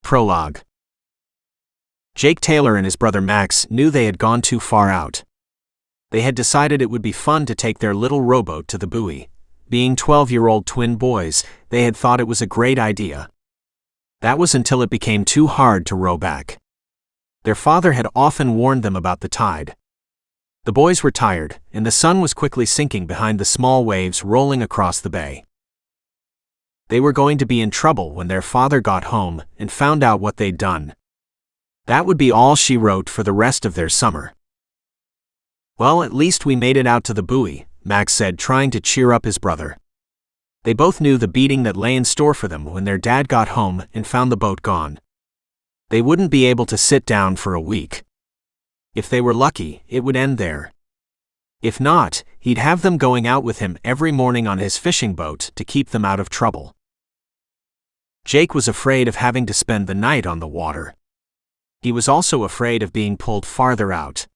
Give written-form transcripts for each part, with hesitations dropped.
Prologue. Jake Taylor and his brother Max knew they had gone too far out. They had decided it would be fun to take their little rowboat to the buoy. Being 12-year-old twin boys, they had thought it was a great idea. That was until it became too hard to row back. Their father had often warned them about the tide. The boys were tired, and the sun was quickly sinking behind the small waves rolling across the bay. They were going to be in trouble when their father got home and found out what they'd done. That would be all she wrote for the rest of their summer. "Well, at least we made it out to the buoy," Max said, trying to cheer up his brother. They both knew the beating that lay in store for them when their dad got home and found the boat gone. They wouldn't be able to sit down for a week. If they were lucky, it would end there. If not, he'd have them going out with him every morning on his fishing boat to keep them out of trouble. Jake was afraid of having to spend the night on the water. He was also afraid of being pulled farther out.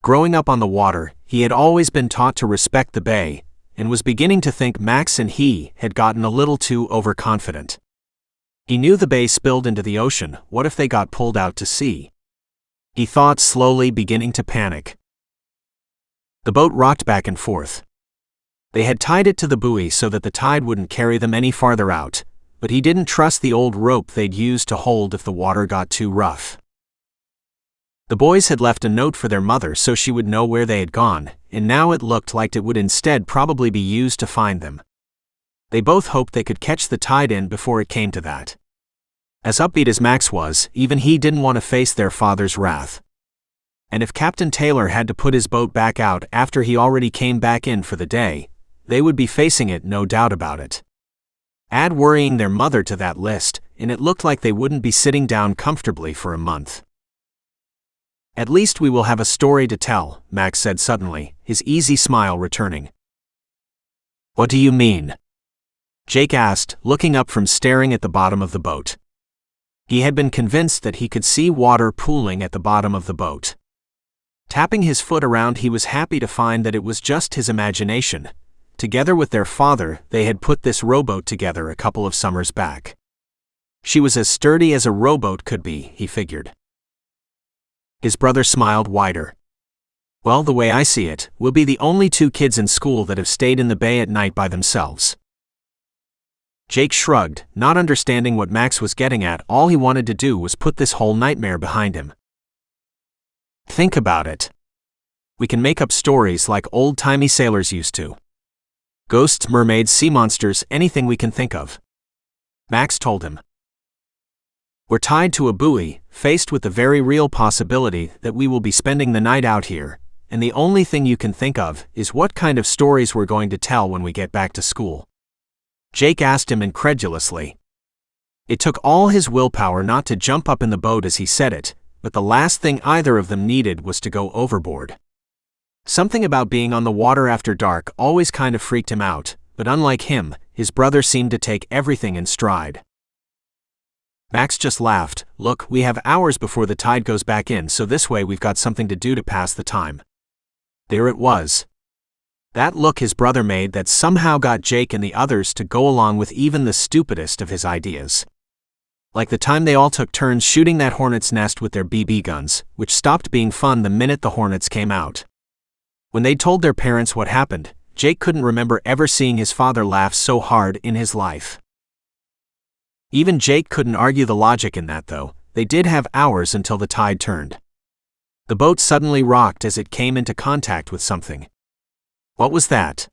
Growing up on the water, he had always been taught to respect the bay, and was beginning to think Max and he had gotten a little too overconfident. He knew the bay spilled into the ocean. What if they got pulled out to sea? He thought, slowly beginning to panic. The boat rocked back and forth. They had tied it to the buoy so that the tide wouldn't carry them any farther out, but he didn't trust the old rope they'd used to hold if the water got too rough. The boys had left a note for their mother so she would know where they had gone, and now it looked like it would instead probably be used to find them. They both hoped they could catch the tide in before it came to that. As upbeat as Max was, even he didn't want to face their father's wrath. And if Captain Taylor had to put his boat back out after he already came back in for the day, they would be facing it, no doubt about it. Add worrying their mother to that list, and it looked like they wouldn't be sitting down comfortably for a month. "At least we will have a story to tell," Max said suddenly, his easy smile returning. "What do you mean?" Jake asked, looking up from staring at the bottom of the boat. He had been convinced that he could see water pooling at the bottom of the boat. Tapping his foot around, he was happy to find that it was just his imagination. Together with their father, they had put this rowboat together a couple of summers back. She was as sturdy as a rowboat could be, he figured. His brother smiled wider. "Well, the way I see it, we'll be the only two kids in school that have stayed in the bay at night by themselves." Jake shrugged, not understanding what Max was getting at. All he wanted to do was put this whole nightmare behind him. "Think about it. We can make up stories like old-timey sailors used to. Ghosts, mermaids, sea monsters, anything we can think of," Max told him. "We're tied to a buoy, faced with the very real possibility that we will be spending the night out here, and the only thing you can think of is what kind of stories we're going to tell when we get back to school." Jake asked him incredulously. It took all his willpower not to jump up in the boat as he said it, but the last thing either of them needed was to go overboard. Something about being on the water after dark always kind of freaked him out, but unlike him, his brother seemed to take everything in stride. Max just laughed. "Look, we have hours before the tide goes back in, so this way we've got something to do to pass the time." There it was. That look his brother made that somehow got Jake and the others to go along with even the stupidest of his ideas. Like the time they all took turns shooting that hornet's nest with their BB guns, which stopped being fun the minute the hornets came out. When they told their parents what happened, Jake couldn't remember ever seeing his father laugh so hard in his life. Even Jake couldn't argue the logic in that, though. They did have hours until the tide turned. The boat suddenly rocked as it came into contact with something. "What was that?"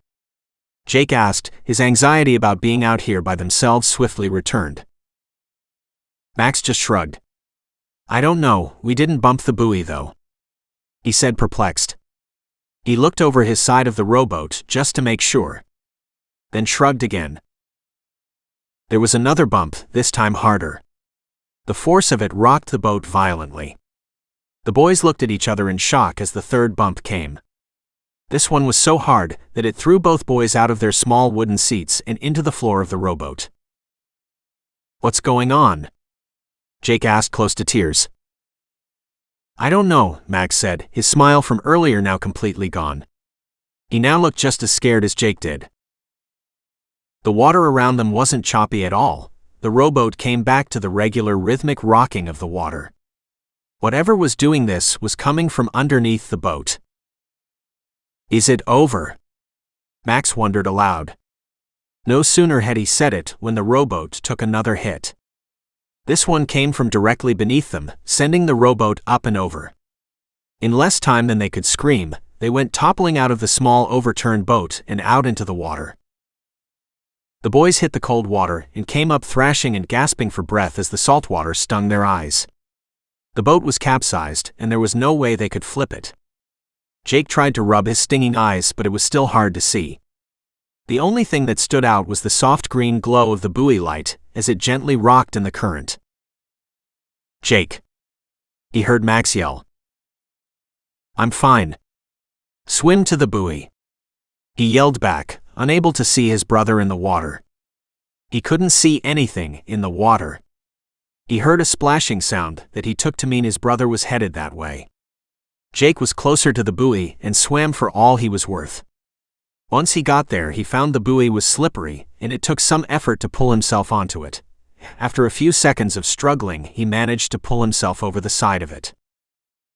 Jake asked, his anxiety about being out here by themselves swiftly returned. Max just shrugged. "I don't know, we didn't bump the buoy though," he said, perplexed. He looked over his side of the rowboat just to make sure, then shrugged again. There was another bump, this time harder. The force of it rocked the boat violently. The boys looked at each other in shock as the third bump came. This one was so hard that it threw both boys out of their small wooden seats and into the floor of the rowboat. "What's going on?" Jake asked, close to tears. "I don't know," Max said, his smile from earlier now completely gone. He now looked just as scared as Jake did. The water around them wasn't choppy at all, the rowboat came back to the regular rhythmic rocking of the water. Whatever was doing this was coming from underneath the boat. "Is it over?" Max wondered aloud. No sooner had he said it when the rowboat took another hit. This one came from directly beneath them, sending the rowboat up and over. In less time than they could scream, they went toppling out of the small overturned boat and out into the water. The boys hit the cold water and came up thrashing and gasping for breath as the salt water stung their eyes. The boat was capsized, and there was no way they could flip it. Jake tried to rub his stinging eyes, but it was still hard to see. The only thing that stood out was the soft green glow of the buoy light as it gently rocked in the current. "Jake!" he heard Max yell. "I'm fine. Swim to the buoy," he yelled back, unable to see his brother in the water. He couldn't see anything in the water. He heard a splashing sound that he took to mean his brother was headed that way. Jake was closer to the buoy and swam for all he was worth. Once he got there, he found the buoy was slippery, and it took some effort to pull himself onto it. After a few seconds of struggling, he managed to pull himself over the side of it.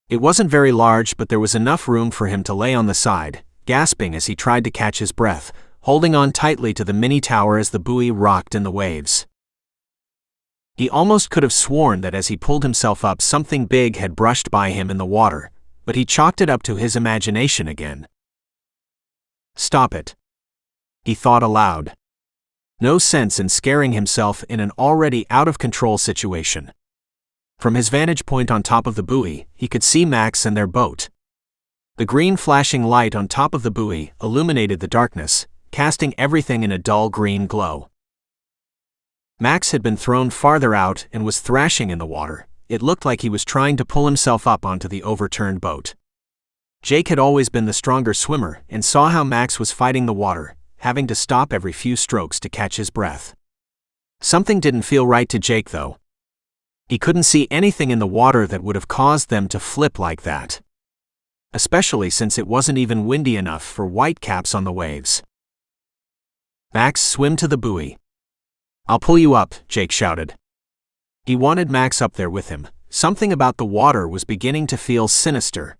It wasn't very large, but there was enough room for him to lay on the side, gasping as he tried to catch his breath, holding on tightly to the mini tower as the buoy rocked in the waves. He almost could have sworn that as he pulled himself up, something big had brushed by him in the water, but he chalked it up to his imagination again. "Stop it," he thought aloud. No sense in scaring himself in an already out-of-control situation. From his vantage point on top of the buoy, he could see Max and their boat. The green flashing light on top of the buoy illuminated the darkness, casting everything in a dull green glow. Max had been thrown farther out and was thrashing in the water. It looked like he was trying to pull himself up onto the overturned boat. Jake had always been the stronger swimmer and saw how Max was fighting the water, having to stop every few strokes to catch his breath. Something didn't feel right to Jake, though. He couldn't see anything in the water that would have caused them to flip like that. Especially since it wasn't even windy enough for whitecaps on the waves. "Max, swim to the buoy." "I'll pull you up," Jake shouted. He wanted Max up there with him. Something about the water was beginning to feel sinister.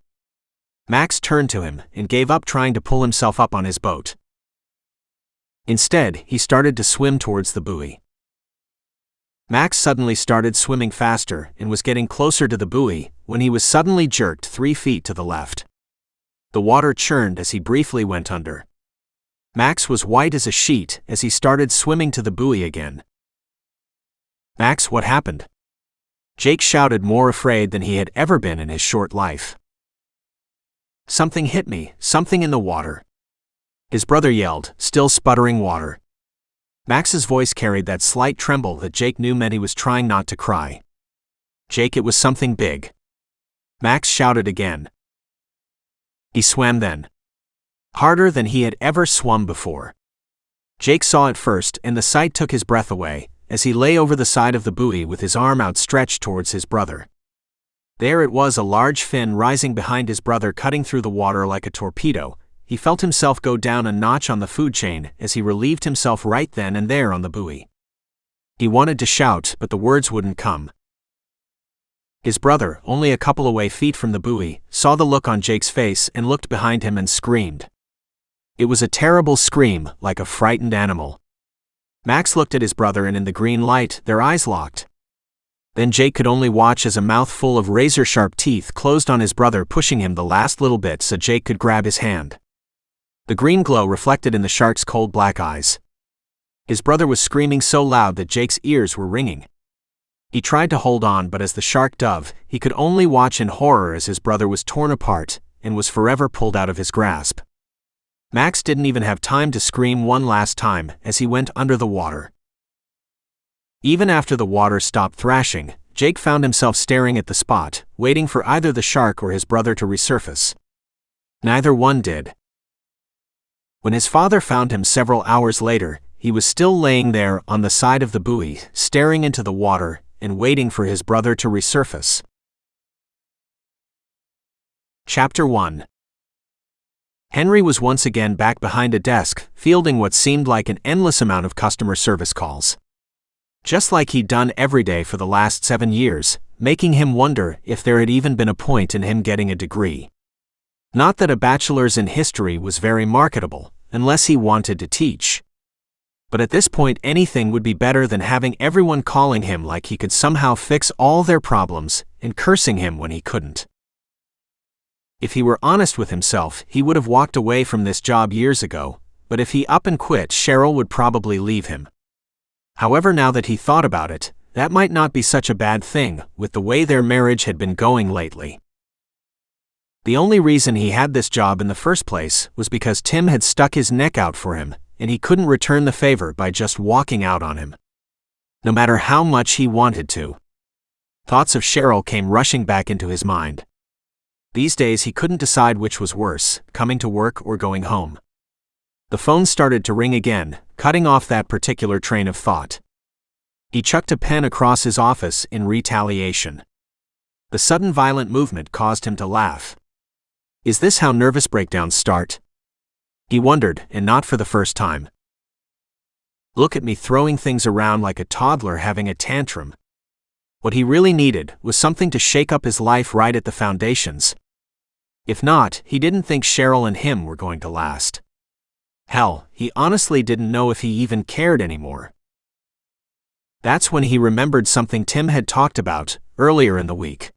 Max turned to him and gave up trying to pull himself up on his boat. Instead, he started to swim towards the buoy. Max suddenly started swimming faster and was getting closer to the buoy when he was suddenly jerked 3 feet to the left. The water churned as he briefly went under. Max was white as a sheet as he started swimming to the buoy again. "Max, what happened?" Jake shouted, more afraid than he had ever been in his short life. "Something hit me, something in the water," his brother yelled, still sputtering water. Max's voice carried that slight tremble that Jake knew meant he was trying not to cry. "Jake, it was something big," Max shouted again. He swam then. Harder than he had ever swum before. Jake saw it first, and the sight took his breath away, as he lay over the side of the buoy with his arm outstretched towards his brother. There it was, a large fin rising behind his brother, cutting through the water like a torpedo. He felt himself go down a notch on the food chain as he relieved himself right then and there on the buoy. He wanted to shout, but the words wouldn't come. His brother, only a couple away feet from the buoy, saw the look on Jake's face and looked behind him and screamed. It was a terrible scream, like a frightened animal. Max looked at his brother, and in the green light, their eyes locked. Then Jake could only watch as a mouthful of razor-sharp teeth closed on his brother, pushing him the last little bit so Jake could grab his hand. The green glow reflected in the shark's cold black eyes. His brother was screaming so loud that Jake's ears were ringing. He tried to hold on, but as the shark dove, he could only watch in horror as his brother was torn apart and was forever pulled out of his grasp. Max didn't even have time to scream one last time as he went under the water. Even after the water stopped thrashing, Jake found himself staring at the spot, waiting for either the shark or his brother to resurface. Neither one did. When his father found him several hours later, he was still laying there on the side of the buoy, staring into the water and waiting for his brother to resurface. Chapter 1. Henry was once again back behind a desk, fielding what seemed like an endless amount of customer service calls. just like he'd done every day for the last 7 years, making him wonder if there had even been a point in him getting a degree. Not that a bachelor's in history was very marketable, unless he wanted to teach. But at this point anything would be better than having everyone calling him like he could somehow fix all their problems and cursing him when he couldn't. If he were honest with himself, he would have walked away from this job years ago, but if he up and quit, Cheryl would probably leave him. However, now that he thought about it, that might not be such a bad thing, with the way their marriage had been going lately. The only reason he had this job in the first place was because Tim had stuck his neck out for him, and he couldn't return the favor by just walking out on him, no matter how much he wanted to. Thoughts of Cheryl came rushing back into his mind. These days he couldn't decide which was worse, coming to work or going home. The phone started to ring again, cutting off that particular train of thought. He chucked a pen across his office in retaliation. The sudden violent movement caused him to laugh. Is this how nervous breakdowns start? He wondered, and not for the first time. Look at me throwing things around like a toddler having a tantrum. What he really needed was something to shake up his life right at the foundations. If not, he didn't think Cheryl and him were going to last. Hell, he honestly didn't know if he even cared anymore. That's when he remembered something Tim had talked about earlier in the week.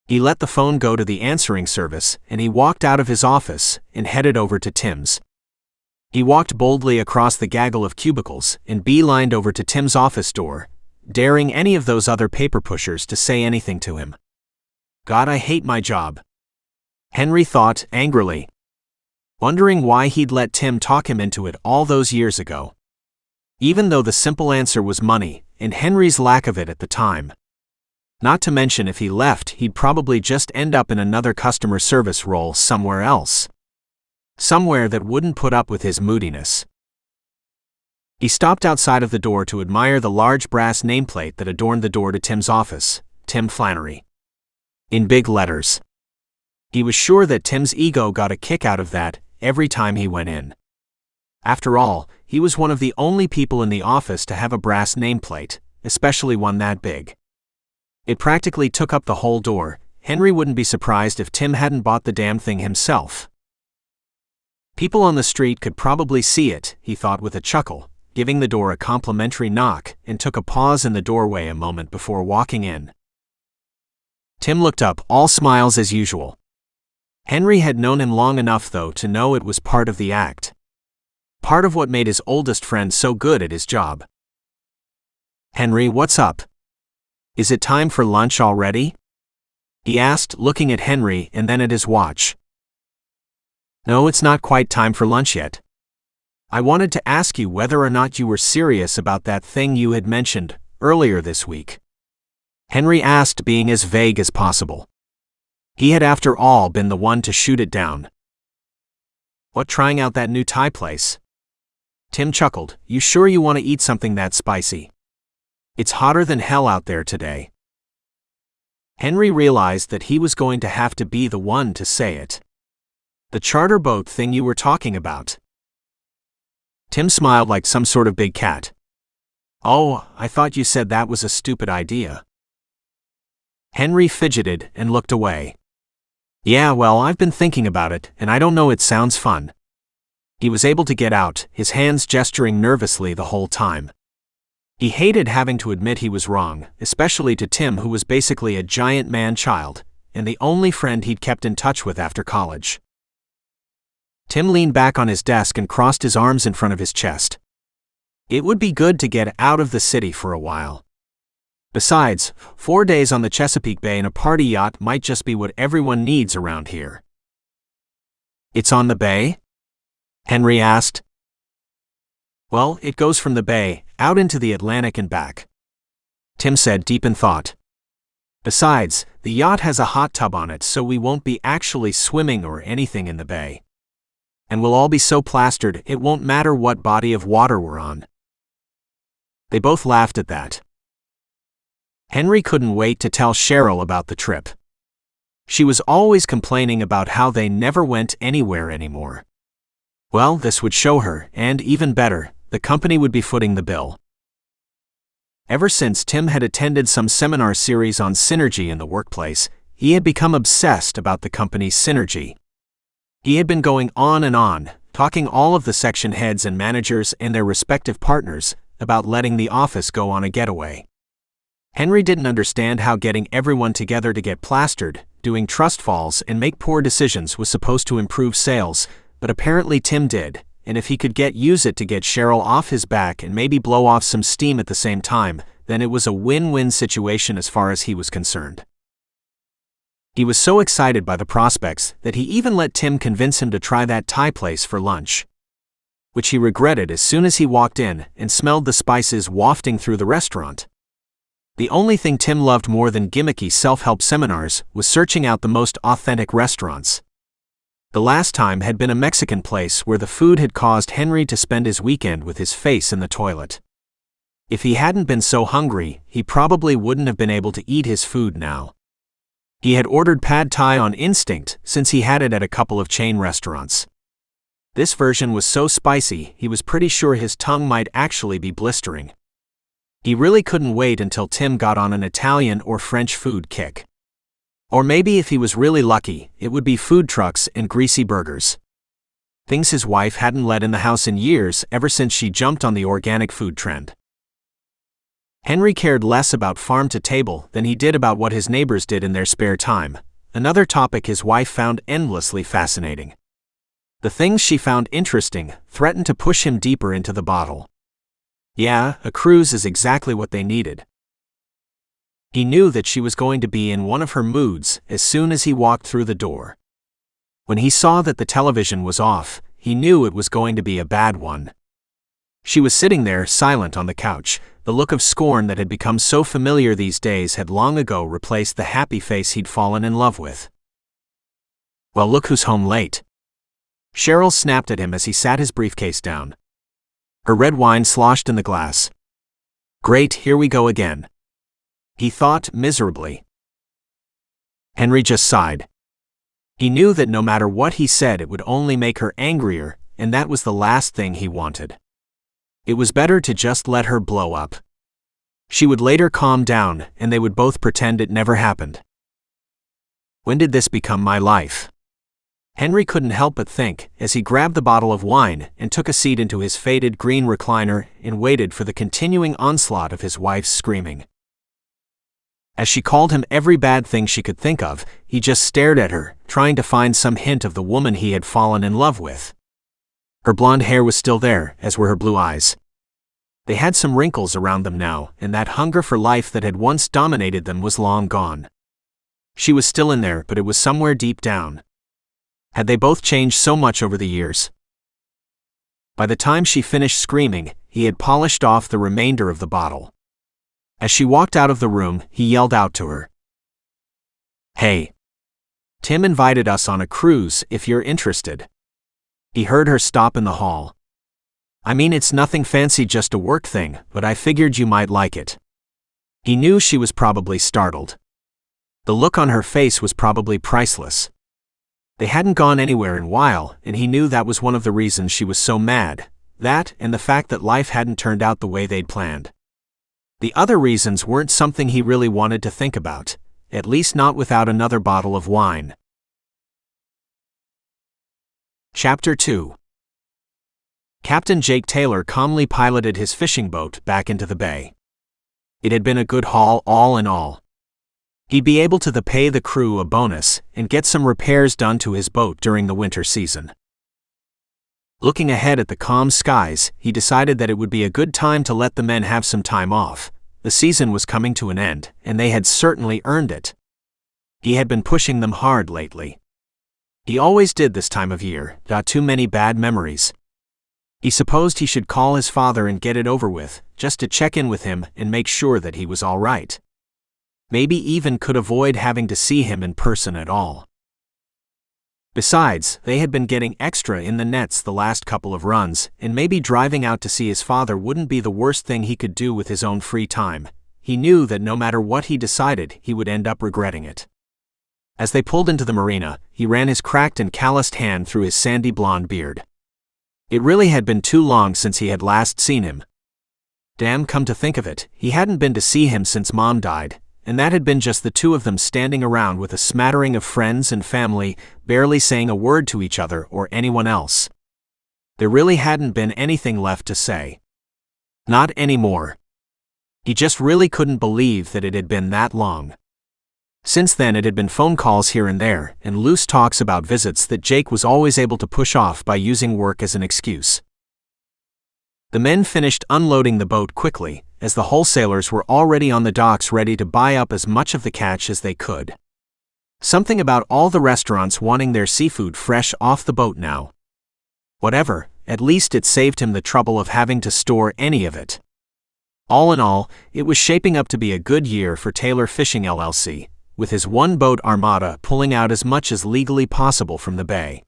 He let the phone go to the answering service, and he walked out of his office and headed over to Tim's. He walked boldly across the gaggle of cubicles and beelined over to Tim's office door, daring any of those other paper pushers to say anything to him. God, I hate my job, Henry thought angrily, wondering why he'd let Tim talk him into it all those years ago. Even though the simple answer was money, and Henry's lack of it at the time. Not to mention if he left, he'd probably just end up in another customer service role somewhere else. Somewhere that wouldn't put up with his moodiness. He stopped outside of the door to admire the large brass nameplate that adorned the door to Tim's office, Tim Flannery, in big letters. He was sure that Tim's ego got a kick out of that every time he went in. After all, he was one of the only people in the office to have a brass nameplate, especially one that big. It practically took up the whole door. Henry wouldn't be surprised if Tim hadn't bought the damn thing himself. People on the street could probably see it, he thought with a chuckle, giving the door a complimentary knock, and took a pause in the doorway a moment before walking in. Tim looked up, all smiles as usual. Henry had known him long enough, though, to know it was part of the act. Part of what made his oldest friend so good at his job. Henry, what's up? Is it time for lunch already? He asked, looking at Henry and then at his watch. No, it's not quite time for lunch yet. I wanted to ask you whether or not you were serious about that thing you had mentioned earlier this week. Henry asked, being as vague as possible. He had, after all, been the one to shoot it down. What, trying out that new Thai place? Tim chuckled. You sure you want to eat something that spicy? It's hotter than hell out there today. Henry realized that he was going to have to be the one to say it. The charter boat thing you were talking about. Tim smiled like some sort of big cat. Oh, I thought you said that was a stupid idea. Henry fidgeted and looked away. Yeah, well, I've been thinking about it, and I don't know, it sounds fun. He was able to get out, his hands gesturing nervously the whole time. He hated having to admit he was wrong, especially to Tim, who was basically a giant man-child, and the only friend he'd kept in touch with after college. Tim leaned back on his desk and crossed his arms in front of his chest. It would be good to get out of the city for a while. Besides, 4 days on the Chesapeake Bay in a party yacht might just be what everyone needs around here. It's on the bay? Henry asked. Well, it goes from the bay, out into the Atlantic and back. Tim said, deep in thought. Besides, the yacht has a hot tub on it, so we won't be actually swimming or anything in the bay. And we'll all be so plastered, it won't matter what body of water we're on. They both laughed at that. Henry couldn't wait to tell Cheryl about the trip. She was always complaining about how they never went anywhere anymore. Well, this would show her, and even better, the company would be footing the bill. Ever since Tim had attended some seminar series on synergy in the workplace, he had become obsessed about the company's synergy. He had been going on, talking all of the section heads and managers and their respective partners about letting the office go on a getaway. Henry didn't understand how getting everyone together to get plastered, doing trust falls, and make poor decisions was supposed to improve sales, but apparently Tim did, and if he could use it to get Cheryl off his back and maybe blow off some steam at the same time, then it was a win-win situation as far as he was concerned. He was so excited by the prospects that he even let Tim convince him to try that Thai place for lunch, which he regretted as soon as he walked in and smelled the spices wafting through the restaurant. The only thing Tim loved more than gimmicky self-help seminars was searching out the most authentic restaurants. The last time had been a Mexican place where the food had caused Henry to spend his weekend with his face in the toilet. If he hadn't been so hungry, he probably wouldn't have been able to eat his food now. He had ordered pad thai on instinct since he had it at a couple of chain restaurants. This version was so spicy, he was pretty sure his tongue might actually be blistering. He really couldn't wait until Tim got on an Italian or French food kick. Or maybe if he was really lucky, it would be food trucks and greasy burgers. Things his wife hadn't let in the house in years ever since she jumped on the organic food trend. Henry cared less about farm to table than he did about what his neighbors did in their spare time, another topic his wife found endlessly fascinating. The things she found interesting threatened to push him deeper into the bottle. Yeah, a cruise is exactly what they needed. He knew that she was going to be in one of her moods as soon as he walked through the door. When he saw that the television was off, he knew it was going to be a bad one. She was sitting there, silent on the couch. The look of scorn that had become so familiar these days had long ago replaced the happy face he'd fallen in love with. "Well, look who's home late." Cheryl snapped at him as he sat his briefcase down. Her red wine sloshed in the glass. "Great, here we go again," he thought miserably. Henry just sighed. He knew that no matter what he said it would only make her angrier, and that was the last thing he wanted. It was better to just let her blow up. She would later calm down, and they would both pretend it never happened. When did this become my life? Henry couldn't help but think, as he grabbed the bottle of wine and took a seat into his faded green recliner and waited for the continuing onslaught of his wife's screaming. As she called him every bad thing she could think of, he just stared at her, trying to find some hint of the woman he had fallen in love with. Her blonde hair was still there, as were her blue eyes. They had some wrinkles around them now, and that hunger for life that had once dominated them was long gone. She was still in there, but it was somewhere deep down. Had they both changed so much over the years? By the time she finished screaming, he had polished off the remainder of the bottle. As she walked out of the room, he yelled out to her. "Hey. Tim invited us on a cruise if you're interested." He heard her stop in the hall. "I mean, it's nothing fancy, just a work thing, but I figured you might like it." He knew she was probably startled. The look on her face was probably priceless. They hadn't gone anywhere in a while, and he knew that was one of the reasons she was so mad, that and the fact that life hadn't turned out the way they'd planned. The other reasons weren't something he really wanted to think about, at least not without another bottle of wine. Chapter 2. Captain Jake Taylor calmly piloted his fishing boat back into the bay. It had been a good haul all in all. He'd be able to pay the crew a bonus and get some repairs done to his boat during the winter season. Looking ahead at the calm skies, he decided that it would be a good time to let the men have some time off. The season was coming to an end, and they had certainly earned it. He had been pushing them hard lately. He always did this time of year, got too many bad memories. He supposed he should call his father and get it over with, just to check in with him and make sure that he was all right. Maybe even could avoid having to see him in person at all. Besides, they had been getting extra in the nets the last couple of runs, and maybe driving out to see his father wouldn't be the worst thing he could do with his own free time. He knew that no matter what he decided, he would end up regretting it. As they pulled into the marina, he ran his cracked and calloused hand through his sandy blonde beard. It really had been too long since he had last seen him. Damn, come to think of it, he hadn't been to see him since Mom died, and that had been just the two of them standing around with a smattering of friends and family, barely saying a word to each other or anyone else. There really hadn't been anything left to say. Not anymore. He just really couldn't believe that it had been that long. Since then it had been phone calls here and there, and loose talks about visits that Jake was always able to push off by using work as an excuse. The men finished unloading the boat quickly, as the wholesalers were already on the docks ready to buy up as much of the catch as they could. Something about all the restaurants wanting their seafood fresh off the boat now. Whatever, at least it saved him the trouble of having to store any of it. All in all, it was shaping up to be a good year for Taylor Fishing LLC, with his one-boat armada pulling out as much as legally possible from the bay.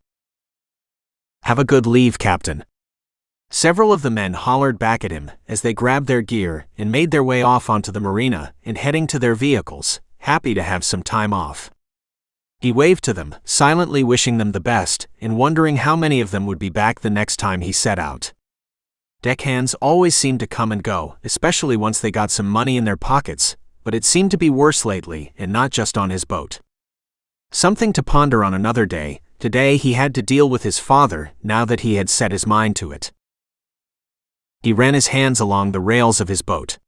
"Have a good leave, Captain." Several of the men hollered back at him as they grabbed their gear and made their way off onto the marina and heading to their vehicles, happy to have some time off. He waved to them, silently wishing them the best and wondering how many of them would be back the next time he set out. Deckhands always seemed to come and go, especially once they got some money in their pockets, but it seemed to be worse lately, and not just on his boat. Something to ponder on another day. Today he had to deal with his father, now that he had set his mind to it. He ran his hands along the rails of his boat.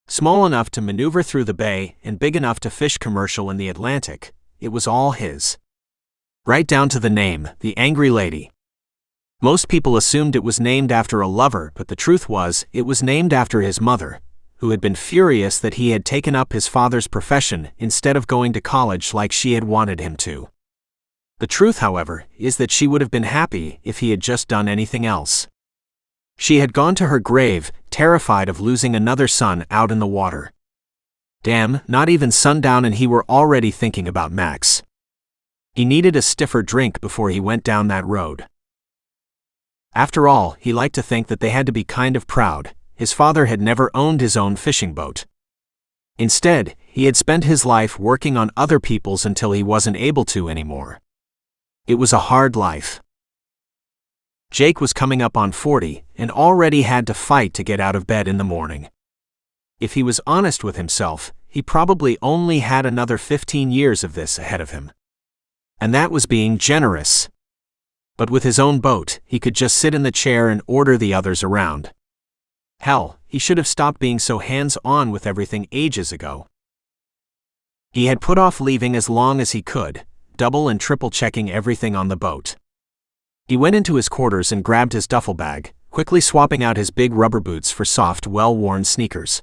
Small enough to maneuver through the bay and big enough to fish commercial in the Atlantic, it was all his. Right down to the name, the Angry Lady. Most people assumed it was named after a lover, but the truth was, it was named after his mother, who had been furious that he had taken up his father's profession instead of going to college like she had wanted him to. The truth, however, is that she would have been happy if he had just done anything else. She had gone to her grave, terrified of losing another son out in the water. Damn, not even sundown and he were already thinking about Max. He needed a stiffer drink before he went down that road. After all, he liked to think that they had to be kind of proud. His father had never owned his own fishing boat. Instead, he had spent his life working on other people's until he wasn't able to anymore. It was a hard life. Jake was coming up on 40 and already had to fight to get out of bed in the morning. If he was honest with himself, he probably only had another 15 years of this ahead of him. And that was being generous. But with his own boat, he could just sit in the chair and order the others around. Hell, he should have stopped being so hands-on with everything ages ago. He had put off leaving as long as he could, double and triple checking everything on the boat. He went into his quarters and grabbed his duffel bag, quickly swapping out his big rubber boots for soft, well-worn sneakers.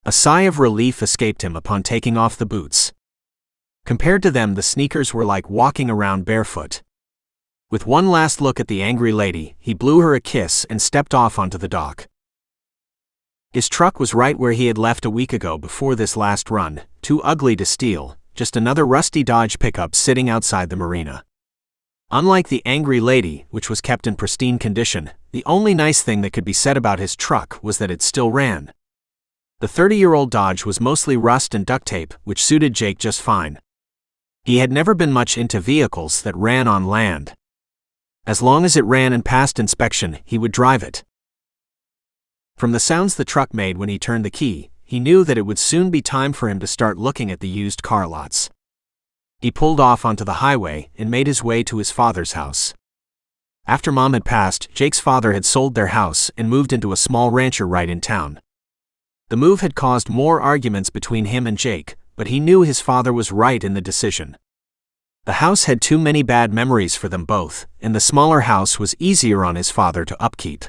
A sigh of relief escaped him upon taking off the boots. Compared to them, the sneakers were like walking around barefoot. With one last look at the Angry Lady, he blew her a kiss and stepped off onto the dock. His truck was right where he had left a week ago before this last run, too ugly to steal, just another rusty Dodge pickup sitting outside the marina. Unlike the Angry Lady, which was kept in pristine condition, the only nice thing that could be said about his truck was that it still ran. The 30-year-old Dodge was mostly rust and duct tape, which suited Jake just fine. He had never been much into vehicles that ran on land. As long as it ran and passed inspection, he would drive it. From the sounds the truck made when he turned the key, he knew that it would soon be time for him to start looking at the used car lots. He pulled off onto the highway and made his way to his father's house. After Mom had passed, Jake's father had sold their house and moved into a small rancher right in town. The move had caused more arguments between him and Jake, but he knew his father was right in the decision. The house had too many bad memories for them both, and the smaller house was easier on his father to upkeep.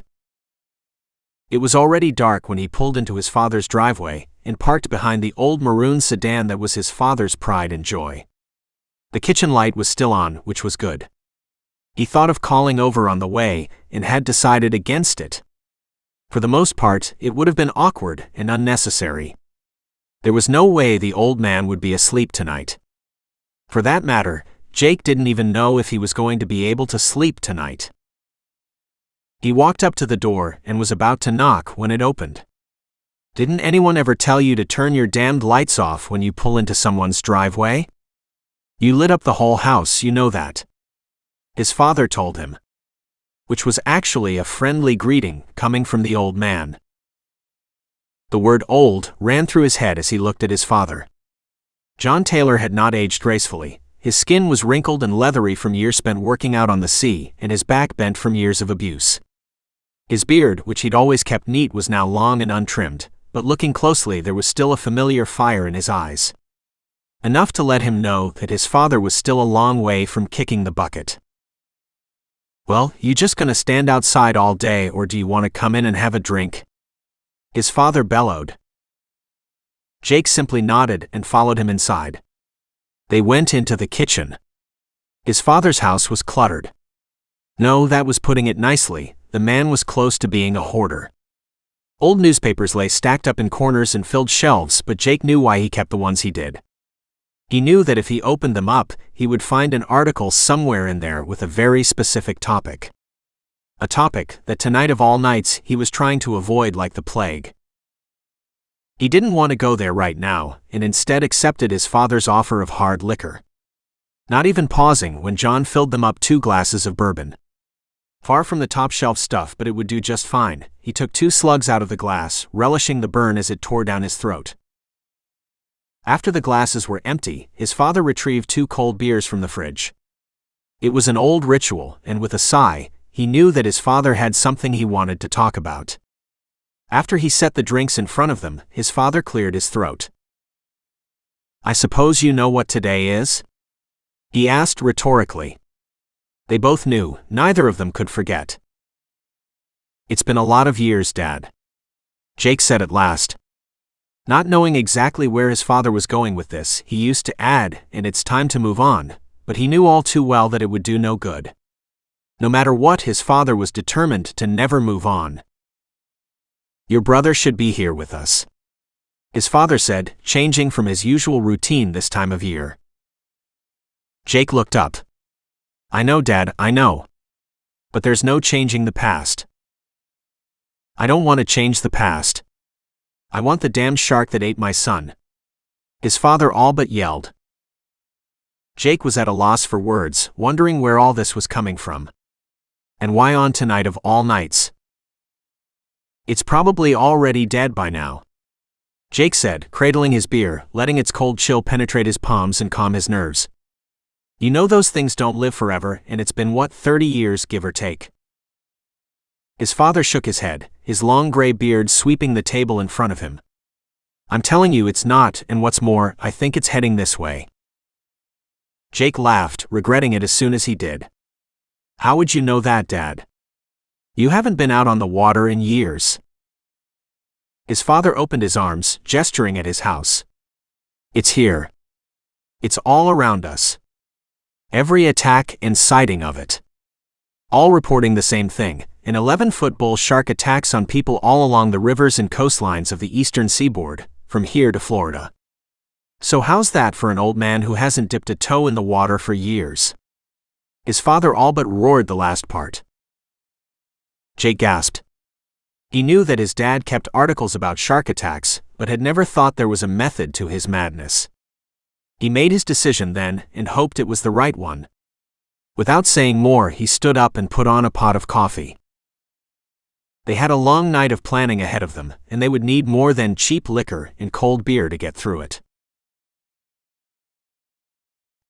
It was already dark when he pulled into his father's driveway and parked behind the old maroon sedan that was his father's pride and joy. The kitchen light was still on, which was good. He thought of calling over on the way and had decided against it. For the most part, it would have been awkward and unnecessary. There was no way the old man would be asleep tonight. For that matter, Jake didn't even know if he was going to be able to sleep tonight. He walked up to the door and was about to knock when it opened. "Didn't anyone ever tell you to turn your damned lights off when you pull into someone's driveway? You lit up the whole house, you know that," his father told him. Which was actually a friendly greeting coming from the old man. The word old ran through his head as he looked at his father. John Taylor had not aged gracefully. His skin was wrinkled and leathery from years spent working out on the sea, and his back bent from years of abuse. His beard, which he'd always kept neat, was now long and untrimmed, but looking closely there was still a familiar fire in his eyes. Enough to let him know that his father was still a long way from kicking the bucket. "Well, you just gonna stand outside all day, or do you want to come in and have a drink?" his father bellowed. Jake simply nodded and followed him inside. They went into the kitchen. His father's house was cluttered. No, that was putting it nicely. The man was close to being a hoarder. Old newspapers lay stacked up in corners and filled shelves, but Jake knew why he kept the ones he did. He knew that if he opened them up, he would find an article somewhere in there with a very specific topic. A topic that tonight of all nights he was trying to avoid like the plague. He didn't want to go there right now, and instead accepted his father's offer of hard liquor. Not even pausing when John filled them up 2 glasses of bourbon. Far from the top-shelf stuff, but it would do just fine. He took 2 slugs out of the glass, relishing the burn as it tore down his throat. After the glasses were empty, his father retrieved 2 cold beers from the fridge. It was an old ritual, and with a sigh, he knew that his father had something he wanted to talk about. After he set the drinks in front of them, his father cleared his throat. "I suppose you know what today is?" he asked rhetorically. They both knew, neither of them could forget. "It's been a lot of years, Dad," Jake said at last. Not knowing exactly where his father was going with this, he used to add, "and it's time to move on," but he knew all too well that it would do no good. No matter what, his father was determined to never move on. "Your brother should be here with us," his father said, changing from his usual routine this time of year. Jake looked up. "I know, Dad, I know. But there's no changing the past." "I don't want to change the past. I want the damned shark that ate my son," his father all but yelled. Jake was at a loss for words, wondering where all this was coming from. And why on tonight of all nights? "It's probably already dead by now," Jake said, cradling his beer, letting its cold chill penetrate his palms and calm his nerves. "You know those things don't live forever, and it's been, 30 years, give or take?" His father shook his head, his long gray beard sweeping the table in front of him. "I'm telling you it's not, and what's more, I think it's heading this way." Jake laughed, regretting it as soon as he did. "How would you know that, Dad? You haven't been out on the water in years." His father opened his arms, gesturing at his house. "It's here. It's all around us. Every attack and sighting of it. All reporting the same thing. An 11-foot bull shark attacks on people all along the rivers and coastlines of the eastern seaboard, from here to Florida. So how's that for an old man who hasn't dipped a toe in the water for years?" His father all but roared the last part. Jake gasped. He knew that his dad kept articles about shark attacks, but had never thought there was a method to his madness. He made his decision then, and hoped it was the right one. Without saying more, he stood up and put on a pot of coffee. They had a long night of planning ahead of them, and they would need more than cheap liquor and cold beer to get through it.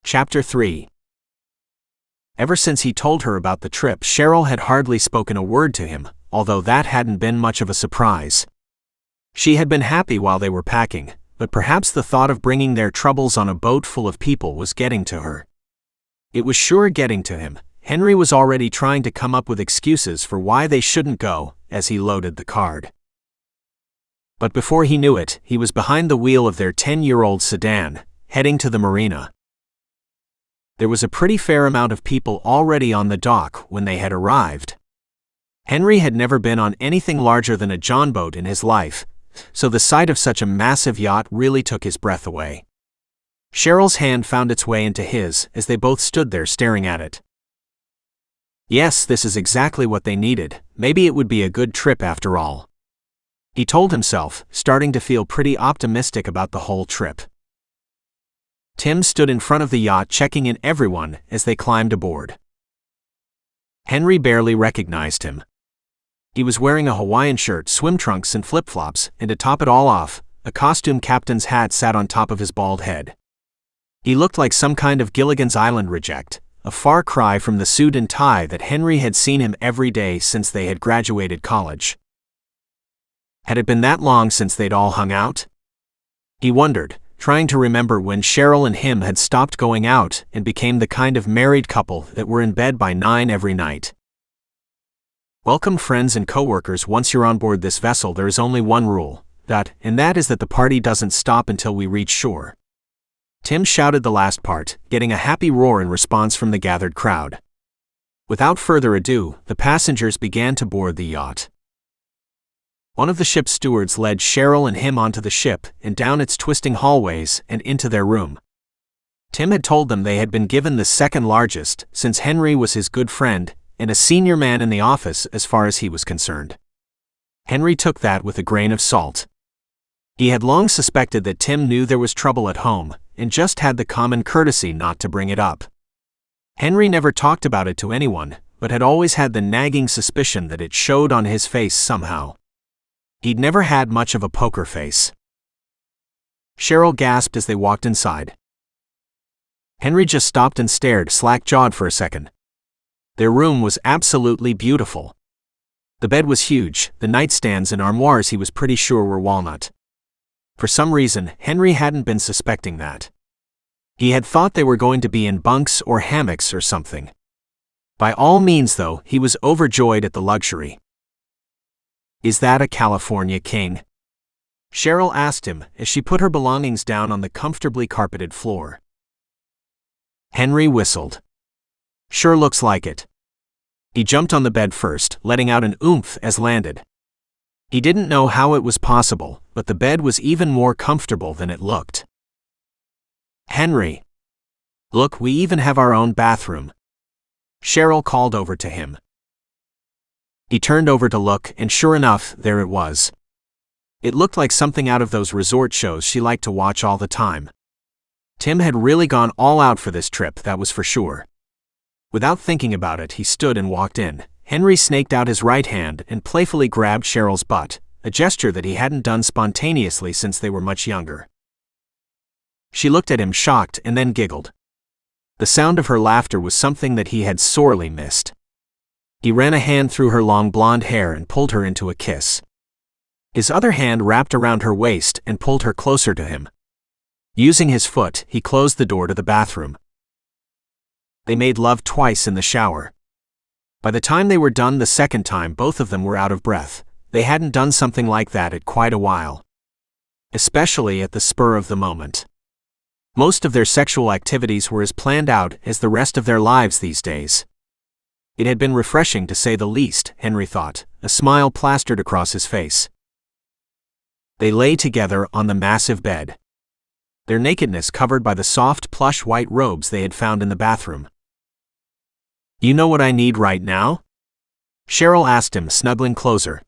Chapter 3. Ever since he told her about the trip, Cheryl had hardly spoken a word to him, although that hadn't been much of a surprise. She had been happy while they were packing, but perhaps the thought of bringing their troubles on a boat full of people was getting to her. It was sure getting to him. Henry was already trying to come up with excuses for why they shouldn't go, as he loaded the card. But before he knew it, he was behind the wheel of their 10-year-old sedan, heading to the marina. There was a pretty fair amount of people already on the dock when they had arrived. Henry had never been on anything larger than a John boat in his life, so the sight of such a massive yacht really took his breath away. Cheryl's hand found its way into his as they both stood there staring at it. Yes, this is exactly what they needed. Maybe it would be a good trip after all. He told himself, starting to feel pretty optimistic about the whole trip. Tim stood in front of the yacht checking in everyone as they climbed aboard. Henry barely recognized him. He was wearing a Hawaiian shirt, swim trunks, and flip-flops, and to top it all off, a costume captain's hat sat on top of his bald head. He looked like some kind of Gilligan's Island reject, a far cry from the suit and tie that Henry had seen him every day since they had graduated college. Had it been that long since they'd all hung out? He wondered, trying to remember when Cheryl and him had stopped going out and became the kind of married couple that were in bed by 9 every night. Welcome friends and coworkers. Once you're on board this vessel, there is only one rule, and that is that the party doesn't stop until we reach shore. Tim shouted the last part, getting a happy roar in response from the gathered crowd. Without further ado, the passengers began to board the yacht. One of the ship's stewards led Cheryl and him onto the ship and down its twisting hallways and into their room. Tim had told them they had been given the second largest, since Henry was his good friend and a senior man in the office as far as he was concerned. Henry took that with a grain of salt. He had long suspected that Tim knew there was trouble at home, and just had the common courtesy not to bring it up. Henry never talked about it to anyone, but had always had the nagging suspicion that it showed on his face somehow. He'd never had much of a poker face. Cheryl gasped as they walked inside. Henry just stopped and stared, slack-jawed for a second. Their room was absolutely beautiful. The bed was huge, the nightstands and armoires he was pretty sure were walnut. For some reason, Henry hadn't been suspecting that. He had thought they were going to be in bunks or hammocks or something. By all means, though, he was overjoyed at the luxury. "Is that a California king?" Cheryl asked him as she put her belongings down on the comfortably carpeted floor. Henry whistled. "Sure looks like it." He jumped on the bed first, letting out an oomph as landed. He didn't know how it was possible, but the bed was even more comfortable than it looked. "Henry. Look, we even have our own bathroom," Cheryl called over to him. He turned over to look, and sure enough, there it was. It looked like something out of those resort shows she liked to watch all the time. Tim had really gone all out for this trip, that was for sure. Without thinking about it, he stood and walked in. Henry snaked out his right hand and playfully grabbed Cheryl's butt, a gesture that he hadn't done spontaneously since they were much younger. She looked at him shocked and then giggled. The sound of her laughter was something that he had sorely missed. He ran a hand through her long blonde hair and pulled her into a kiss. His other hand wrapped around her waist and pulled her closer to him. Using his foot, he closed the door to the bathroom. They made love twice in the shower. By the time they were done the second time, both of them were out of breath. They hadn't done something like that at quite a while. Especially at the spur of the moment. Most of their sexual activities were as planned out as the rest of their lives these days. It had been refreshing to say the least, Henry thought, a smile plastered across his face. They lay together on the massive bed, their nakedness covered by the soft plush white robes they had found in the bathroom. "You know what I need right now?" Cheryl asked him, snuggling closer.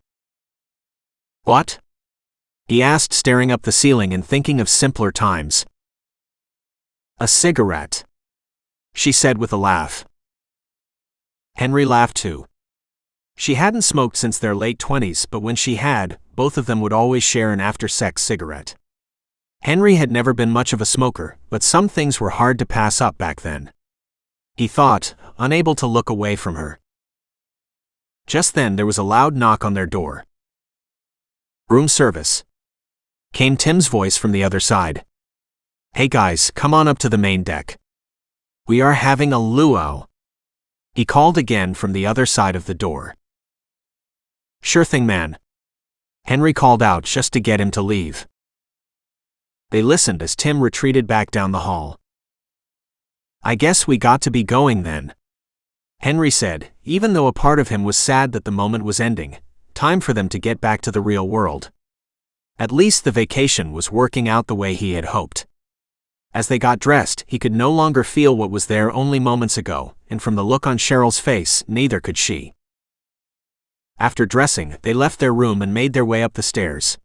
"What?" he asked, staring up the ceiling and thinking of simpler times. "A cigarette," she said with a laugh. Henry laughed too. She hadn't smoked since their late 20s, but when she had, both of them would always share an after-sex cigarette. Henry had never been much of a smoker, but some things were hard to pass up back then. He thought, unable to look away from her. Just then there was a loud knock on their door. "Room service," came Tim's voice from the other side. "Hey guys, come on up to the main deck. We are having a luau," he called again from the other side of the door. "Sure thing, man," Henry called out just to get him to leave. They listened as Tim retreated back down the hall. "I guess we got to be going then," Henry said, even though a part of him was sad that the moment was ending. Time for them to get back to the real world. At least the vacation was working out the way he had hoped. As they got dressed, he could no longer feel what was there only moments ago, and from the look on Cheryl's face, neither could she. After dressing, they left their room and made their way up the stairs.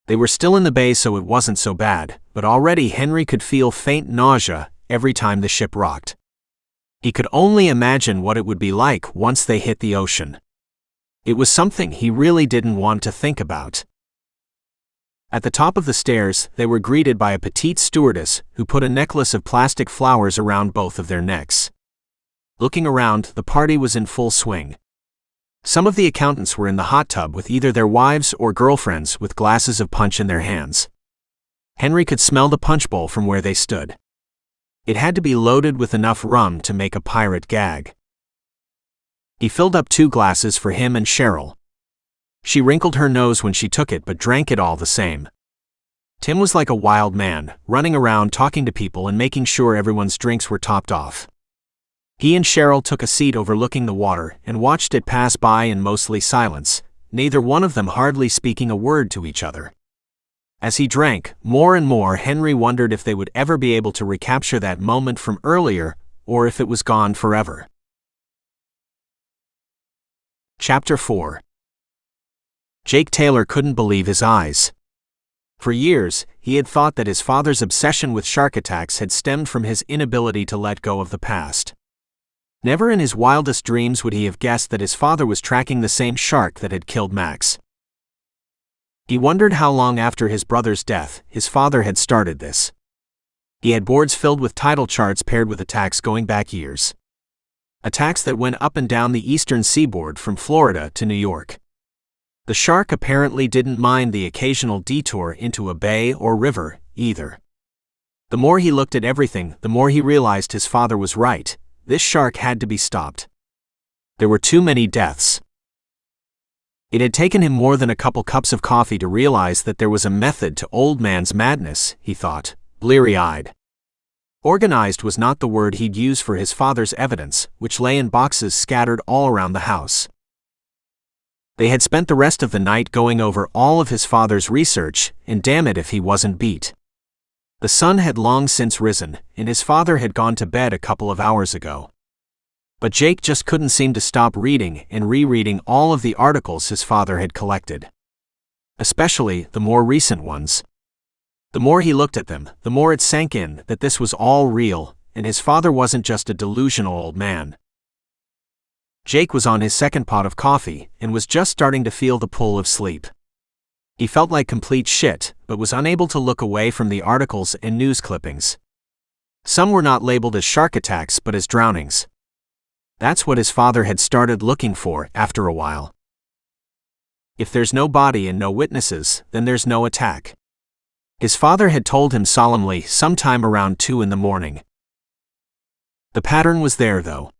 They were still in the bay, so it wasn't so bad, but already Henry could feel faint nausea every time the ship rocked. He could only imagine what it would be like once they hit the ocean. It was something he really didn't want to think about. At the top of the stairs, they were greeted by a petite stewardess who put a necklace of plastic flowers around both of their necks. Looking around, the party was in full swing. Some of the accountants were in the hot tub with either their wives or girlfriends with glasses of punch in their hands. Henry could smell the punch bowl from where they stood. It had to be loaded with enough rum to make a pirate gag. He filled up 2 glasses for him and Cheryl. She wrinkled her nose when she took it but drank it all the same. Tim was like a wild man, running around talking to people and making sure everyone's drinks were topped off. He and Cheryl took a seat overlooking the water and watched it pass by in mostly silence, neither one of them hardly speaking a word to each other. As he drank, more and more Henry wondered if they would ever be able to recapture that moment from earlier, or if it was gone forever. Chapter 4. Jake Taylor couldn't believe his eyes. For years, he had thought that his father's obsession with shark attacks had stemmed from his inability to let go of the past. Never in his wildest dreams would he have guessed that his father was tracking the same shark that had killed Max. He wondered how long after his brother's death his father had started this. He had boards filled with title charts paired with attacks going back years. Attacks that went up and down the eastern seaboard from Florida to New York. The shark apparently didn't mind the occasional detour into a bay or river, either. The more he looked at everything, the more he realized his father was right. This shark had to be stopped. There were too many deaths. It had taken him more than a couple cups of coffee to realize that there was a method to old man's madness, he thought, bleary-eyed. Organized was not the word he'd use for his father's evidence, which lay in boxes scattered all around the house. They had spent the rest of the night going over all of his father's research, and damn it if he wasn't beat. The sun had long since risen, and his father had gone to bed a couple of hours ago. But Jake just couldn't seem to stop reading and rereading all of the articles his father had collected. Especially the more recent ones. The more he looked at them, the more it sank in that this was all real, and his father wasn't just a delusional old man. Jake was on his second pot of coffee, and was just starting to feel the pull of sleep. He felt like complete shit, but was unable to look away from the articles and news clippings. Some were not labeled as shark attacks but as drownings. That's what his father had started looking for after a while. If there's no body and no witnesses, then there's no attack. His father had told him solemnly sometime around 2 a.m. The pattern was there though.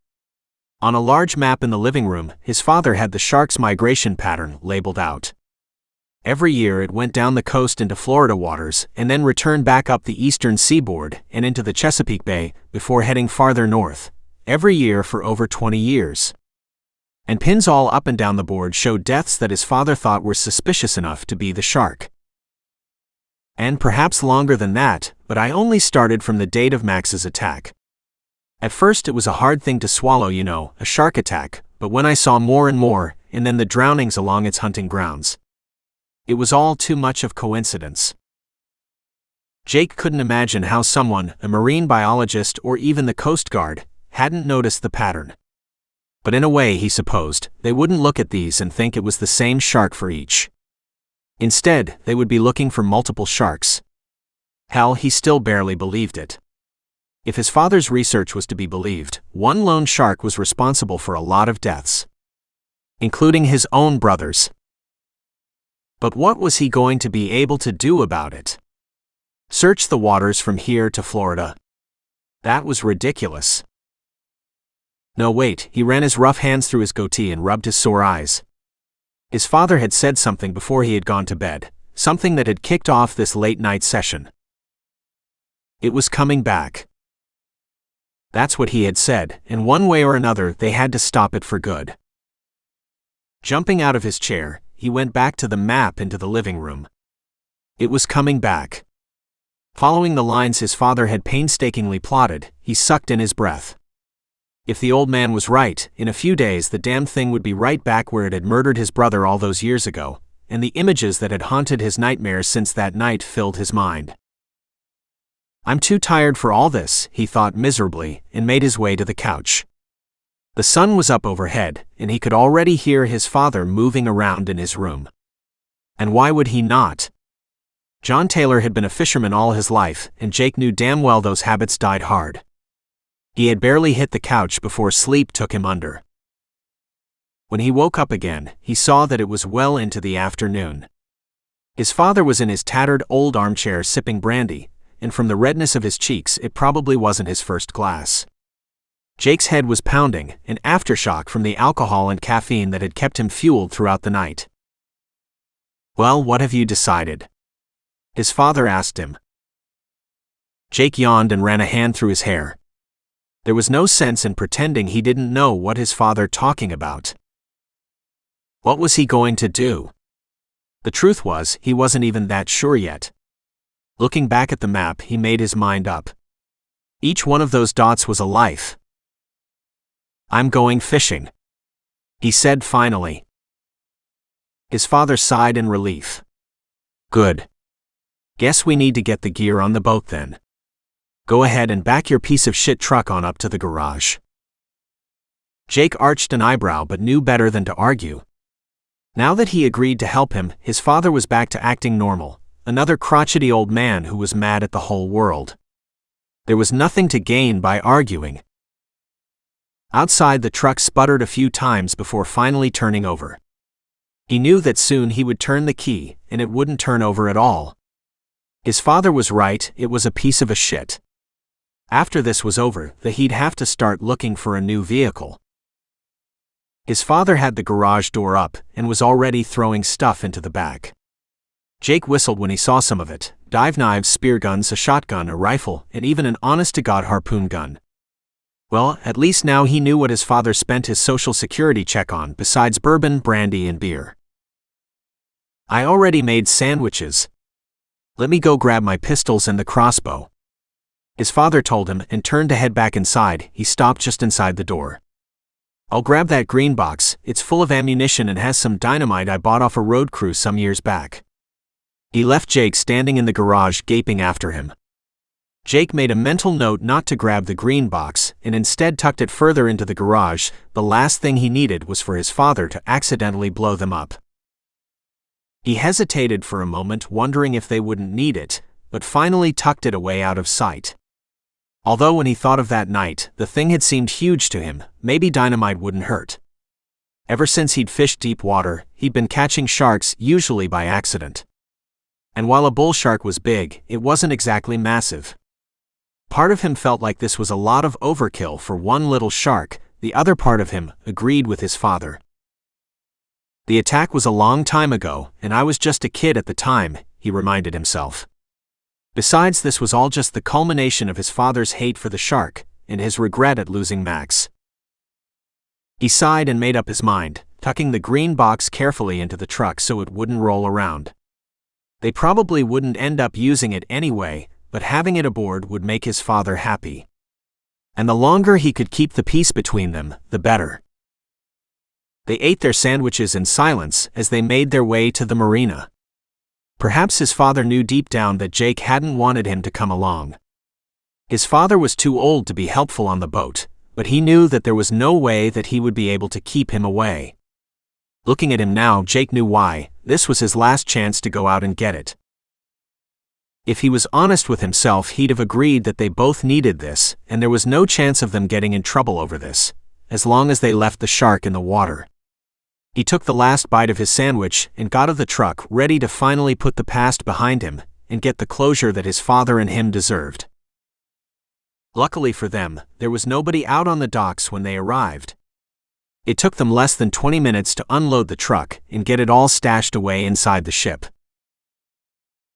On a large map in the living room, his father had the shark's migration pattern labeled out. Every year it went down the coast into Florida waters and then returned back up the eastern seaboard and into the Chesapeake Bay before heading farther north, every year for over 20 years. And pins all up and down the board showed deaths that his father thought were suspicious enough to be the shark. And perhaps longer than that, but I only started from the date of Max's attack. At first it was a hard thing to swallow, a shark attack, but when I saw more and more, and then the drownings along its hunting grounds. It was all too much of coincidence. Jake couldn't imagine how someone, a marine biologist or even the Coast Guard, hadn't noticed the pattern. But in a way, he supposed, they wouldn't look at these and think it was the same shark for each. Instead, they would be looking for multiple sharks. Hell, he still barely believed it. If his father's research was to be believed, one lone shark was responsible for a lot of deaths. Including his own brothers. But what was he going to be able to do about it? Search the waters from here to Florida? That was ridiculous. No, wait, he ran his rough hands through his goatee and rubbed his sore eyes. His father had said something before he had gone to bed, something that had kicked off this late-night session. It was coming back. That's what he had said, and one way or another they had to stop it for good. Jumping out of his chair, he went back to the map into the living room. It was coming back. Following the lines his father had painstakingly plotted, he sucked in his breath. If the old man was right, in a few days the damn thing would be right back where it had murdered his brother all those years ago, and the images that had haunted his nightmares since that night filled his mind. I'm too tired for all this, he thought miserably, and made his way to the couch. The sun was up overhead, and he could already hear his father moving around in his room. And why would he not? John Taylor had been a fisherman all his life, and Jake knew damn well those habits died hard. He had barely hit the couch before sleep took him under. When he woke up again, he saw that it was well into the afternoon. His father was in his tattered old armchair sipping brandy, and from the redness of his cheeks it probably wasn't his first glass. Jake's head was pounding, an aftershock from the alcohol and caffeine that had kept him fueled throughout the night. "Well, what have you decided?" his father asked him. Jake yawned and ran a hand through his hair. There was no sense in pretending he didn't know what his father was talking about. What was he going to do? The truth was, he wasn't even that sure yet. Looking back at the map, he made his mind up. Each one of those dots was a life. "I'm going fishing," he said finally. His father sighed in relief. "Good. Guess we need to get the gear on the boat then. Go ahead and back your piece of shit truck on up to the garage." Jake arched an eyebrow but knew better than to argue. Now that he agreed to help him, his father was back to acting normal, another crotchety old man who was mad at the whole world. There was nothing to gain by arguing. Outside, the truck sputtered a few times before finally turning over. He knew that soon he would turn the key, and it wouldn't turn over at all. His father was right, it was a piece of a shit. After this was over, he'd have to start looking for a new vehicle. His father had the garage door up, and was already throwing stuff into the back. Jake whistled when he saw some of it: dive knives, spear guns, a shotgun, a rifle, and even an honest-to-God harpoon gun. Well, at least now he knew what his father spent his Social Security check on, besides bourbon, brandy, and beer. "I already made sandwiches. Let me go grab my pistols and the crossbow," his father told him, and turned to head back inside. He stopped just inside the door. "I'll grab that green box, it's full of ammunition and has some dynamite I bought off a road crew some years back." He left Jake standing in the garage gaping after him. Jake made a mental note not to grab the green box, and instead tucked it further into the garage. The last thing he needed was for his father to accidentally blow them up. He hesitated for a moment, wondering if they wouldn't need it, but finally tucked it away out of sight. Although when he thought of that night, the thing had seemed huge to him, maybe dynamite wouldn't hurt. Ever since he'd fished deep water, he'd been catching sharks, usually by accident. And while a bull shark was big, it wasn't exactly massive. Part of him felt like this was a lot of overkill for one little shark, the other part of him agreed with his father. "The attack was a long time ago, and I was just a kid at the time," he reminded himself. Besides, this was all just the culmination of his father's hate for the shark, and his regret at losing Max. He sighed and made up his mind, tucking the green box carefully into the truck so it wouldn't roll around. They probably wouldn't end up using it anyway, but having it aboard would make his father happy. And the longer he could keep the peace between them, the better. They ate their sandwiches in silence as they made their way to the marina. Perhaps his father knew deep down that Jake hadn't wanted him to come along. His father was too old to be helpful on the boat, but he knew that there was no way that he would be able to keep him away. Looking at him now, Jake knew why. This was his last chance to go out and get it. If he was honest with himself, he'd have agreed that they both needed this, and there was no chance of them getting in trouble over this, as long as they left the shark in the water. He took the last bite of his sandwich and got out of the truck, ready to finally put the past behind him and get the closure that his father and him deserved. Luckily for them, there was nobody out on the docks when they arrived. It took them less than 20 minutes to unload the truck and get it all stashed away inside the ship.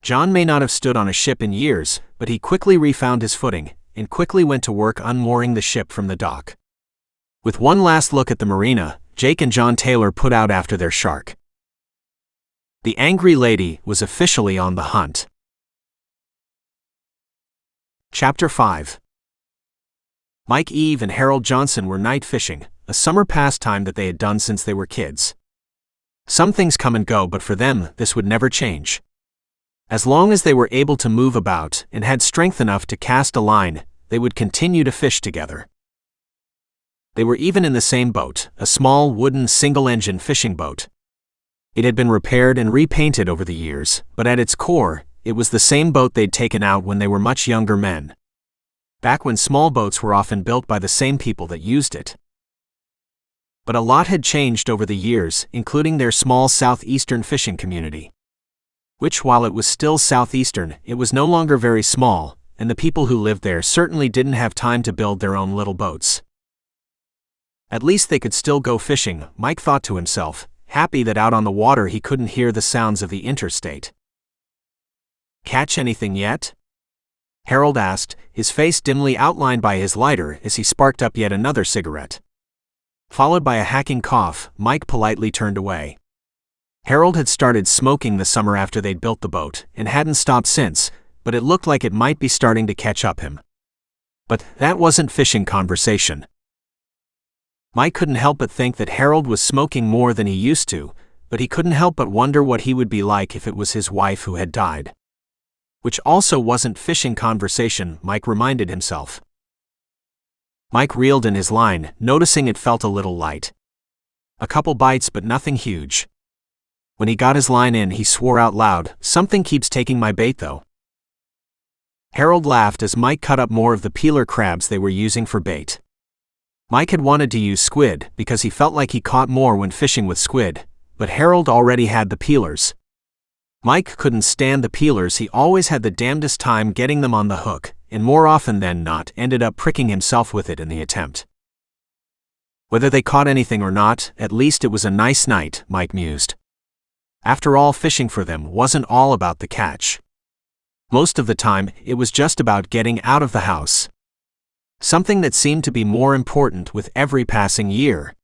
John may not have stood on a ship in years, but he quickly refound his footing and quickly went to work unmooring the ship from the dock. With one last look at the marina, Jake and John Taylor put out after their shark. The angry lady was officially on the hunt. Chapter 5. Mike Eve and Harold Johnson were night fishing, a summer pastime that they had done since they were kids. Some things come and go, but for them, this would never change. As long as they were able to move about and had strength enough to cast a line, they would continue to fish together. They were even in the same boat, a small wooden single-engine fishing boat. It had been repaired and repainted over the years, but at its core, it was the same boat they'd taken out when they were much younger men. Back when small boats were often built by the same people that used it. But a lot had changed over the years, including their small southeastern fishing community. Which, while it was still southeastern, it was no longer very small, and the people who lived there certainly didn't have time to build their own little boats. At least they could still go fishing, Mike thought to himself, happy that out on the water he couldn't hear the sounds of the interstate. "Catch anything yet?" Harold asked, his face dimly outlined by his lighter as he sparked up yet another cigarette. Followed by a hacking cough, Mike politely turned away. Harold had started smoking the summer after they'd built the boat, and hadn't stopped since, but it looked like it might be starting to catch up him. But that wasn't fishing conversation. Mike couldn't help but think that Harold was smoking more than he used to, but he couldn't help but wonder what he would be like if it was his wife who had died. Which also wasn't fishing conversation, Mike reminded himself. Mike reeled in his line, noticing it felt a little light. A couple bites but nothing huge. When he got his line in, he swore out loud, "Something keeps taking my bait though." Harold laughed as Mike cut up more of the peeler crabs they were using for bait. Mike had wanted to use squid because he felt like he caught more when fishing with squid, but Harold already had the peelers. Mike couldn't stand the peelers, he always had the damnedest time getting them on the hook, and more often than not ended up pricking himself with it in the attempt. Whether they caught anything or not, at least it was a nice night, Mike mused. After all, fishing for them wasn't all about the catch. Most of the time, it was just about getting out of the house. Something that seemed to be more important with every passing year.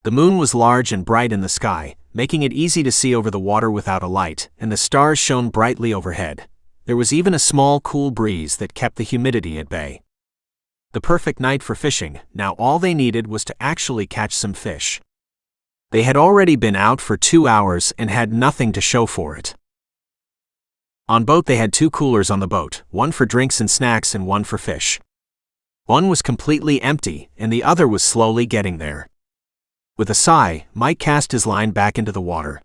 The moon was large and bright in the sky, making it easy to see over the water without a light, and the stars shone brightly overhead. There was even a small cool breeze that kept the humidity at bay. The perfect night for fishing. Now all they needed was to actually catch some fish. They had already been out for 2 hours and had nothing to show for it. On boat they had 2 coolers on the boat, one for drinks and snacks and one for fish. One was completely empty, and the other was slowly getting there. With a sigh, Mike cast his line back into the water.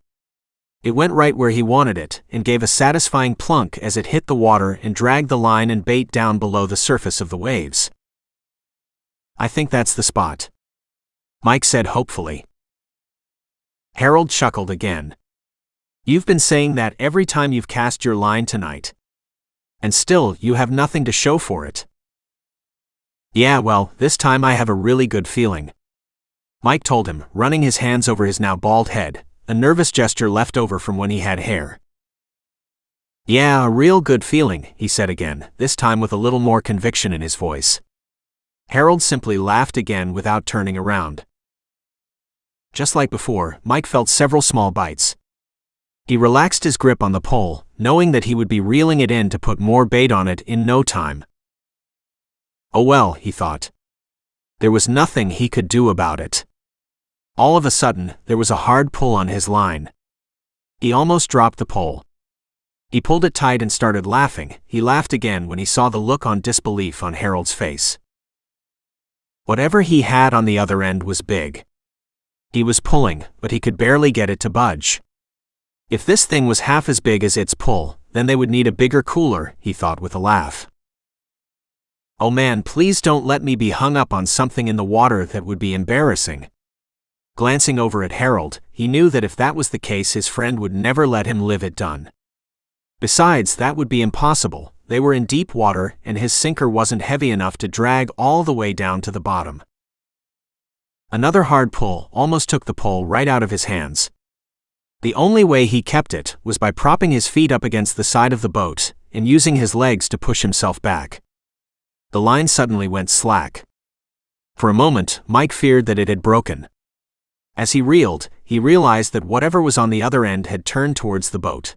It went right where he wanted it, and gave a satisfying plunk as it hit the water and dragged the line and bait down below the surface of the waves. "I think that's the spot," Mike said hopefully. Harold chuckled again. "You've been saying that every time you've cast your line tonight. And still, you have nothing to show for it." "Yeah, well, this time I have a really good feeling," Mike told him, running his hands over his now bald head, a nervous gesture left over from when he had hair. "Yeah, a real good feeling," he said again, this time with a little more conviction in his voice. Harold simply laughed again without turning around. Just like before, Mike felt several small bites. He relaxed his grip on the pole, knowing that he would be reeling it in to put more bait on it in no time. Oh well, he thought. There was nothing he could do about it. All of a sudden, there was a hard pull on his line. He almost dropped the pole. He pulled it tight and started laughing. He laughed again when he saw the look of disbelief on Harold's face. Whatever he had on the other end was big. He was pulling, but he could barely get it to budge. If this thing was half as big as its pull, then they would need a bigger cooler, he thought with a laugh. Oh man, please don't let me be hung up on something in the water that would be embarrassing. Glancing over at Harold, he knew that if that was the case, his friend would never let him live it done. Besides, that would be impossible. They were in deep water, and his sinker wasn't heavy enough to drag all the way down to the bottom. Another hard pull almost took the pole right out of his hands. The only way he kept it was by propping his feet up against the side of the boat and using his legs to push himself back. The line suddenly went slack. For a moment, Mike feared that it had broken. As he reeled, he realized that whatever was on the other end had turned towards the boat.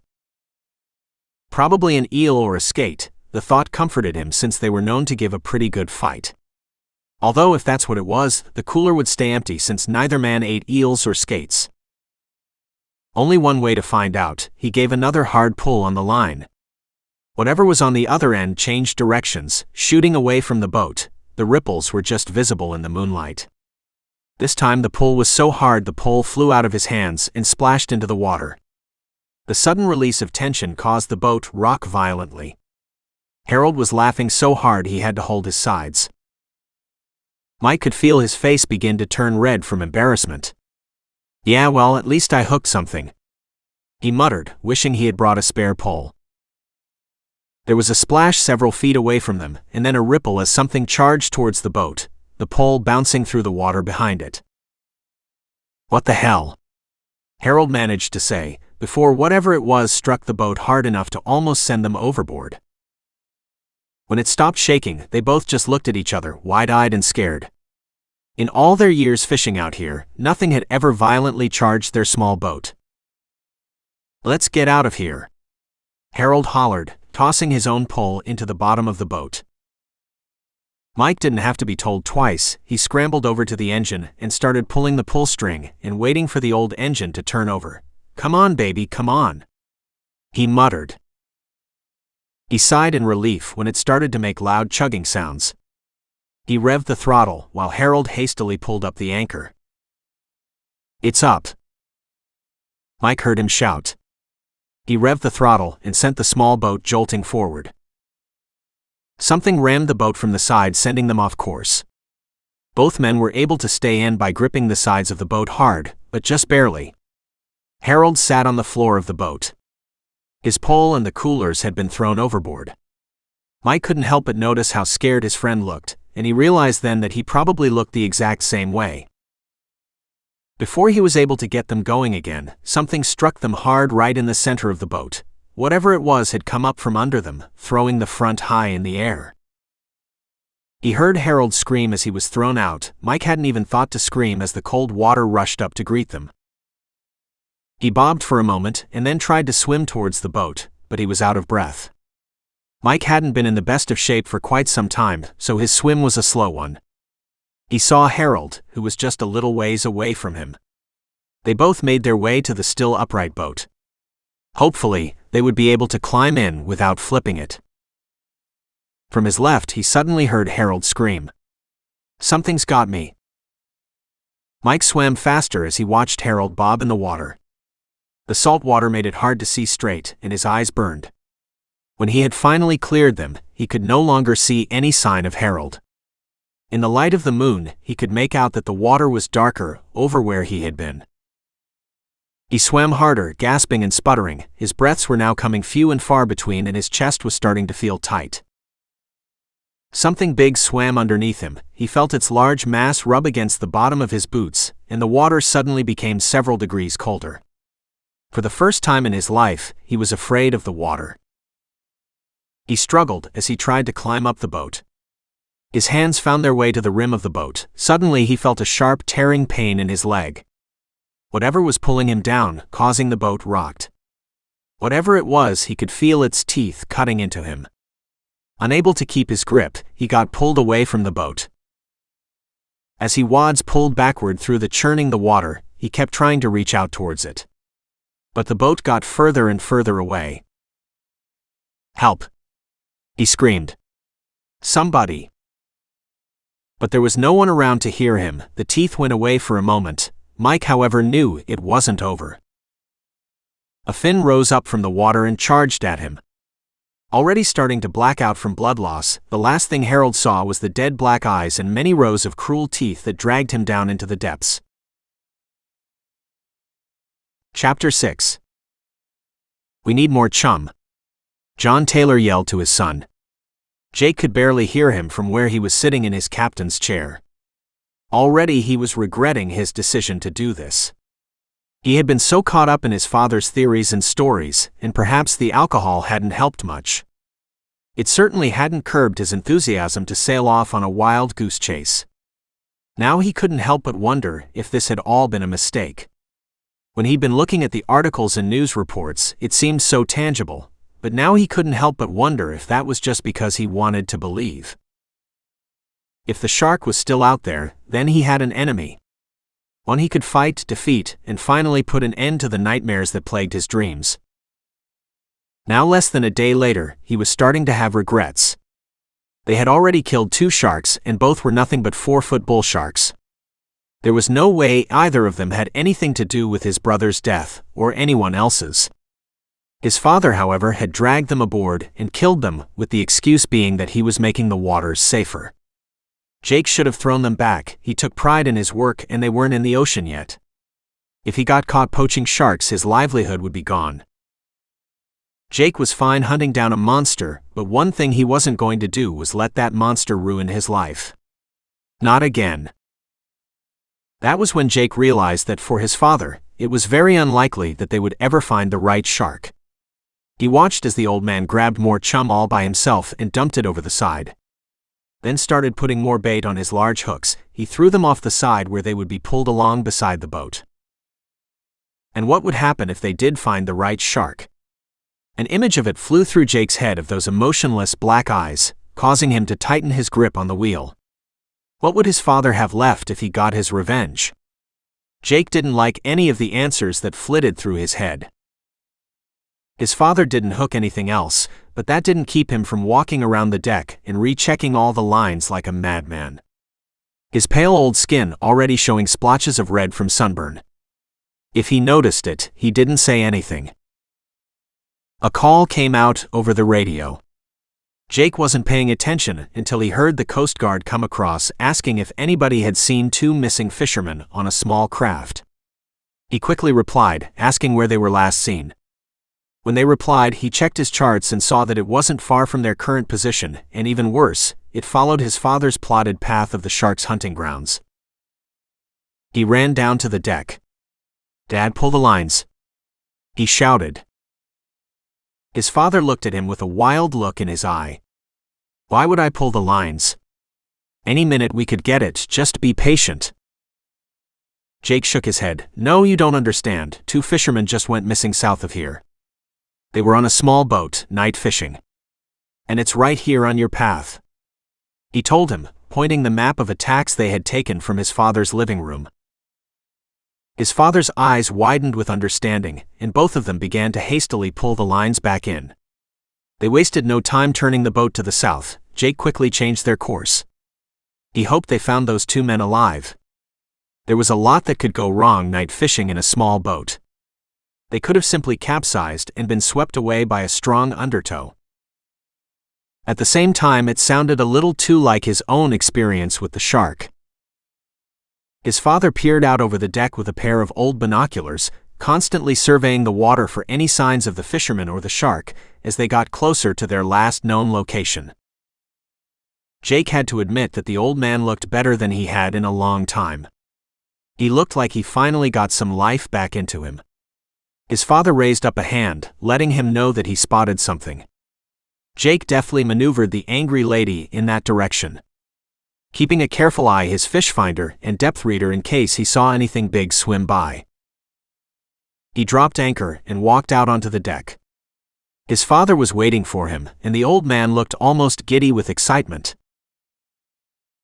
Probably an eel or a skate, the thought comforted him since they were known to give a pretty good fight. Although if that's what it was, the cooler would stay empty since neither man ate eels or skates. Only one way to find out. He gave another hard pull on the line. Whatever was on the other end changed directions, shooting away from the boat, The ripples were just visible in the moonlight. This time the pull was so hard the pole flew out of his hands and splashed into the water. The sudden release of tension caused the boat rock violently. Harold was laughing so hard he had to hold his sides. Mike could feel his face begin to turn red from embarrassment. "Yeah, well, at least I hooked something," he muttered, wishing he had brought a spare pole. There was a splash several feet away from them, and then a ripple as something charged towards the boat, the pole bouncing through the water behind it. "What the hell?" Harold managed to say, before whatever it was struck the boat hard enough to almost send them overboard. When it stopped shaking, they both just looked at each other, wide-eyed and scared. In all their years fishing out here, nothing had ever violently charged their small boat. "Let's get out of here," Harold hollered, tossing his own pole into the bottom of the boat. Mike didn't have to be told twice. He scrambled over to the engine and started pulling the pull string and waiting for the old engine to turn over. "Come on, baby, come on," he muttered. He sighed in relief when it started to make loud chugging sounds. He revved the throttle while Harold hastily pulled up the anchor. "It's up," Mike heard him shout. He revved the throttle and sent the small boat jolting forward. Something rammed the boat from the side, sending them off course. Both men were able to stay in by gripping the sides of the boat hard, but just barely. Harold sat on the floor of the boat. His pole and the coolers had been thrown overboard. Mike couldn't help but notice how scared his friend looked, and he realized then that he probably looked the exact same way. Before he was able to get them going again, something struck them hard right in the center of the boat. Whatever it was had come up from under them, throwing the front high in the air. He heard Harold scream as he was thrown out. Mike hadn't even thought to scream as the cold water rushed up to greet them. He bobbed for a moment and then tried to swim towards the boat, but he was out of breath. Mike hadn't been in the best of shape for quite some time, so his swim was a slow one. He saw Harold, who was just a little ways away from him. They both made their way to the still upright boat. Hopefully, they would be able to climb in without flipping it. From his left, he suddenly heard Harold scream, "Something's got me." Mike swam faster as he watched Harold bob in the water. The salt water made it hard to see straight, and his eyes burned. When he had finally cleared them, he could no longer see any sign of Harold. In the light of the moon, he could make out that the water was darker over where he had been. He swam harder, gasping and sputtering. His breaths were now coming few and far between, and his chest was starting to feel tight. Something big swam underneath him. He felt its large mass rub against the bottom of his boots, and the water suddenly became several degrees colder. For the first time in his life, he was afraid of the water. He struggled as he tried to climb up the boat. His hands found their way to the rim of the boat. Suddenly he felt a sharp tearing pain in his leg. Whatever was pulling him down, causing the boat rocked. Whatever it was, he could feel its teeth cutting into him. Unable to keep his grip, he got pulled away from the boat. As he pulled backward through the churning the water, he kept trying to reach out towards it. But the boat got further and further away. "Help!" he screamed. "Somebody!" But there was no one around to hear him. The teeth went away for a moment. Mike, however, knew it wasn't over. A fin rose up from the water and charged at him. Already starting to black out from blood loss, the last thing Harold saw was the dead black eyes and many rows of cruel teeth that dragged him down into the depths. Chapter 6. "We need more chum," John Taylor yelled to his son. Jake could barely hear him from where he was sitting in his captain's chair. Already he was regretting his decision to do this. He had been so caught up in his father's theories and stories, and perhaps the alcohol hadn't helped much. It certainly hadn't curbed his enthusiasm to sail off on a wild goose chase. Now he couldn't help but wonder if this had all been a mistake. When he'd been looking at the articles and news reports, it seemed so tangible, but now he couldn't help but wonder if that was just because he wanted to believe. If the shark was still out there, then he had an enemy. One he could fight, defeat, and finally put an end to the nightmares that plagued his dreams. Now, less than a day later, he was starting to have regrets. They had already killed 2 sharks, and both were nothing but 4-foot bull sharks. There was no way either of them had anything to do with his brother's death, or anyone else's. His father, however, had dragged them aboard and killed them, with the excuse being that he was making the waters safer. Jake should have thrown them back. He took pride in his work and they weren't in the ocean yet. If he got caught poaching sharks, his livelihood would be gone. Jake was fine hunting down a monster, but one thing he wasn't going to do was let that monster ruin his life. Not again. That was when Jake realized that for his father, it was very unlikely that they would ever find the right shark. He watched as the old man grabbed more chum all by himself and dumped it over the side. Then started putting more bait on his large hooks. He threw them off the side where they would be pulled along beside the boat. And what would happen if they did find the right shark? An image of it flew through Jake's head, of those emotionless black eyes, causing him to tighten his grip on the wheel. What would his father have left if he got his revenge? Jake didn't like any of the answers that flitted through his head. His father didn't hook anything else, but that didn't keep him from walking around the deck and rechecking all the lines like a madman. His pale old skin already showing splotches of red from sunburn. If he noticed it, he didn't say anything. A call came out over the radio. Jake wasn't paying attention until he heard the Coast Guard come across asking if anybody had seen 2 missing fishermen on a small craft. He quickly replied, asking where they were last seen. When they replied, he checked his charts and saw that it wasn't far from their current position, and even worse, it followed his father's plotted path of the sharks' hunting grounds. He ran down to the deck. "Dad, pull the lines," he shouted. His father looked at him with a wild look in his eye. "Why would I pull the lines? Any minute we could get it, just be patient." Jake shook his head. "No, you don't understand. 2 fishermen just went missing south of here. They were on a small boat, night fishing. And it's right here on your path," he told him, pointing the map of attacks they had taken from his father's living room. His father's eyes widened with understanding, and both of them began to hastily pull the lines back in. They wasted no time turning the boat to the south. Jake quickly changed their course. He hoped they found those 2 men alive. There was a lot that could go wrong night fishing in a small boat. They could have simply capsized and been swept away by a strong undertow. At the same time, it sounded a little too like his own experience with the shark. His father peered out over the deck with a pair of old binoculars, constantly surveying the water for any signs of the fishermen or the shark as they got closer to their last known location. Jake had to admit that the old man looked better than he had in a long time. He looked like he finally got some life back into him. His father raised up a hand, letting him know that he spotted something. Jake deftly maneuvered the angry lady in that direction, keeping a careful eye his fish finder and depth reader in case he saw anything big swim by. He dropped anchor and walked out onto the deck. His father was waiting for him, and the old man looked almost giddy with excitement.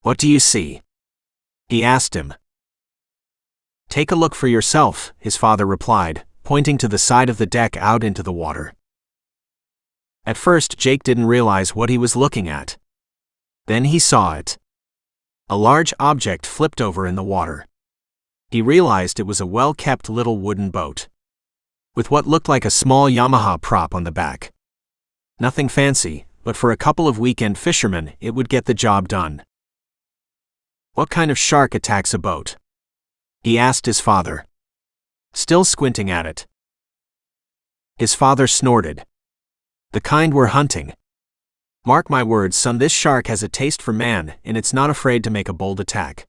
"What do you see?" he asked him. "Take a look for yourself," his father replied, pointing to the side of the deck out into the water. At first, Jake didn't realize what he was looking at. Then he saw it. A large object flipped over in the water. He realized it was a well-kept little wooden boat, with what looked like a small Yamaha prop on the back. Nothing fancy, but for a couple of weekend fishermen, it would get the job done. "What kind of shark attacks a boat?" he asked his father, still squinting at it. His father snorted. "The kind we're hunting. Mark my words, son, this shark has a taste for man, and it's not afraid to make a bold attack.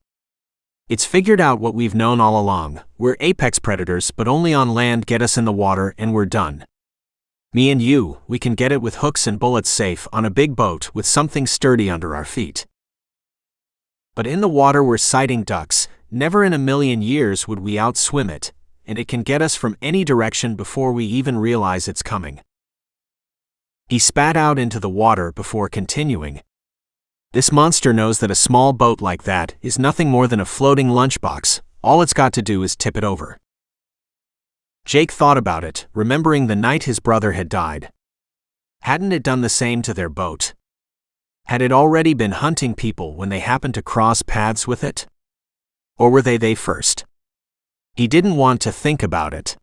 It's figured out what we've known all along. We're apex predators, but only on land. Get us in the water and we're done. Me and you, we can get it with hooks and bullets safe on a big boat with something sturdy under our feet. But in the water we're sighting ducks. Never in a million years would we outswim it, and it can get us from any direction before we even realize it's coming." He spat out into the water before continuing. "This monster knows that a small boat like that is nothing more than a floating lunchbox. All it's got to do is tip it over." Jake thought about it, remembering the night his brother had died. Hadn't it done the same to their boat? Had it already been hunting people when they happened to cross paths with it? Or were they first? He didn't want to think about it.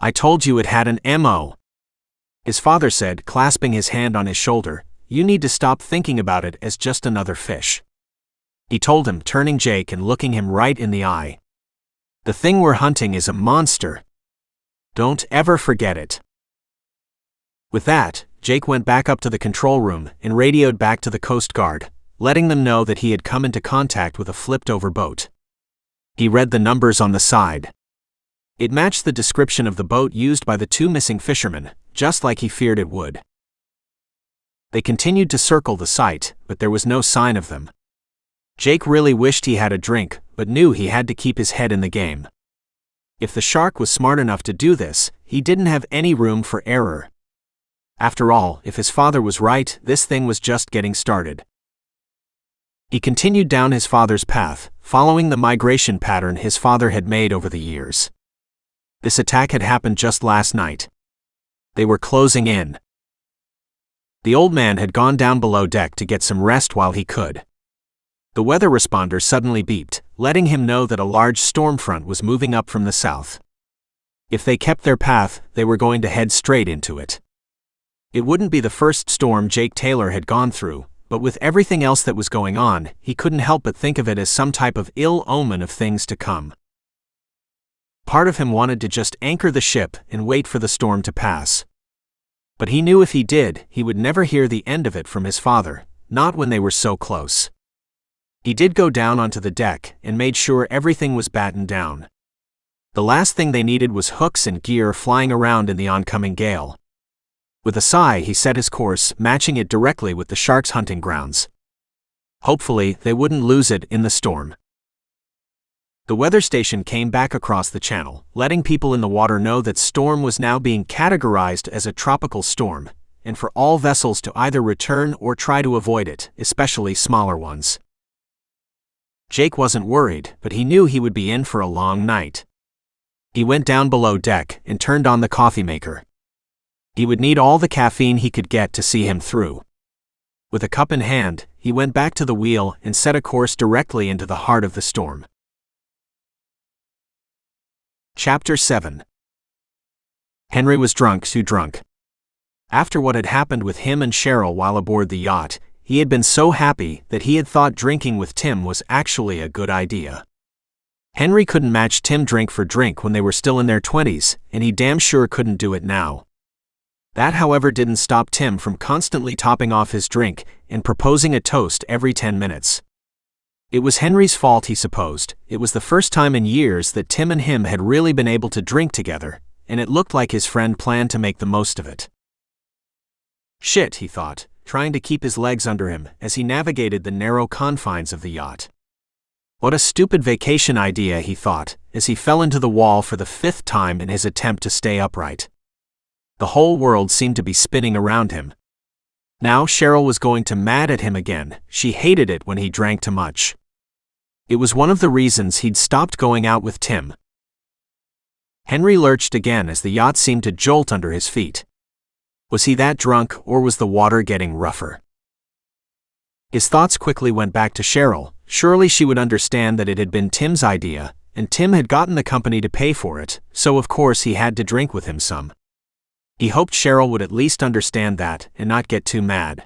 "I told you it had an MO," his father said, clasping his hand on his shoulder. "You need to stop thinking about it as just another fish," he told him, turning Jake and looking him right in the eye. "The thing we're hunting is a monster. Don't ever forget it." With that, Jake went back up to the control room and radioed back to the Coast Guard, letting them know that he had come into contact with a flipped-over boat. He read the numbers on the side. It matched the description of the boat used by the two missing fishermen, just like he feared it would. They continued to circle the site, but there was no sign of them. Jake really wished he had a drink, but knew he had to keep his head in the game. If the shark was smart enough to do this, he didn't have any room for error. After all, if his father was right, this thing was just getting started. He continued down his father's path, following the migration pattern his father had made over the years. This attack had happened just last night. They were closing in. The old man had gone down below deck to get some rest while he could. The weather responder suddenly beeped, letting him know that a large storm front was moving up from the south. If they kept their path, they were going to head straight into it. It wouldn't be the first storm Jake Taylor had gone through, but with everything else that was going on, he couldn't help but think of it as some type of ill omen of things to come. Part of him wanted to just anchor the ship and wait for the storm to pass. But he knew if he did, he would never hear the end of it from his father, not when they were so close. He did go down onto the deck and made sure everything was battened down. The last thing they needed was hooks and gear flying around in the oncoming gale. With a sigh, he set his course, matching it directly with the shark's hunting grounds. Hopefully, they wouldn't lose it in the storm. The weather station came back across the channel, letting people in the water know that storm was now being categorized as a tropical storm, and for all vessels to either return or try to avoid it, especially smaller ones. Jake wasn't worried, but he knew he would be in for a long night. He went down below deck and turned on the coffee maker. He would need all the caffeine he could get to see him through. With a cup in hand, he went back to the wheel and set a course directly into the heart of the storm. Chapter 7. Henry was drunk, too drunk. After what had happened with him and Cheryl while aboard the yacht, he had been so happy that he had thought drinking with Tim was actually a good idea. Henry couldn't match Tim drink for drink when they were still in their 20s, and he damn sure couldn't do it now. That, however, didn't stop Tim from constantly topping off his drink and proposing a toast every 10 minutes. It was Henry's fault, he supposed. It was the first time in years that Tim and him had really been able to drink together, and it looked like his friend planned to make the most of it. Shit, he thought, trying to keep his legs under him as he navigated the narrow confines of the yacht. What a stupid vacation idea, he thought, as he fell into the wall for the 5th time in his attempt to stay upright. The whole world seemed to be spinning around him. Now Cheryl was going to mad at him again. She hated it when he drank too much. It was one of the reasons he'd stopped going out with Tim. Henry lurched again as the yacht seemed to jolt under his feet. Was he that drunk, or was the water getting rougher? His thoughts quickly went back to Cheryl. Surely she would understand that it had been Tim's idea, and Tim had gotten the company to pay for it, so of course he had to drink with him some. He hoped Cheryl would at least understand that and not get too mad.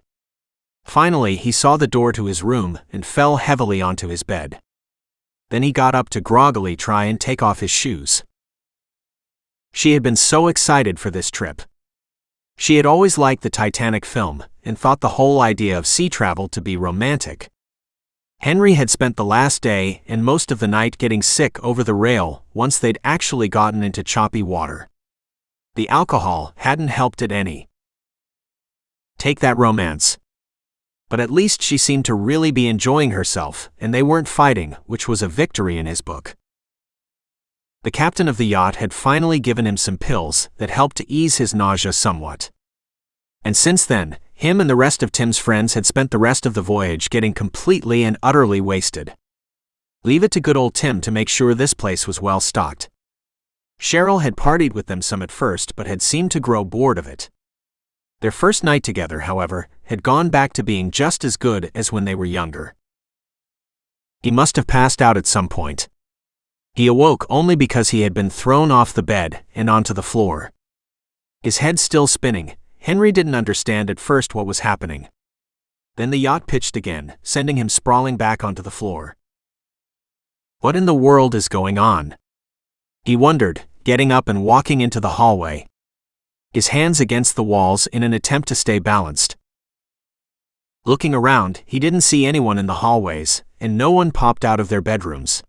Finally, he saw the door to his room and fell heavily onto his bed. Then he got up to groggily try and take off his shoes. She had been so excited for this trip. She had always liked the Titanic film and thought the whole idea of sea travel to be romantic. Henry had spent the last day and most of the night getting sick over the rail once they'd actually gotten into choppy water. The alcohol hadn't helped it any. Take that romance. But at least she seemed to really be enjoying herself, and they weren't fighting, which was a victory in his book. The captain of the yacht had finally given him some pills that helped to ease his nausea somewhat. And since then, him and the rest of Tim's friends had spent the rest of the voyage getting completely and utterly wasted. Leave it to good old Tim to make sure this place was well stocked. Cheryl had partied with them some at first but had seemed to grow bored of it. Their first night together, however, had gone back to being just as good as when they were younger. He must have passed out at some point. He awoke only because he had been thrown off the bed and onto the floor. His head still spinning, Henry didn't understand at first what was happening. Then the yacht pitched again, sending him sprawling back onto the floor. What in the world is going on? He wondered, getting up and walking into the hallway, his hands against the walls in an attempt to stay balanced. Looking around, he didn't see anyone in the hallways, and no one popped out of their bedrooms.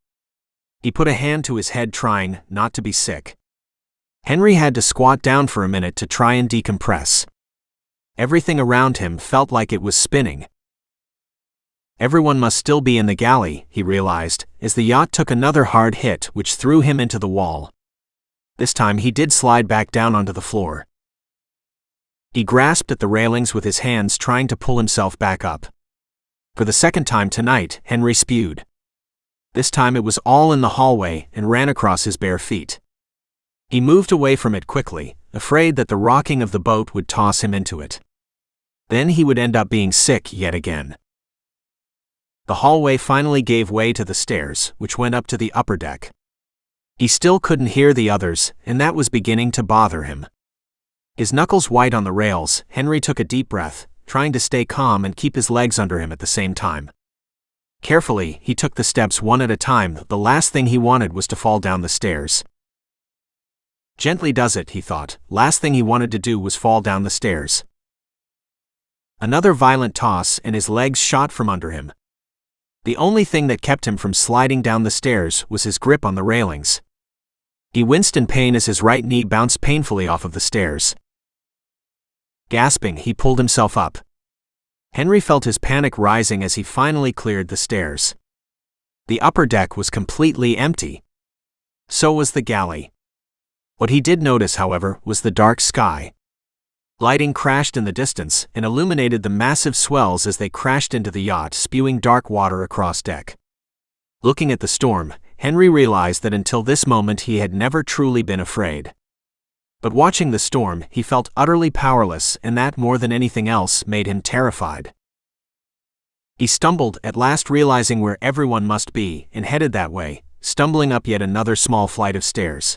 He put a hand to his head, trying not to be sick. Henry had to squat down for a minute to try and decompress. Everything around him felt like it was spinning. Everyone must still be in the galley, he realized, as the yacht took another hard hit which threw him into the wall. This time he did slide back down onto the floor. He grasped at the railings with his hands, trying to pull himself back up. For the second time tonight, Henry spewed. This time it was all in the hallway and ran across his bare feet. He moved away from it quickly, afraid that the rocking of the boat would toss him into it. Then he would end up being sick yet again. The hallway finally gave way to the stairs, which went up to the upper deck. He still couldn't hear the others, and that was beginning to bother him. His knuckles white on the rails, Henry took a deep breath, trying to stay calm and keep his legs under him at the same time. Carefully, he took the steps one at a time. The last thing he wanted was to fall down the stairs. Gently does it, he thought. Last thing he wanted to do was fall down the stairs. Another violent toss and his legs shot from under him. The only thing that kept him from sliding down the stairs was his grip on the railings. He winced in pain as his right knee bounced painfully off of the stairs. Gasping, he pulled himself up. Henry felt his panic rising as he finally cleared the stairs. The upper deck was completely empty. So was the galley. What he did notice, however, was the dark sky. Lighting crashed in the distance and illuminated the massive swells as they crashed into the yacht, spewing dark water across deck. Looking at the storm, Henry realized that until this moment he had never truly been afraid. But watching the storm, he felt utterly powerless, and that, more than anything else, made him terrified. He stumbled, at last realizing where everyone must be, and headed that way, stumbling up yet another small flight of stairs.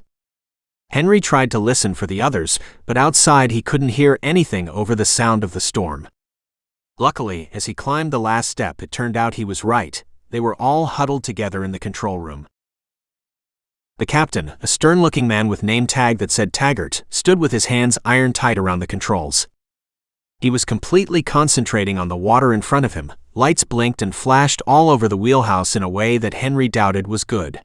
Henry tried to listen for the others, but outside he couldn't hear anything over the sound of the storm. Luckily, as he climbed the last step, it turned out he was right. They were all huddled together in the control room. The captain, a stern-looking man with name tag that said Taggart, stood with his hands iron tight around the controls. He was completely concentrating on the water in front of him. Lights blinked and flashed all over the wheelhouse in a way that Henry doubted was good.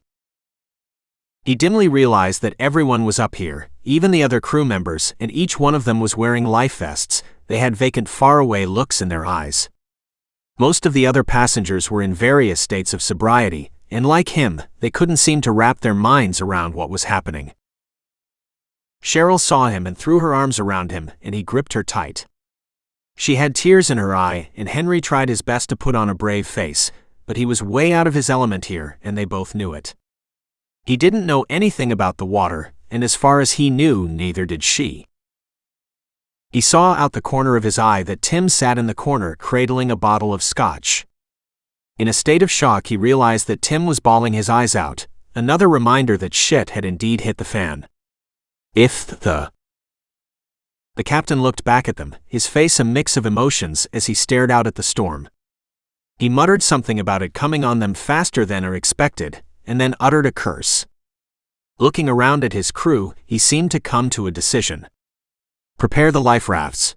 He dimly realized that everyone was up here, even the other crew members, and each one of them was wearing life vests. They had vacant, faraway looks in their eyes. Most of the other passengers were in various states of sobriety, and like him, they couldn't seem to wrap their minds around what was happening. Cheryl saw him and threw her arms around him, and he gripped her tight. She had tears in her eye, and Henry tried his best to put on a brave face, but he was way out of his element here, and they both knew it. He didn't know anything about the water, and as far as he knew, neither did she. He saw out the corner of his eye that Tim sat in the corner cradling a bottle of scotch. In a state of shock, he realized that Tim was bawling his eyes out, another reminder that shit had indeed hit the fan. The captain looked back at them, his face a mix of emotions as he stared out at the storm. He muttered something about it coming on them faster than or expected, and then uttered a curse. Looking around at his crew, he seemed to come to a decision. "Prepare the life rafts,"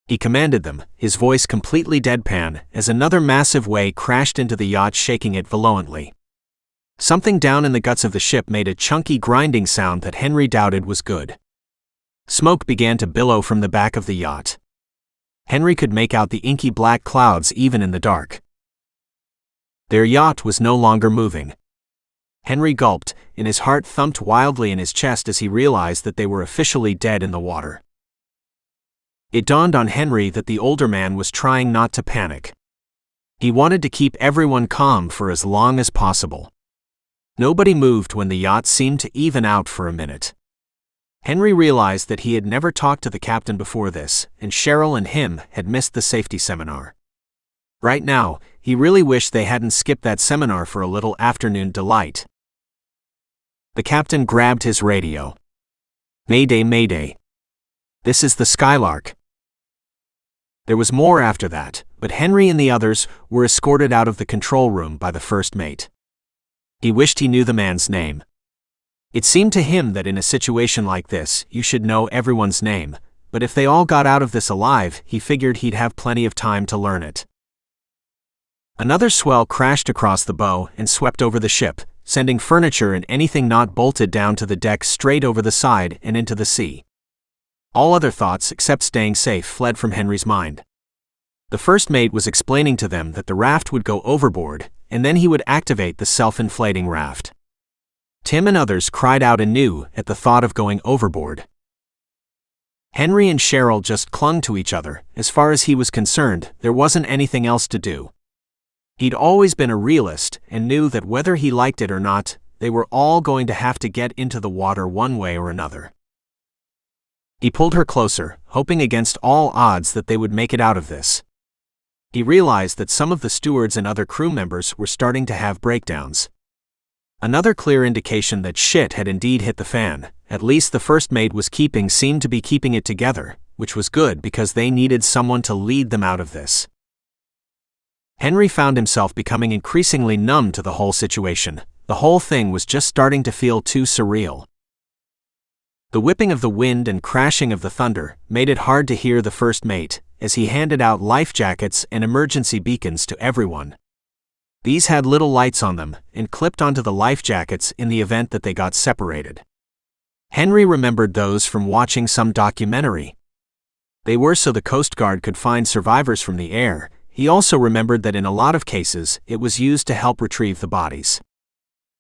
he commanded them, his voice completely deadpan, as another massive wave crashed into the yacht, shaking it violently. Something down in the guts of the ship made a chunky grinding sound that Henry doubted was good. Smoke began to billow from the back of the yacht. Henry could make out the inky black clouds even in the dark. Their yacht was no longer moving. Henry gulped, and his heart thumped wildly in his chest as he realized that they were officially dead in the water. It dawned on Henry that the older man was trying not to panic. He wanted to keep everyone calm for as long as possible. Nobody moved when the yacht seemed to even out for a minute. Henry realized that he had never talked to the captain before this, and Cheryl and him had missed the safety seminar. Right now, he really wished they hadn't skipped that seminar for a little afternoon delight. The captain grabbed his radio. "Mayday, mayday. This is the Skylark." There was more after that, but Henry and the others were escorted out of the control room by the first mate. He wished he knew the man's name. It seemed to him that in a situation like this, you should know everyone's name, but if they all got out of this alive, he figured he'd have plenty of time to learn it. Another swell crashed across the bow and swept over the ship, sending furniture and anything not bolted down to the deck straight over the side and into the sea. All other thoughts except staying safe fled from Henry's mind. The first mate was explaining to them that the raft would go overboard, and then he would activate the self-inflating raft. Tim and others cried out anew at the thought of going overboard. Henry and Cheryl just clung to each other. As far as he was concerned, there wasn't anything else to do. He'd always been a realist and knew that whether he liked it or not, they were all going to have to get into the water one way or another. He pulled her closer, hoping against all odds that they would make it out of this. He realized that some of the stewards and other crew members were starting to have breakdowns. Another clear indication that shit had indeed hit the fan. At least the first mate seemed to be keeping it together, which was good because they needed someone to lead them out of this. Henry found himself becoming increasingly numb to the whole situation. The whole thing was just starting to feel too surreal. The whipping of the wind and crashing of the thunder made it hard to hear the first mate, as he handed out life jackets and emergency beacons to everyone. These had little lights on them, and clipped onto the life jackets in the event that they got separated. Henry remembered those from watching some documentary. They were so the Coast Guard could find survivors from the air. He also remembered that in a lot of cases, it was used to help retrieve the bodies.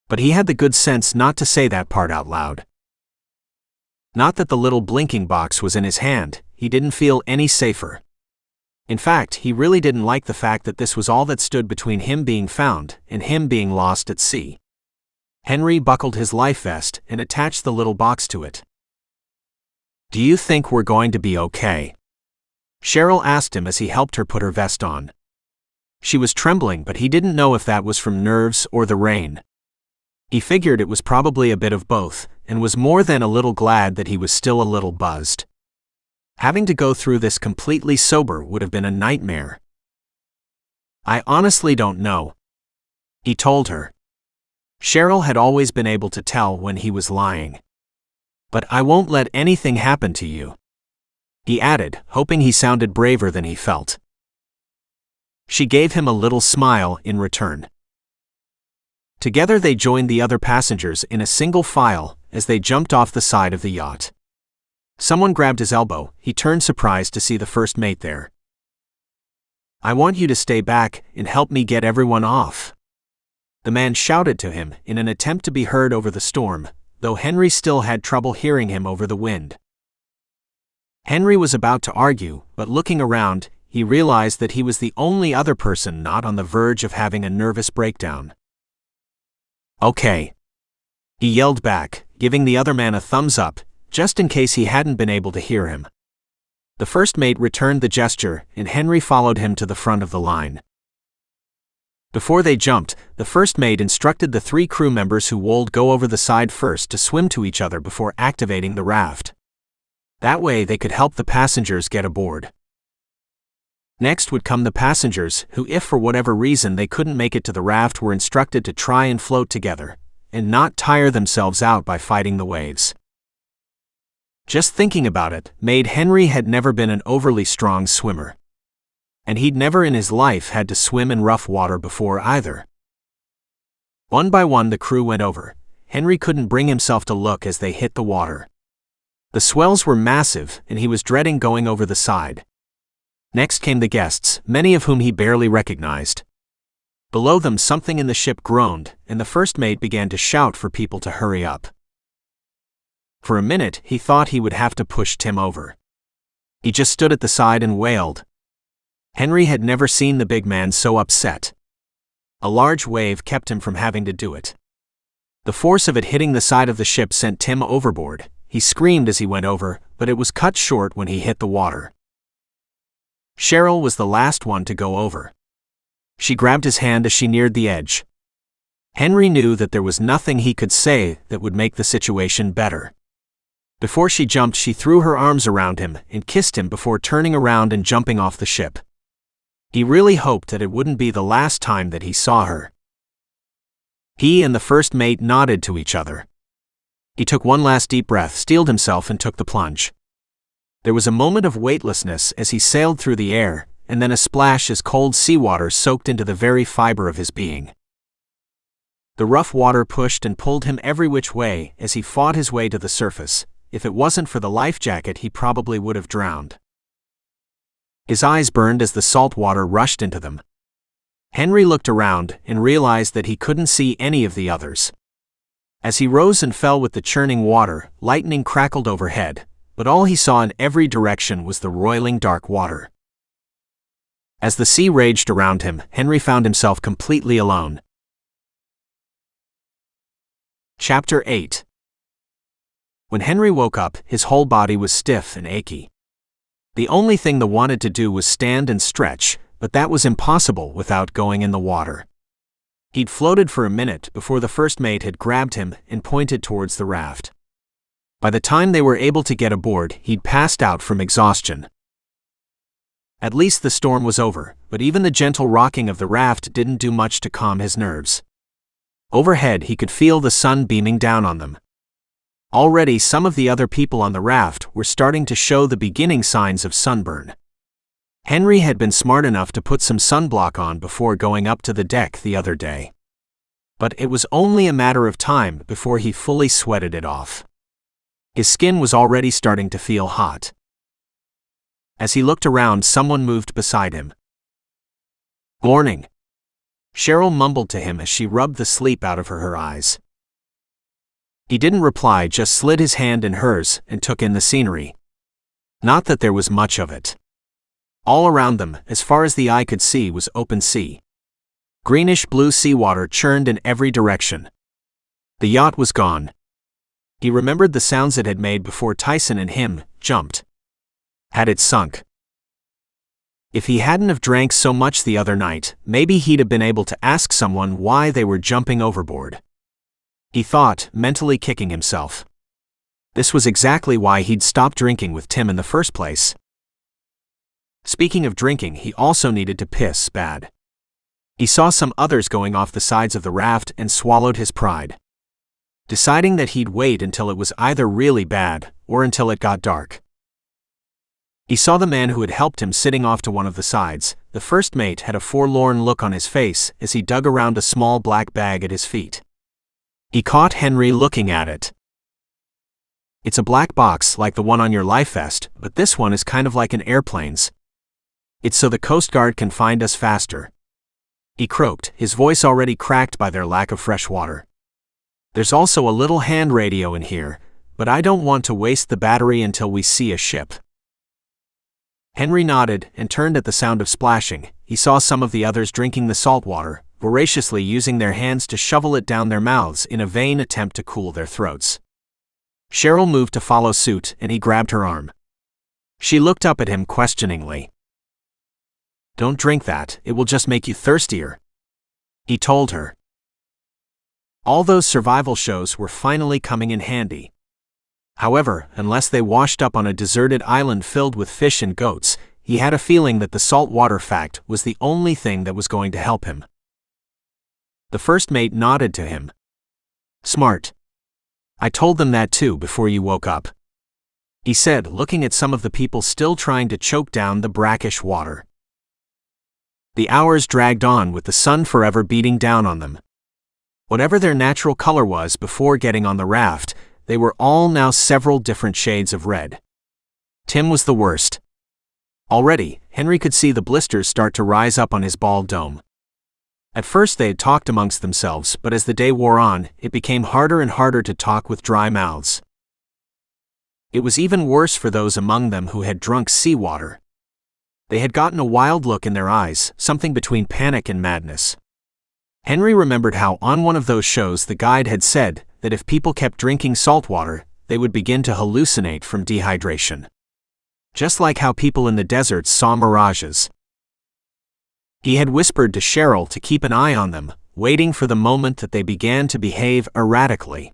But he had the good sense not to say that part out loud. Not that the little blinking box was in his hand, he didn't feel any safer. In fact, he really didn't like the fact that this was all that stood between him being found and him being lost at sea. Henry buckled his life vest and attached the little box to it. "Do you think we're going to be okay?" Cheryl asked him as he helped her put her vest on. She was trembling, but he didn't know if that was from nerves or the rain. He figured it was probably a bit of both, and was more than a little glad that he was still a little buzzed. Having to go through this completely sober would have been a nightmare. "I honestly don't know," he told her. Cheryl had always been able to tell when he was lying. "But I won't let anything happen to you," he added, hoping he sounded braver than he felt. She gave him a little smile in return. Together they joined the other passengers in a single file as they jumped off the side of the yacht. Someone grabbed his elbow. He turned surprised to see the first mate there. "I want you to stay back and help me get everyone off," the man shouted to him in an attempt to be heard over the storm, though Henry still had trouble hearing him over the wind. Henry was about to argue, but looking around, he realized that he was the only other person not on the verge of having a nervous breakdown. "Okay," he yelled back, giving the other man a thumbs up, just in case he hadn't been able to hear him. The first mate returned the gesture, and Henry followed him to the front of the line. Before they jumped, the first mate instructed the 3 crew members who would go over the side first to swim to each other before activating the raft. That way they could help the passengers get aboard. Next would come the passengers who, if for whatever reason they couldn't make it to the raft, were instructed to try and float together, and not tire themselves out by fighting the waves. Just thinking about it made Henry had never been an overly strong swimmer. And he'd never in his life had to swim in rough water before either. One by one the crew went over. Henry couldn't bring himself to look as they hit the water. The swells were massive, and he was dreading going over the side. Next came the guests, many of whom he barely recognized. Below them something in the ship groaned, and the first mate began to shout for people to hurry up. For a minute he thought he would have to push Tim over. He just stood at the side and wailed. Henry had never seen the big man so upset. A large wave kept him from having to do it. The force of it hitting the side of the ship sent Tim overboard. He screamed as he went over, but it was cut short when he hit the water. Cheryl was the last one to go over. She grabbed his hand as she neared the edge. Henry knew that there was nothing he could say that would make the situation better. Before she jumped, she threw her arms around him and kissed him before turning around and jumping off the ship. He really hoped that it wouldn't be the last time that he saw her. He and the first mate nodded to each other. He took one last deep breath, steeled himself, and took the plunge. There was a moment of weightlessness as he sailed through the air, and then a splash as cold seawater soaked into the very fiber of his being. The rough water pushed and pulled him every which way as he fought his way to the surface. If it wasn't for the life jacket, he probably would have drowned. His eyes burned as the salt water rushed into them. Henry looked around and realized that he couldn't see any of the others. As he rose and fell with the churning water, lightning crackled overhead, but all he saw in every direction was the roiling dark water. As the sea raged around him, Henry found himself completely alone. Chapter 8. When Henry woke up, his whole body was stiff and achy. The only thing he wanted to do was stand and stretch, but that was impossible without going in the water. He'd floated for a minute before the first mate had grabbed him and pointed towards the raft. By the time they were able to get aboard, he'd passed out from exhaustion. At least the storm was over, but even the gentle rocking of the raft didn't do much to calm his nerves. Overhead, he could feel the sun beaming down on them. Already, some of the other people on the raft were starting to show the beginning signs of sunburn. Henry had been smart enough to put some sunblock on before going up to the deck the other day. But it was only a matter of time before he fully sweated it off. His skin was already starting to feel hot. As he looked around, someone moved beside him. "Morning," Cheryl mumbled to him as she rubbed the sleep out of her eyes. He didn't reply, just slid his hand in hers and took in the scenery. Not that there was much of it. All around them, as far as the eye could see, was open sea. Greenish-blue seawater churned in every direction. The yacht was gone. He remembered the sounds it had made before Tyson and him jumped. Had it sunk? If he hadn't have drank so much the other night, maybe he'd have been able to ask someone why they were jumping overboard. He thought, mentally kicking himself. This was exactly why he'd stopped drinking with Tim in the first place. Speaking of drinking, he also needed to piss bad. He saw some others going off the sides of the raft and swallowed his pride. Deciding that he'd wait until it was either really bad or until it got dark. He saw the man who had helped him sitting off to one of the sides. The first mate had a forlorn look on his face as he dug around a small black bag at his feet. He caught Henry looking at it. "It's a black box like the one on your life vest, but this one is kind of like an airplane's. It's so the Coast Guard can find us faster," he croaked, his voice already cracked by their lack of fresh water. "There's also a little hand radio in here, but I don't want to waste the battery until we see a ship." Henry nodded and turned at the sound of splashing. He saw some of the others drinking the salt water, voraciously using their hands to shovel it down their mouths in a vain attempt to cool their throats. Cheryl moved to follow suit, and he grabbed her arm. She looked up at him questioningly. "Don't drink that, it will just make you thirstier," he told her. All those survival shows were finally coming in handy. However, unless they washed up on a deserted island filled with fish and goats, he had a feeling that the salt water fact was the only thing that was going to help him. The first mate nodded to him. "Smart. I told them that too before you woke up," he said, looking at some of the people still trying to choke down the brackish water. The hours dragged on with the sun forever beating down on them. Whatever their natural color was before getting on the raft, they were all now several different shades of red. Tim was the worst. Already, Henry could see the blisters start to rise up on his bald dome. At first they had talked amongst themselves, but as the day wore on, it became harder and harder to talk with dry mouths. It was even worse for those among them who had drunk seawater. They had gotten a wild look in their eyes, something between panic and madness. Henry remembered how on one of those shows the guide had said that if people kept drinking salt water, they would begin to hallucinate from dehydration. Just like how people in the deserts saw mirages. He had whispered to Cheryl to keep an eye on them, waiting for the moment that they began to behave erratically.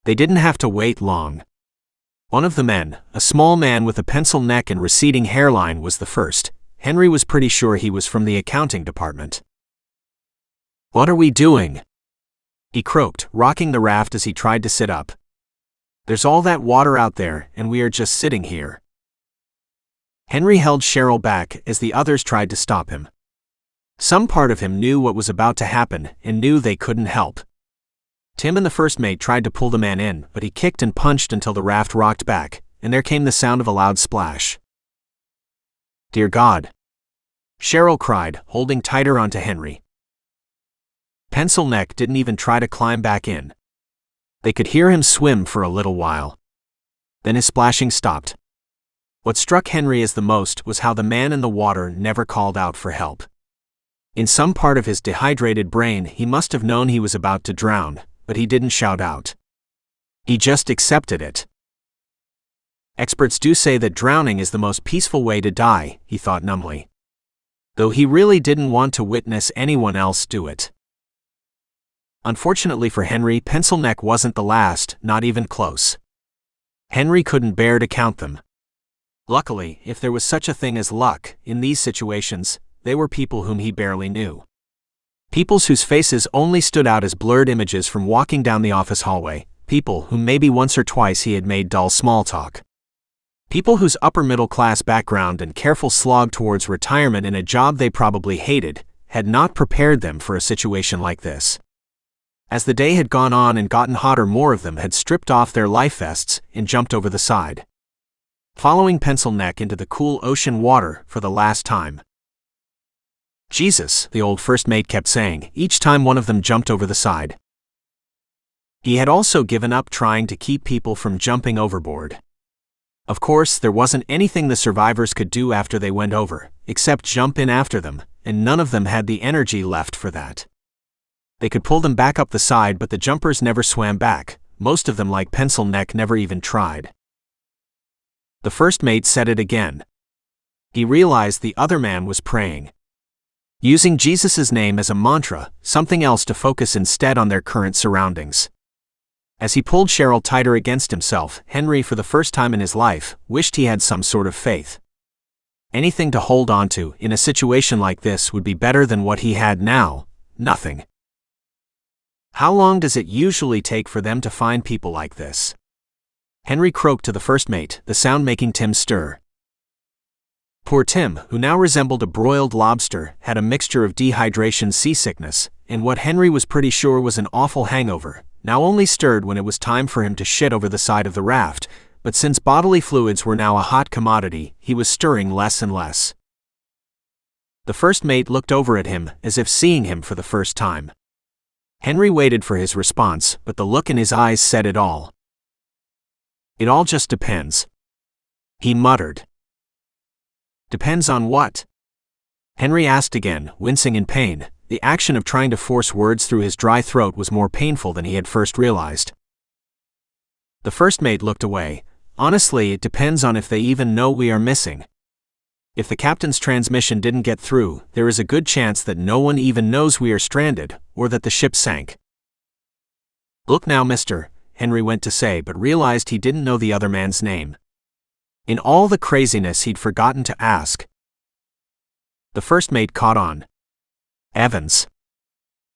They didn't have to wait long. One of the men, a small man with a pencil neck and receding hairline, was the first. Henry was pretty sure he was from the accounting department. "What are we doing?" he croaked, rocking the raft as he tried to sit up. "There's all that water out there, and we are just sitting here." Henry held Cheryl back as the others tried to stop him. Some part of him knew what was about to happen and knew they couldn't help. Tim and the first mate tried to pull the man in, but he kicked and punched until the raft rocked back, and there came the sound of a loud splash. "Dear God!" Cheryl cried, holding tighter onto Henry. Pencil Neck didn't even try to climb back in. They could hear him swim for a little while. Then his splashing stopped. What struck Henry as the most was how the man in the water never called out for help. In some part of his dehydrated brain, he must have known he was about to drown, but he didn't shout out. He just accepted it. Experts do say that drowning is the most peaceful way to die, he thought numbly. Though he really didn't want to witness anyone else do it. Unfortunately for Henry, Pencil Neck wasn't the last, not even close. Henry couldn't bear to count them. Luckily, if there was such a thing as luck, in these situations, they were people whom he barely knew. People whose faces only stood out as blurred images from walking down the office hallway, people whom maybe once or twice he had made dull small talk. People whose upper-middle-class background and careful slog towards retirement in a job they probably hated had not prepared them for a situation like this. As the day had gone on and gotten hotter, more of them had stripped off their life vests and jumped over the side, following Pencil Neck into the cool ocean water for the last time. "Jesus," the old first mate kept saying, each time one of them jumped over the side. He had also given up trying to keep people from jumping overboard. Of course, there wasn't anything the survivors could do after they went over, except jump in after them, and none of them had the energy left for that. They could pull them back up the side, but the jumpers never swam back. Most of them, like Pencil Neck, never even tried. The first mate said it again. He realized the other man was praying, using Jesus' name as a mantra, something else to focus instead on their current surroundings. As he pulled Cheryl tighter against himself, Henry, for the first time in his life, wished he had some sort of faith. Anything to hold on to in a situation like this would be better than what he had now: nothing. How long does it usually take for them to find people like this? Henry croaked to the first mate, the sound making Tim stir. Poor Tim, who now resembled a broiled lobster, had a mixture of dehydration, seasickness, and what Henry was pretty sure was an awful hangover, now only stirred when it was time for him to shit over the side of the raft, but since bodily fluids were now a hot commodity, he was stirring less and less. The first mate looked over at him, as if seeing him for the first time. Henry waited for his response, but the look in his eyes said it all. "It all just depends," he muttered. "Depends on what?" Henry asked again, wincing in pain. The action of trying to force words through his dry throat was more painful than he had first realized. The first mate looked away. "Honestly, it depends on if they even know we are missing. If the captain's transmission didn't get through, there is a good chance that no one even knows we are stranded, or that the ship sank." "Look now, mister," Henry went to say, but realized he didn't know the other man's name. In all the craziness, he'd forgotten to ask. The first mate caught on. "Evans.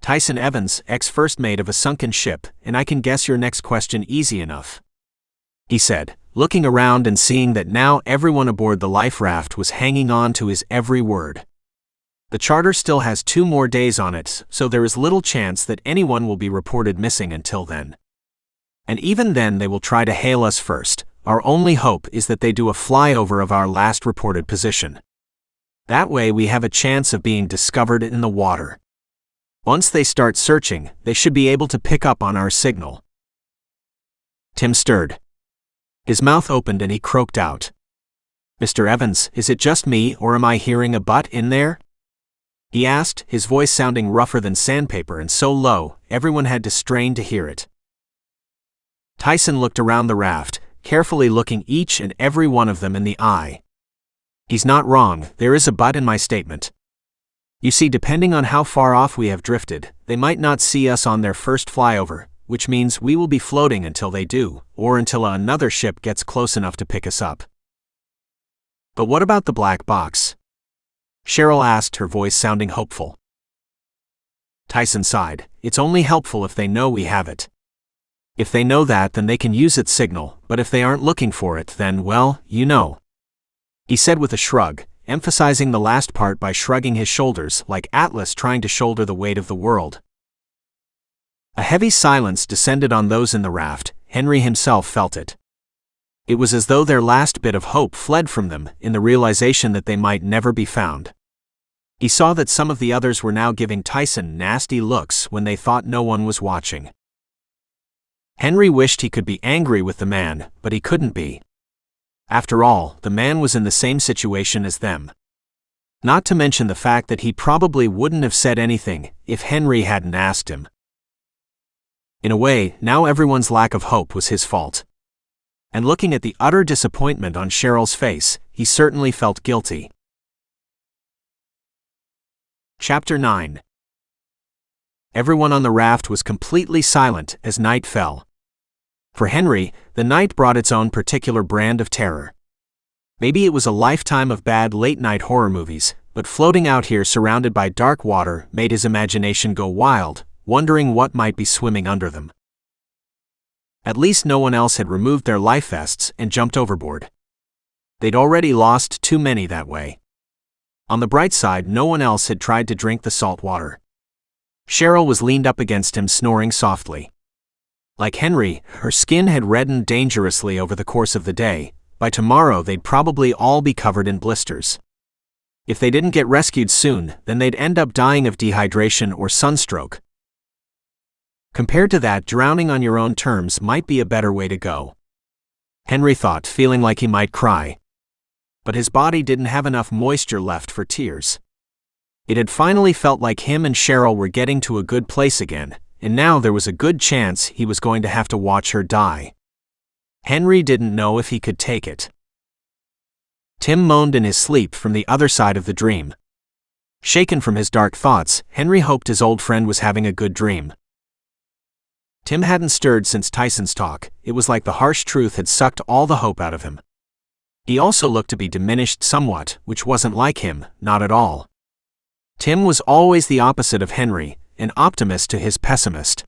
Tyson Evans, ex-first mate of a sunken ship, and I can guess your next question easy enough," he said, looking around and seeing that now everyone aboard the life raft was hanging on to his every word. The charter still has 2 more days on it, so there is little chance that anyone will be reported missing until then. And even then they will try to hail us first. Our only hope is that they do a flyover of our last reported position. That way we have a chance of being discovered in the water. Once they start searching, they should be able to pick up on our signal." Tim stirred. His mouth opened and he croaked out, "Mr. Evans, is it just me, or am I hearing a butt in there?" he asked, his voice sounding rougher than sandpaper and so low, everyone had to strain to hear it. Tyson looked around the raft, carefully looking each and every one of them in the eye. He's not wrong, there is a but in my statement. You see, depending on how far off we have drifted, they might not see us on their first flyover, which means we will be floating until they do, or until another ship gets close enough to pick us up. But what about the black box? Cheryl asked, her voice sounding hopeful. Tyson sighed. It's only helpful if they know we have it. If they know that, then they can use its signal, but if they aren't looking for it, then, well, you know. He said with a shrug, emphasizing the last part by shrugging his shoulders like Atlas trying to shoulder the weight of the world. A heavy silence descended on those in the raft. Henry himself felt it. It was as though their last bit of hope fled from them in the realization that they might never be found. He saw that some of the others were now giving Tyson nasty looks when they thought no one was watching. Henry wished he could be angry with the man, but he couldn't be. After all, the man was in the same situation as them. Not to mention the fact that he probably wouldn't have said anything if Henry hadn't asked him. In a way, now everyone's lack of hope was his fault. And looking at the utter disappointment on Cheryl's face, he certainly felt guilty. Chapter 9. Everyone on the raft was completely silent as night fell. For Henry, the night brought its own particular brand of terror. Maybe it was a lifetime of bad late-night horror movies, but floating out here surrounded by dark water made his imagination go wild, wondering what might be swimming under them. At least no one else had removed their life vests and jumped overboard. They'd already lost too many that way. On the bright side, no one else had tried to drink the salt water. Cheryl was leaned up against him, snoring softly. Like Henry, her skin had reddened dangerously over the course of the day. By tomorrow they'd probably all be covered in blisters. If they didn't get rescued soon, then they'd end up dying of dehydration or sunstroke. Compared to that, drowning on your own terms might be a better way to go. Henry thought, feeling like he might cry. But his body didn't have enough moisture left for tears. It had finally felt like him and Cheryl were getting to a good place again, and now there was a good chance he was going to have to watch her die. Henry didn't know if he could take it. Tim moaned in his sleep from the other side of the dream. Shaken from his dark thoughts, Henry hoped his old friend was having a good dream. Tim hadn't stirred since Tyson's talk. It was like the harsh truth had sucked all the hope out of him. He also looked to be diminished somewhat, which wasn't like him, not at all. Tim was always the opposite of Henry, an optimist to his pessimist.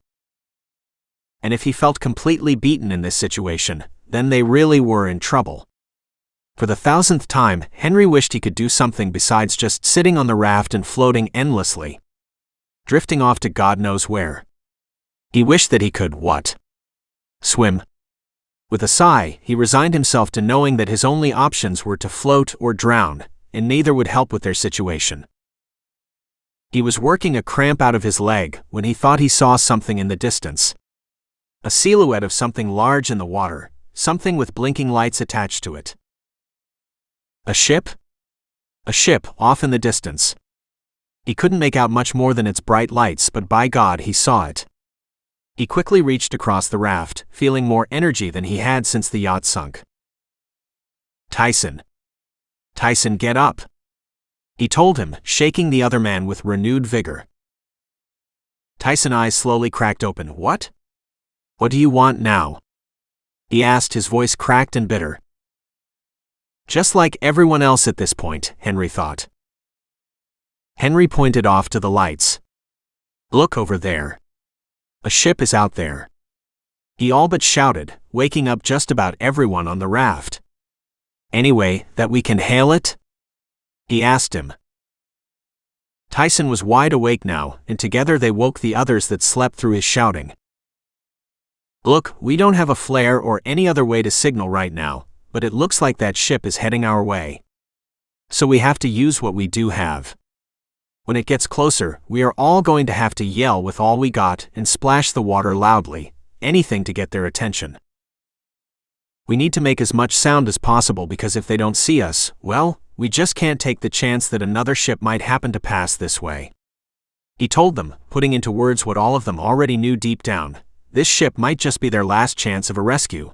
And if he felt completely beaten in this situation, then they really were in trouble. For the 1000th time, Henry wished he could do something besides just sitting on the raft and floating endlessly, drifting off to God knows where. He wished that he could, what? Swim. With a sigh, he resigned himself to knowing that his only options were to float or drown, and neither would help with their situation. He was working a cramp out of his leg when he thought he saw something in the distance. A silhouette of something large in the water, something with blinking lights attached to it. A ship? A ship, off in the distance. He couldn't make out much more than its bright lights, but by God he saw it. He quickly reached across the raft, feeling more energy than he had since the yacht sunk. Tyson. Tyson, get up. He told him, shaking the other man with renewed vigor. Tyson's eyes slowly cracked open. What? What do you want now? He asked, his voice cracked and bitter. Just like everyone else at this point, Henry thought. Henry pointed off to the lights. Look over there. A ship is out there. He all but shouted, waking up just about everyone on the raft. Anyway, that we can hail it? He asked him. Tyson was wide awake now, and together they woke the others that slept through his shouting. Look, we don't have a flare or any other way to signal right now, but it looks like that ship is heading our way. So we have to use what we do have. When it gets closer, we are all going to have to yell with all we got and splash the water loudly, anything to get their attention. We need to make as much sound as possible because if they don't see us, well, we just can't take the chance that another ship might happen to pass this way. He told them, putting into words what all of them already knew deep down. this ship might just be their last chance of a rescue.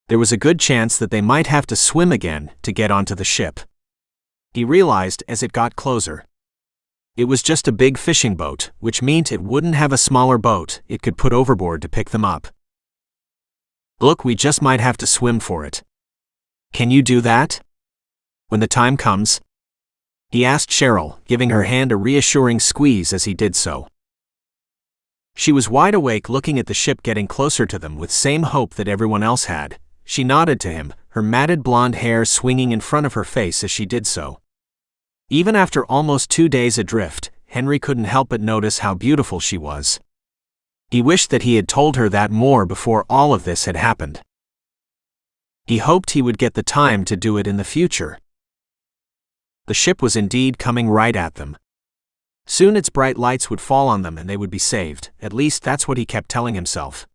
There was a good chance that they might have to swim again to get onto the ship. He realized as it got closer. It was just a big fishing boat, which meant it wouldn't have a smaller boat it could put overboard to pick them up. Look, we just might have to swim for it. Can you do that? When the time comes? He asked Cheryl, giving her hand a reassuring squeeze as he did so. She was wide awake looking at the ship getting closer to them with same hope that everyone else had. She nodded to him, her matted blonde hair swinging in front of her face as she did so. Even after almost 2 days adrift, Henry couldn't help but notice how beautiful she was. He wished that he had told her that more before all of this had happened. He hoped he would get the time to do it in the future. The ship was indeed coming right at them. Soon its bright lights would fall on them and they would be saved, at least that's what he kept telling himself.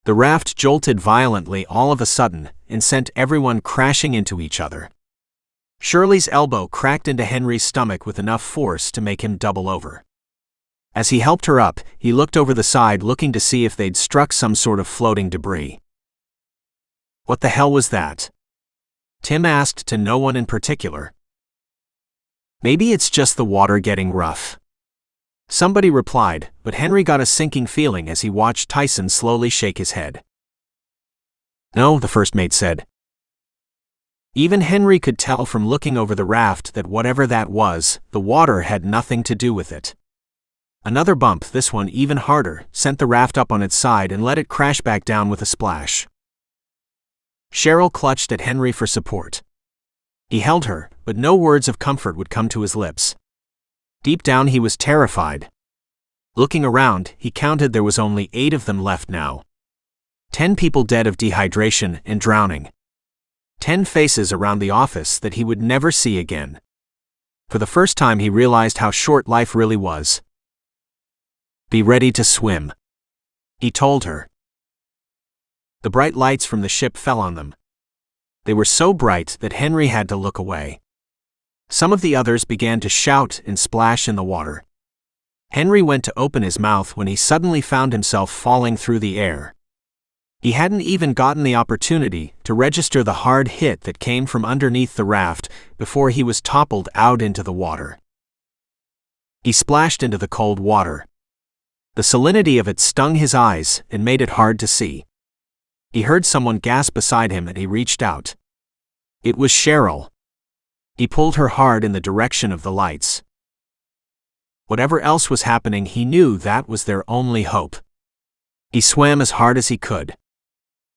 The raft jolted violently all of a sudden and sent everyone crashing into each other. Shirley's elbow cracked into Henry's stomach with enough force to make him double over. As he helped her up, he looked over the side looking to see if they'd struck some sort of floating debris. What the hell was that? Tim asked to no one in particular. Maybe it's just the water getting rough. Somebody replied, but Henry got a sinking feeling as he watched Tyson slowly shake his head. No, the first mate said. Even Henry could tell from looking over the raft that whatever that was, the water had nothing to do with it. Another bump, this one even harder, sent the raft up on its side and let it crash back down with a splash. Cheryl clutched at Henry for support. He held her, but no words of comfort would come to his lips. Deep down he was terrified. Looking around, he counted there was only 8 of them left now. 10 people dead of dehydration and drowning. 10 faces around the office that he would never see again. For the first time he realized how short life really was. Be ready to swim, he told her. The bright lights from the ship fell on them. They were so bright that Henry had to look away. Some of the others began to shout and splash in the water. Henry went to open his mouth when he suddenly found himself falling through the air. He hadn't even gotten the opportunity to register the hard hit that came from underneath the raft before he was toppled out into the water. He splashed into the cold water. The salinity of it stung his eyes and made it hard to see. He heard someone gasp beside him and he reached out. It was Cheryl. He pulled her hard in the direction of the lights. Whatever else was happening, he knew that was their only hope. He swam as hard as he could.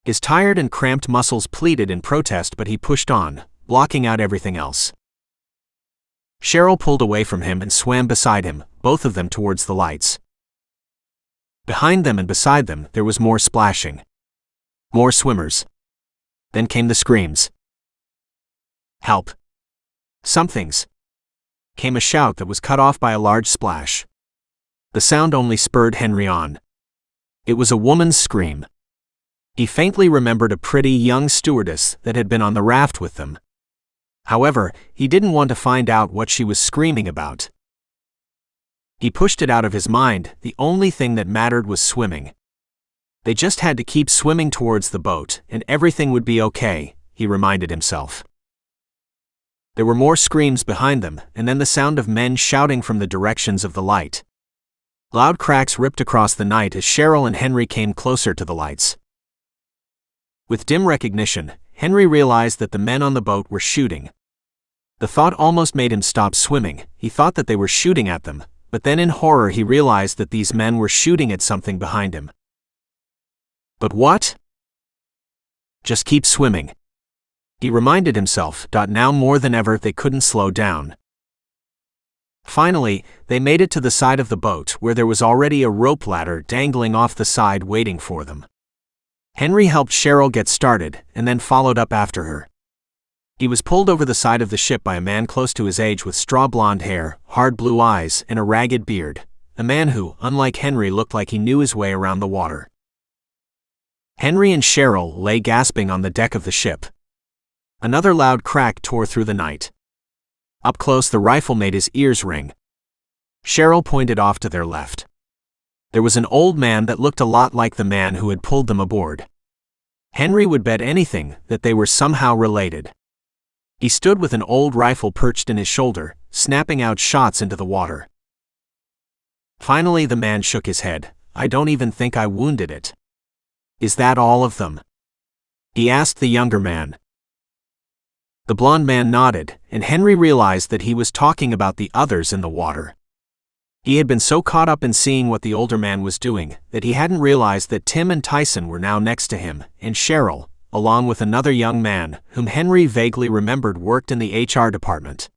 His tired and cramped muscles pleaded in protest, but he pushed on, blocking out everything else. Cheryl pulled away from him and swam beside him, both of them towards the lights. Behind them and beside them, there was more splashing. More swimmers. Then came the screams. Help! Something's! Came a shout that was cut off by a large splash. The sound only spurred Henry on. It was a woman's scream. He faintly remembered a pretty young stewardess that had been on the raft with them. However, he didn't want to find out what she was screaming about. He pushed it out of his mind. The only thing that mattered was swimming. They just had to keep swimming towards the boat, and everything would be okay, he reminded himself. There were more screams behind them, and then the sound of men shouting from the directions of the light. Loud cracks ripped across the night as Cheryl and Henry came closer to the lights. With dim recognition, Henry realized that the men on the boat were shooting. The thought almost made him stop swimming. He thought that they were shooting at them, but then in horror he realized that these men were shooting at something behind him. But what? Just keep swimming, he reminded himself. Now more than ever they couldn't slow down. Finally, they made it to the side of the boat where there was already a rope ladder dangling off the side waiting for them. Henry helped Cheryl get started and then followed up after her. He was pulled over the side of the ship by a man close to his age with straw blonde hair, hard blue eyes, and a ragged beard, a man who, unlike Henry, looked like he knew his way around the water. Henry and Cheryl lay gasping on the deck of the ship. Another loud crack tore through the night. Up close the rifle made his ears ring. Cheryl pointed off to their left. There was an old man that looked a lot like the man who had pulled them aboard. Henry would bet anything that they were somehow related. He stood with an old rifle perched in his shoulder, snapping out shots into the water. Finally the man shook his head. "I don't even think I wounded it." "Is that all of them?" he asked the younger man. The blond man nodded, and Henry realized that he was talking about the others in the water. He had been so caught up in seeing what the older man was doing that he hadn't realized that Tim and Tyson were now next to him, and Cheryl, along with another young man whom Henry vaguely remembered worked in the HR department.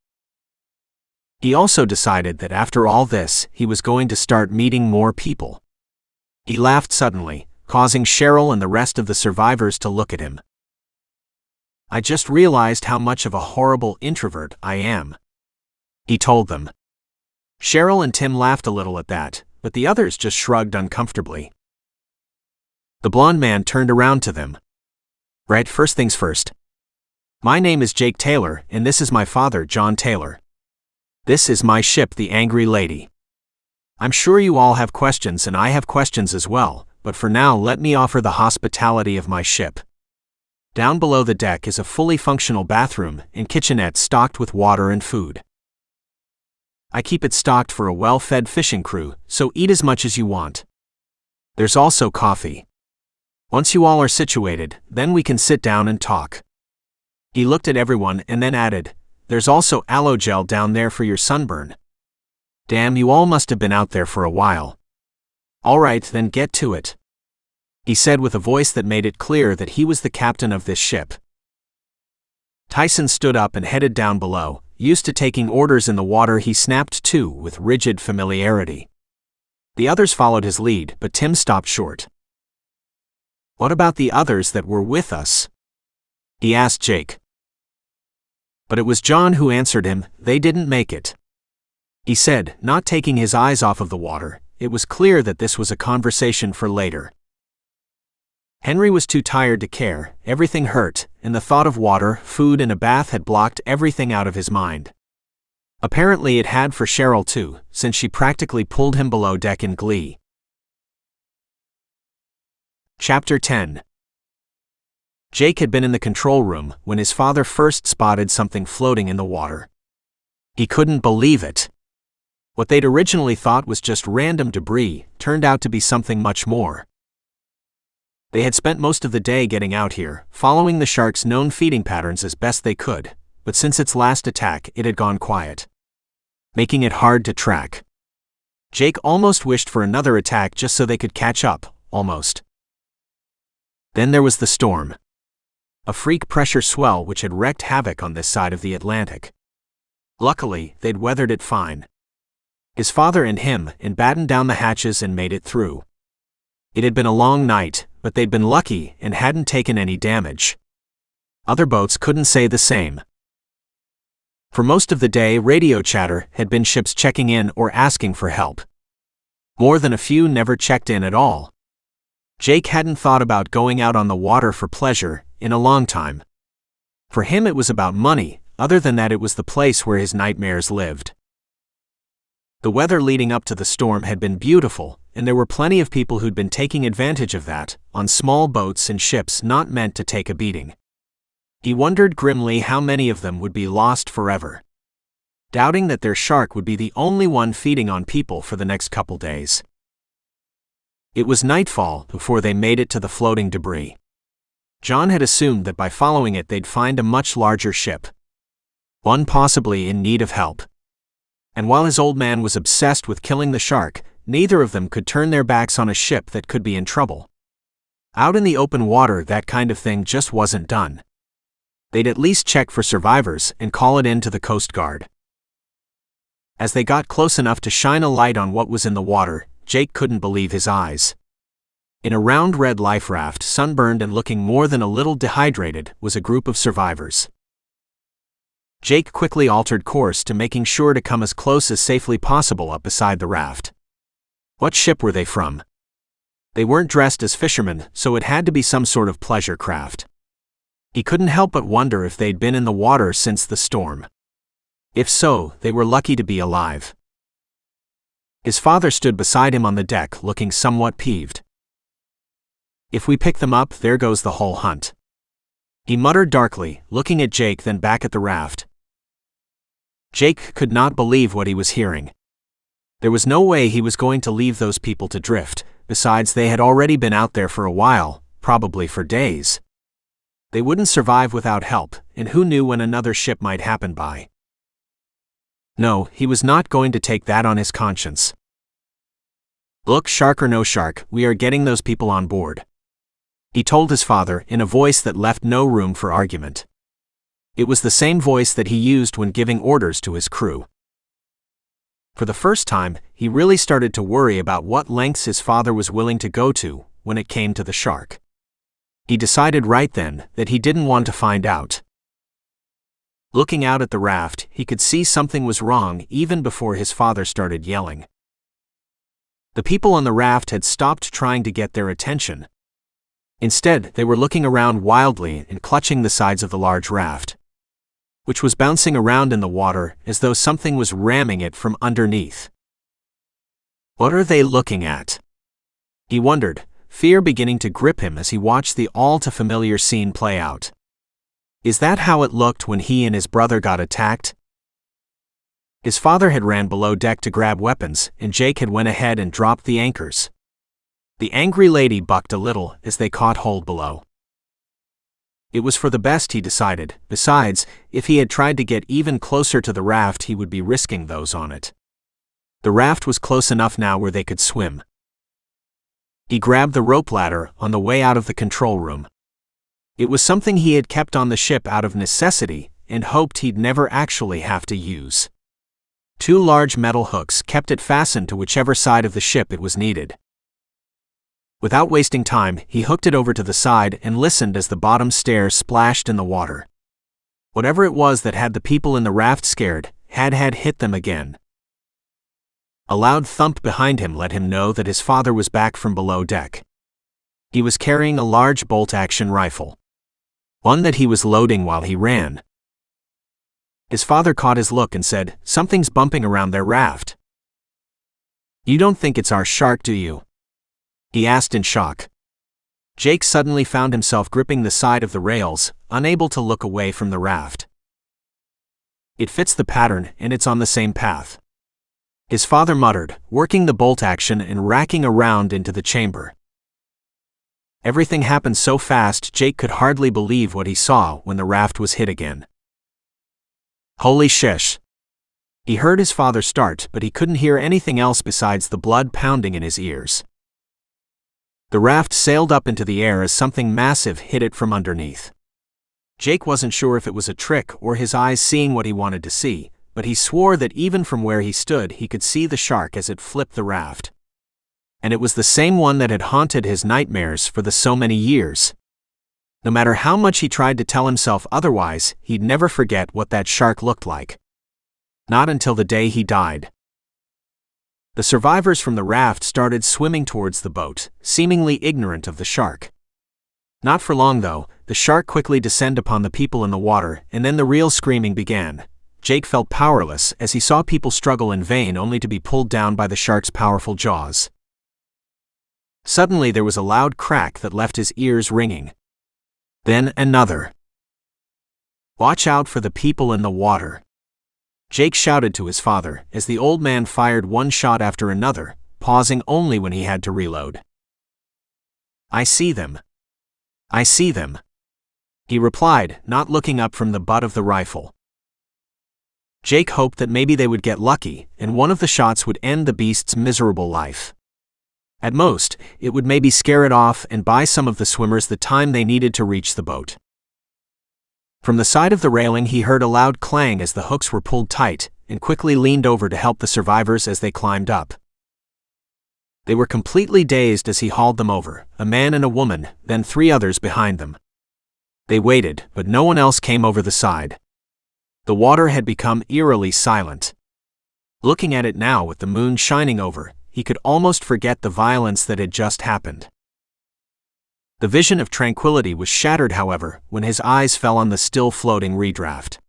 He also decided that after all this, he was going to start meeting more people. He laughed suddenly, causing Cheryl and the rest of the survivors to look at him. "I just realized how much of a horrible introvert I am," he told them. Cheryl and Tim laughed a little at that, but the others just shrugged uncomfortably. The blond man turned around to them. "Right, first things first. My name is Jake Taylor, and this is my father, John Taylor. This is my ship, the Angry Lady. I'm sure you all have questions and I have questions as well, but for now let me offer the hospitality of my ship. Down below the deck is a fully functional bathroom and kitchenette stocked with water and food. I keep it stocked for a well-fed fishing crew, so eat as much as you want. There's also coffee. Once you all are situated, then we can sit down and talk." He looked at everyone and then added, "There's also aloe gel down there for your sunburn. Damn, you all must have been out there for a while. All right, then get to it," he said with a voice that made it clear that he was the captain of this ship. Tyson stood up and headed down below. Used to taking orders in the water, he snapped to with rigid familiarity. The others followed his lead, but Tim stopped short. "What about the others that were with us?" he asked Jake. But it was John who answered him. "They didn't make it," he said, not taking his eyes off of the water. It was clear that this was a conversation for later. Henry was too tired to care, everything hurt, and the thought of water, food and a bath had blocked everything out of his mind. Apparently it had for Cheryl too, since she practically pulled him below deck in glee. Chapter 10. Jake had been in the control room when his father first spotted something floating in the water. He couldn't believe it. What they'd originally thought was just random debris turned out to be something much more. They had spent most of the day getting out here, following the shark's known feeding patterns as best they could, but since its last attack it had gone quiet, making it hard to track. Jake almost wished for another attack just so they could catch up, almost. Then there was the storm. A freak pressure swell which had wreaked havoc on this side of the Atlantic. Luckily, they'd weathered it fine. His father and him battened down the hatches and made it through. It had been a long night, but they'd been lucky and hadn't taken any damage. Other boats couldn't say the same. For most of the day, radio chatter had been ships checking in or asking for help. More than a few never checked in at all. Jake hadn't thought about going out on the water for pleasure in a long time. For him it was about money, other than that it was the place where his nightmares lived. The weather leading up to the storm had been beautiful, and there were plenty of people who'd been taking advantage of that, on small boats and ships not meant to take a beating. He wondered grimly how many of them would be lost forever, doubting that their shark would be the only one feeding on people for the next couple days. It was nightfall before they made it to the floating debris. John had assumed that by following it they'd find a much larger ship, one possibly in need of help. And while his old man was obsessed with killing the shark, neither of them could turn their backs on a ship that could be in trouble. Out in the open water, that kind of thing just wasn't done. They'd at least check for survivors and call it in to the Coast Guard. As they got close enough to shine a light on what was in the water, Jake couldn't believe his eyes. In a round red life raft, sunburned and looking more than a little dehydrated, was a group of survivors. Jake quickly altered course to making sure to come as close as safely possible up beside the raft. What ship were they from? They weren't dressed as fishermen, so it had to be some sort of pleasure craft. He couldn't help but wonder if they'd been in the water since the storm. If so, they were lucky to be alive. His father stood beside him on the deck, looking somewhat peeved. "If we pick them up, there goes the whole hunt," he muttered darkly, looking at Jake then back at the raft. Jake could not believe what he was hearing. There was no way he was going to leave those people to drift. Besides, they had already been out there for a while, probably for days. They wouldn't survive without help, and who knew when another ship might happen by. No, he was not going to take that on his conscience. "Look, shark or no shark, we are getting those people on board," he told his father in a voice that left no room for argument. It was the same voice that he used when giving orders to his crew. For the first time, he really started to worry about what lengths his father was willing to go to when it came to the shark. He decided right then that he didn't want to find out. Looking out at the raft, he could see something was wrong even before his father started yelling. The people on the raft had stopped trying to get their attention. Instead, they were looking around wildly and clutching the sides of the large raft, which was bouncing around in the water as though something was ramming it from underneath. What are they looking at? He wondered, fear beginning to grip him as he watched the all-too-familiar scene play out. Is that how it looked when he and his brother got attacked? His father had ran below deck to grab weapons, and Jake had went ahead and dropped the anchors. The angry lady bucked a little as they caught hold below. It was for the best, he decided. Besides, if he had tried to get even closer to the raft, he would be risking those on it. The raft was close enough now where they could swim. He grabbed the rope ladder on the way out of the control room. It was something he had kept on the ship out of necessity and hoped he'd never actually have to use. 2 large metal hooks kept it fastened to whichever side of the ship it was needed. Without wasting time, he hooked it over to the side and listened as the bottom stair splashed in the water. Whatever it was that had the people in the raft scared had hit them again. A loud thump behind him let him know that his father was back from below deck. He was carrying a large bolt-action rifle, one that he was loading while he ran. His father caught his look and said, "Something's bumping around their raft." "You don't think it's our shark, do you?" he asked in shock. Jake suddenly found himself gripping the side of the rails, unable to look away from the raft. "It fits the pattern, and it's on the same path," his father muttered, working the bolt action and racking around into the chamber. Everything happened so fast Jake could hardly believe what he saw when the raft was hit again. "Holy shish!" He heard his father start, but he couldn't hear anything else besides the blood pounding in his ears. The raft sailed up into the air as something massive hit it from underneath. Jake wasn't sure if it was a trick or his eyes seeing what he wanted to see, but he swore that even from where he stood he could see the shark as it flipped the raft. And it was the same one that had haunted his nightmares for so many years. No matter how much he tried to tell himself otherwise, he'd never forget what that shark looked like. Not until the day he died. The survivors from the raft started swimming towards the boat, seemingly ignorant of the shark. Not for long though, the shark quickly descended upon the people in the water, and then the real screaming began. Jake felt powerless as he saw people struggle in vain only to be pulled down by the shark's powerful jaws. Suddenly there was a loud crack that left his ears ringing. Then another. "Watch out for the people in the water," Jake shouted to his father as the old man fired one shot after another, pausing only when he had to reload. "I see them. I see them," he replied, not looking up from the butt of the rifle. Jake hoped that maybe they would get lucky, and one of the shots would end the beast's miserable life. At most, it would maybe scare it off and buy some of the swimmers the time they needed to reach the boat. From the side of the railing he heard a loud clang as the hooks were pulled tight, and quickly leaned over to help the survivors as they climbed up. They were completely dazed as he hauled them over, a man and a woman, then 3 others behind them. They waited, but no one else came over the side. The water had become eerily silent. Looking at it now with the moon shining over, he could almost forget the violence that had just happened. The vision of tranquility was shattered, however, when his eyes fell on the still floating redraft.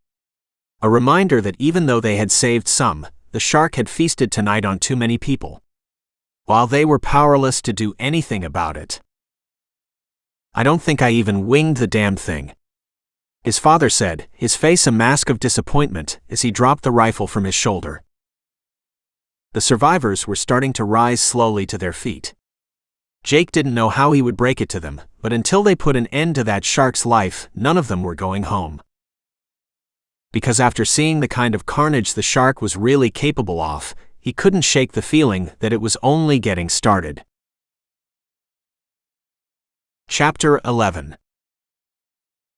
A reminder that even though they had saved some, the shark had feasted tonight on too many people, while they were powerless to do anything about it. "I don't think I even winged the damn thing," his father said, his face a mask of disappointment as he dropped the rifle from his shoulder. The survivors were starting to rise slowly to their feet. Jake didn't know how he would break it to them, but until they put an end to that shark's life, none of them were going home. Because after seeing the kind of carnage the shark was really capable of, he couldn't shake the feeling that it was only getting started. Chapter 11.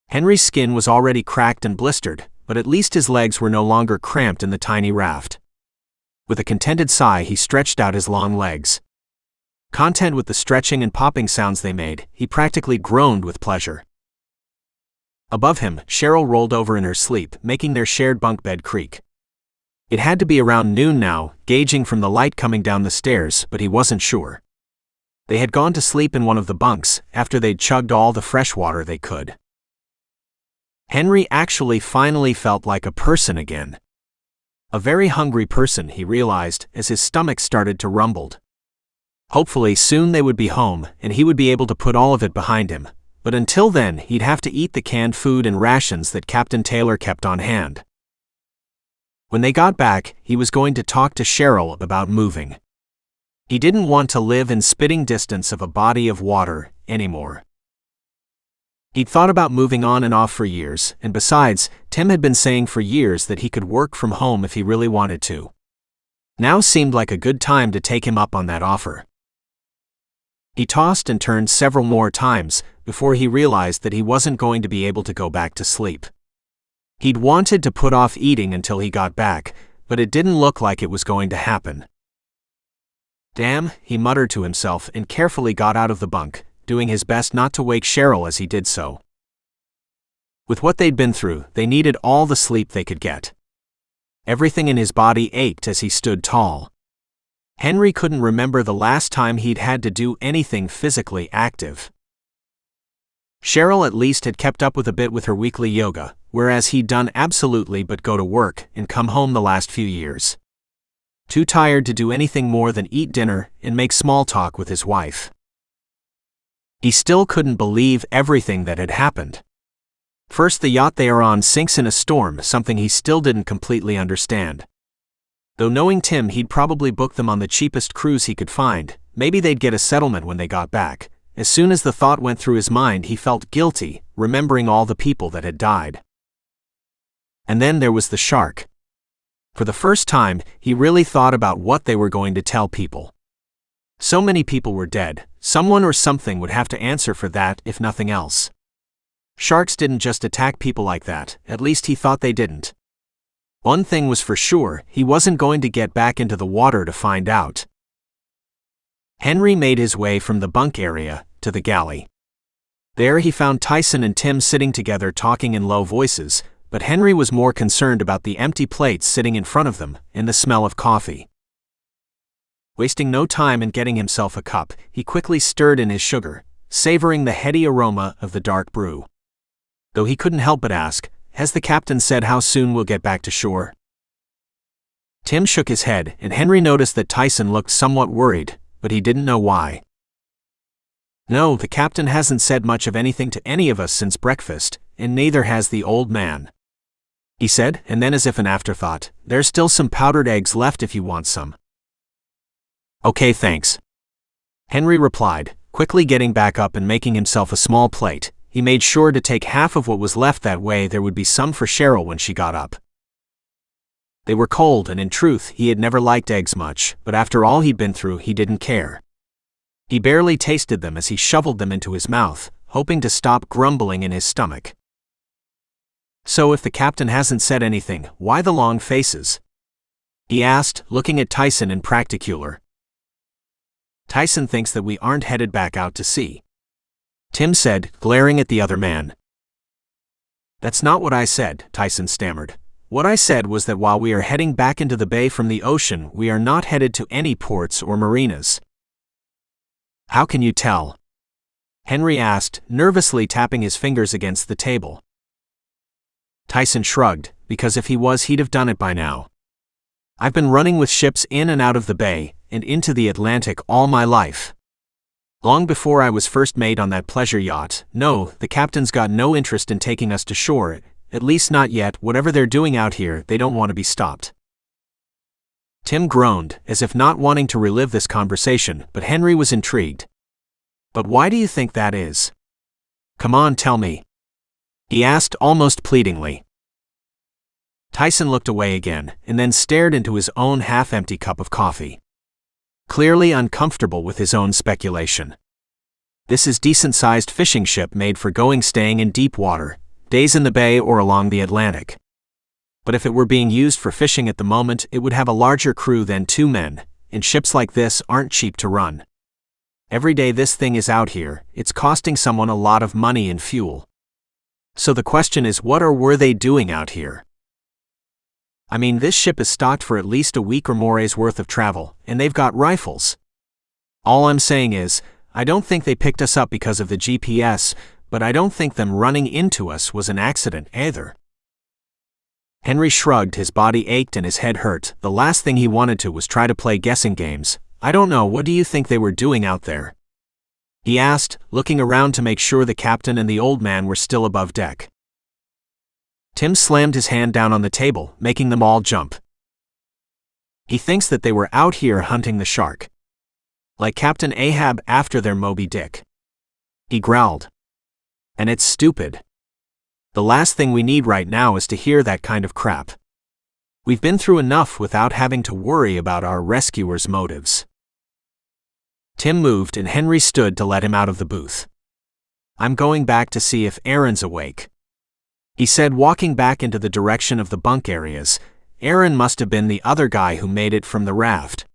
Henry's skin was already cracked and blistered, but at least his legs were no longer cramped in the tiny raft. With a contented sigh, he stretched out his long legs. Content with the stretching and popping sounds they made, he practically groaned with pleasure. Above him, Cheryl rolled over in her sleep, making their shared bunk bed creak. It had to be around noon now, gauging from the light coming down the stairs, but he wasn't sure. They had gone to sleep in one of the bunks, after they'd chugged all the fresh water they could. Henry actually finally felt like a person again. A very hungry person, he realized, as his stomach started to rumble. Hopefully soon they would be home, and he would be able to put all of it behind him, but until then he'd have to eat the canned food and rations that Captain Taylor kept on hand. When they got back, he was going to talk to Cheryl about moving. He didn't want to live in spitting distance of a body of water anymore. He'd thought about moving on and off for years, and besides, Tim had been saying for years that he could work from home if he really wanted to. Now seemed like a good time to take him up on that offer. He tossed and turned several more times before he realized that he wasn't going to be able to go back to sleep. He'd wanted to put off eating until he got back, but it didn't look like it was going to happen. "Damn," he muttered to himself and carefully got out of the bunk, doing his best not to wake Cheryl as he did so. With what they'd been through, they needed all the sleep they could get. Everything in his body ached as he stood tall. Henry couldn't remember the last time he'd had to do anything physically active. Cheryl at least had kept up with a bit with her weekly yoga, whereas he'd done absolutely but go to work and come home the last few years. Too tired to do anything more than eat dinner and make small talk with his wife. He still couldn't believe everything that had happened. First, the yacht they are on sinks in a storm, something he still didn't completely understand. Though knowing Tim, he'd probably book them on the cheapest cruise he could find, maybe they'd get a settlement when they got back. As soon as the thought went through his mind, he felt guilty, remembering all the people that had died. And then there was the shark. For the first time, he really thought about what they were going to tell people. So many people were dead, someone or something would have to answer for that if nothing else. Sharks didn't just attack people like that, at least he thought they didn't. One thing was for sure, he wasn't going to get back into the water to find out. Henry made his way from the bunk area to the galley. There he found Tyson and Tim sitting together talking in low voices, but Henry was more concerned about the empty plates sitting in front of them and the smell of coffee. Wasting no time in getting himself a cup, he quickly stirred in his sugar, savoring the heady aroma of the dark brew. Though he couldn't help but ask, "Has the captain said how soon we'll get back to shore?" Tim shook his head, and Henry noticed that Tyson looked somewhat worried, but he didn't know why. "No, the captain hasn't said much of anything to any of us since breakfast, and neither has the old man," he said, and then as if an afterthought, "There's still some powdered eggs left if you want some." "Okay, thanks," Henry replied, quickly getting back up and making himself a small plate. He made sure to take half of what was left, that way there would be some for Cheryl when she got up. They were cold, and in truth, he had never liked eggs much, but after all he'd been through, he didn't care. He barely tasted them as he shoveled them into his mouth, hoping to stop grumbling in his stomach. "So if the captain hasn't said anything, why the long faces?" he asked, looking at Tyson in particular. "Tyson thinks that we aren't headed back out to sea," Tim said, glaring at the other man. "That's not what I said," Tyson stammered. "What I said was that while we are heading back into the bay from the ocean, we are not headed to any ports or marinas." "How can you tell?" Henry asked, nervously tapping his fingers against the table. Tyson shrugged, because if he was, he'd have done it by now. I've been running with ships in and out of the bay, and into the Atlantic all my life. Long before I was first mate on that pleasure yacht. No, the captain's got no interest in taking us to shore, at least not yet. Whatever they're doing out here, they don't want to be stopped. Tim groaned, as if not wanting to relive this conversation, but Henry was intrigued. But why do you think that is? Come on, tell me. He asked almost pleadingly. Tyson looked away again, and then stared into his own half-empty cup of coffee. Clearly uncomfortable with his own speculation. This is decent-sized fishing ship made for staying in deep water, days in the bay or along the Atlantic. But if it were being used for fishing at the moment, it would have a larger crew than 2 men, and ships like this aren't cheap to run. Every day this thing is out here, it's costing someone a lot of money in fuel. So the question is, what or were they doing out here? I mean, this ship is stocked for at least a week or more's worth of travel, and they've got rifles. All I'm saying is, I don't think they picked us up because of the GPS, but I don't think them running into us was an accident either. Henry shrugged, his body ached and his head hurt. The last thing he wanted to was try to play guessing games. I don't know, what do you think they were doing out there? He asked, looking around to make sure the captain and the old man were still above deck. Tim slammed his hand down on the table, making them all jump. He thinks that they were out here hunting the shark. Like Captain Ahab after their Moby Dick. He growled. And it's stupid. The last thing we need right now is to hear that kind of crap. We've been through enough without having to worry about our rescuers' motives. Tim moved and Henry stood to let him out of the booth. I'm going back to see if Aaron's awake, he said, walking back into the direction of the bunk areas. Aaron must have been the other guy who made it from the raft.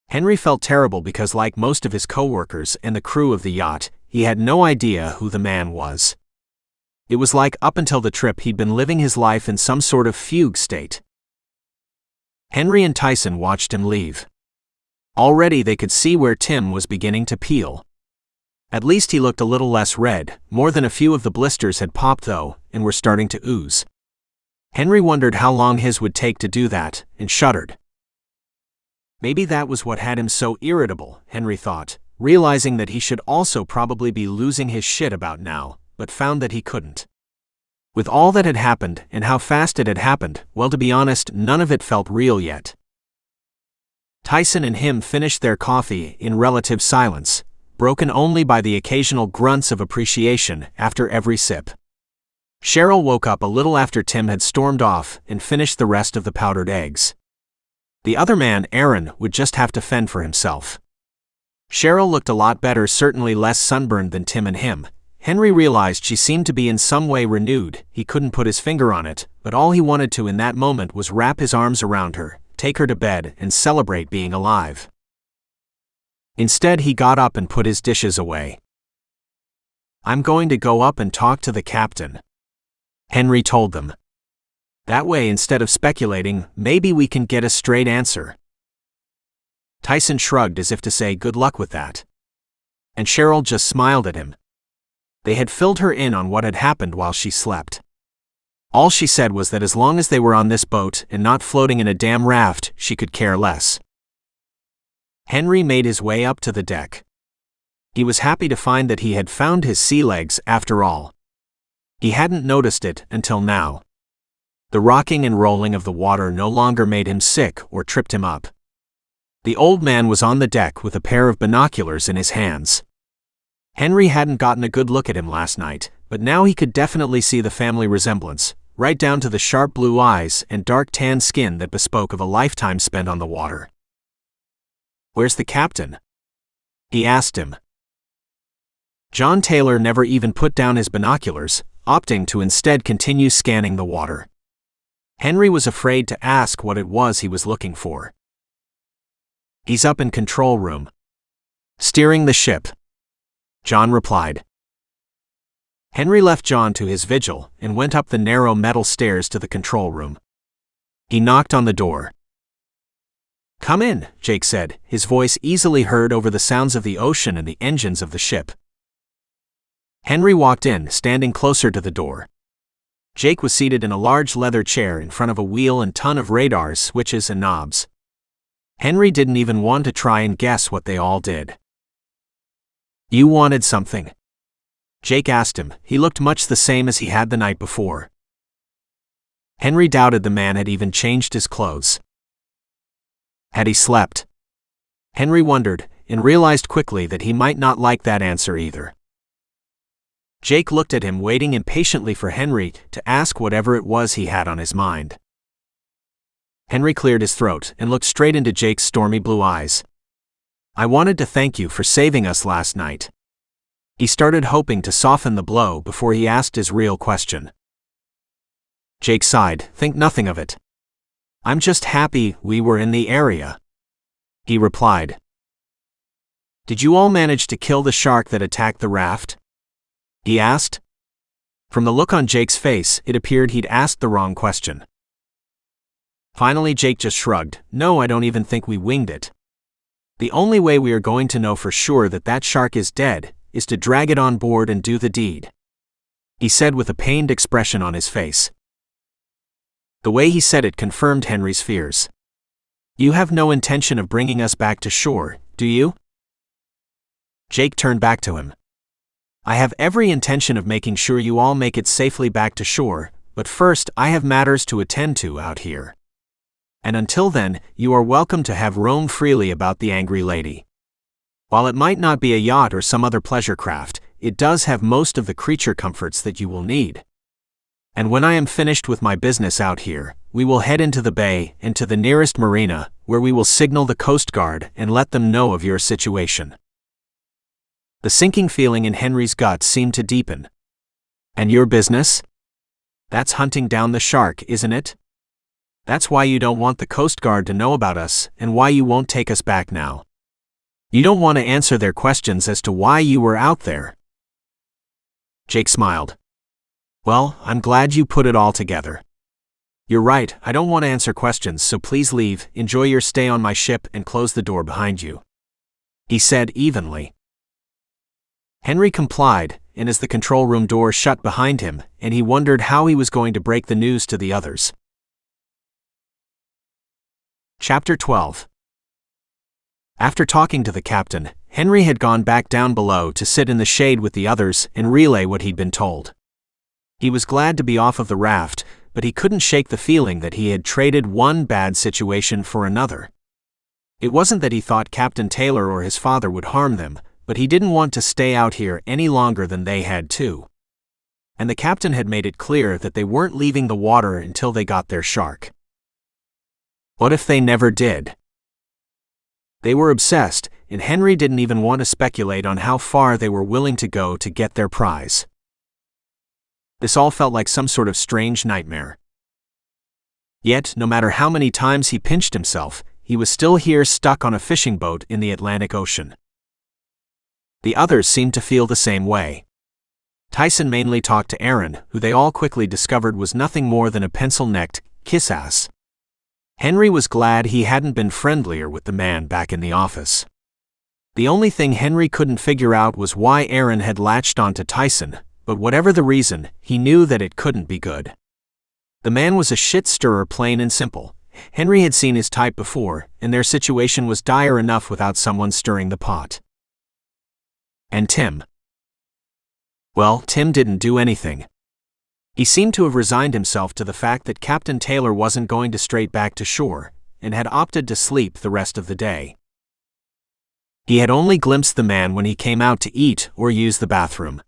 Henry felt terrible because, like most of his co-workers and the crew of the yacht, he had no idea who the man was. It was like up until the trip he'd been living his life in some sort of fugue state. Henry and Tyson watched him leave. Already they could see where Tim was beginning to peel. At least he looked a little less red. More than a few of the blisters had popped though, and were starting to ooze. Henry wondered how long his would take to do that, and shuddered. Maybe that was what had him so irritable, Henry thought, realizing that he should also probably be losing his shit about now, but found that he couldn't. With all that had happened, and how fast it had happened, well, to be honest, none of it felt real yet. Tyson and him finished their coffee in relative silence, broken only by the occasional grunts of appreciation after every sip. Cheryl woke up a little after Tim had stormed off and finished the rest of the powdered eggs. The other man, Aaron, would just have to fend for himself. Cheryl looked a lot better, certainly less sunburned than Tim and him. Henry realized she seemed to be in some way renewed. He couldn't put his finger on it, but all he wanted to in that moment was wrap his arms around her, take her to bed, and celebrate being alive. Instead, he got up and put his dishes away. I'm going to go up and talk to the captain, Henry told them. That way, instead of speculating, maybe we can get a straight answer. Tyson shrugged as if to say good luck with that. And Cheryl just smiled at him. They had filled her in on what had happened while she slept. All she said was that as long as they were on this boat and not floating in a damn raft, she could care less. Henry made his way up to the deck. He was happy to find that he had found his sea legs after all. He hadn't noticed it until now. The rocking and rolling of the water no longer made him sick or tripped him up. The old man was on the deck with a pair of binoculars in his hands. Henry hadn't gotten a good look at him last night, but now he could definitely see the family resemblance, right down to the sharp blue eyes and dark tan skin that bespoke of a lifetime spent on the water. Where's the captain? He asked him. John Taylor never even put down his binoculars, opting to instead continue scanning the water. Henry was afraid to ask what it was he was looking for. He's up in control room, steering the ship, John replied. Henry left John to his vigil and went up the narrow metal stairs to the control room. He knocked on the door. Come in, Jake said, his voice easily heard over the sounds of the ocean and the engines of the ship. Henry walked in, standing closer to the door. Jake was seated in a large leather chair in front of a wheel and ton of radars, switches, and knobs. Henry didn't even want to try and guess what they all did. "You wanted something?" Jake asked him. He looked much the same as he had the night before. Henry doubted the man had even changed his clothes. Had he slept? Henry wondered, and realized quickly that he might not like that answer either. Jake looked at him, waiting impatiently for Henry to ask whatever it was he had on his mind. Henry cleared his throat and looked straight into Jake's stormy blue eyes. "I wanted to thank you for saving us last night." He started, hoping to soften the blow before he asked his real question. Jake sighed. "Think nothing of it. I'm just happy we were in the area," he replied. "Did you all manage to kill the shark that attacked the raft?" he asked. From the look on Jake's face, it appeared he'd asked the wrong question. Finally, Jake just shrugged. "No, I don't even think we winged it. The only way we are going to know for sure that that shark is dead is to drag it on board and do the deed," he said with a pained expression on his face. The way he said it confirmed Henry's fears. "You have no intention of bringing us back to shore, do you?" Jake turned back to him. "I have every intention of making sure you all make it safely back to shore, but first I have matters to attend to out here. And until then, you are welcome to have roam freely about the angry lady. While it might not be a yacht or some other pleasure craft, it does have most of the creature comforts that you will need. And when I am finished with my business out here, we will head into the bay and to the nearest marina, where we will signal the Coast Guard and let them know of your situation." The sinking feeling in Henry's gut seemed to deepen. "And your business? That's hunting down the shark, isn't it? That's why you don't want the Coast Guard to know about us, and why you won't take us back now. You don't want to answer their questions as to why you were out there." Jake smiled. "Well, I'm glad you put it all together. You're right, I don't want to answer questions, so please leave, enjoy your stay on my ship, and close the door behind you," he said evenly. Henry complied, and as the control room door shut behind him, and he wondered how he was going to break the news to the others. Chapter 12. After talking to the captain, Henry had gone back down below to sit in the shade with the others and relay what he'd been told. He was glad to be off of the raft, but he couldn't shake the feeling that he had traded one bad situation for another. It wasn't that he thought Captain Taylor or his father would harm them, but he didn't want to stay out here any longer than they had to. And the captain had made it clear that they weren't leaving the water until they got their shark. What if they never did? They were obsessed, and Henry didn't even want to speculate on how far they were willing to go to get their prize. This all felt like some sort of strange nightmare. Yet, no matter how many times he pinched himself, he was still here stuck on a fishing boat in the Atlantic Ocean. The others seemed to feel the same way. Tyson mainly talked to Aaron, who they all quickly discovered was nothing more than a pencil-necked kiss-ass. Henry was glad he hadn't been friendlier with the man back in the office. The only thing Henry couldn't figure out was why Aaron had latched onto Tyson, but whatever the reason, he knew that it couldn't be good. The man was a shit-stirrer, plain and simple. Henry had seen his type before, and their situation was dire enough without someone stirring the pot. And Tim? Well, Tim didn't do anything. He seemed to have resigned himself to the fact that Captain Taylor wasn't going to straight back to shore, and had opted to sleep the rest of the day. He had only glimpsed the man when he came out to eat or use the bathroom.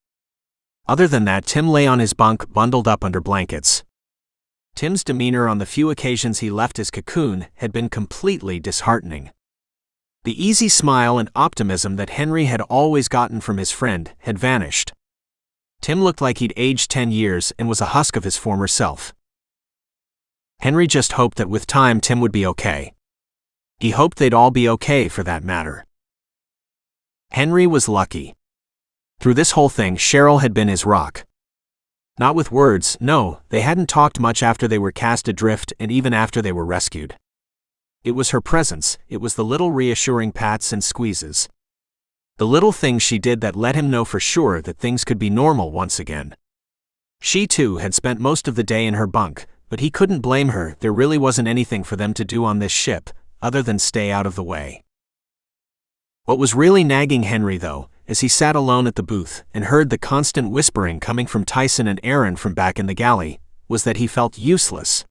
Other than that, Tim lay on his bunk bundled up under blankets. Tim's demeanor on the few occasions he left his cocoon had been completely disheartening. The easy smile and optimism that Henry had always gotten from his friend had vanished. Tim looked like he'd aged 10 years and was a husk of his former self. Henry just hoped that with time Tim would be okay. He hoped they'd all be okay for that matter. Henry was lucky. Through this whole thing, Cheryl had been his rock. Not with words, no, they hadn't talked much after they were cast adrift and even after they were rescued. It was her presence, it was the little reassuring pats and squeezes. The little things she did that let him know for sure that things could be normal once again. She too had spent most of the day in her bunk, but he couldn't blame her. There really wasn't anything for them to do on this ship, other than stay out of the way. What was really nagging Henry, though, as he sat alone at the booth and heard the constant whispering coming from Tyson and Aaron from back in the galley, was that he felt useless.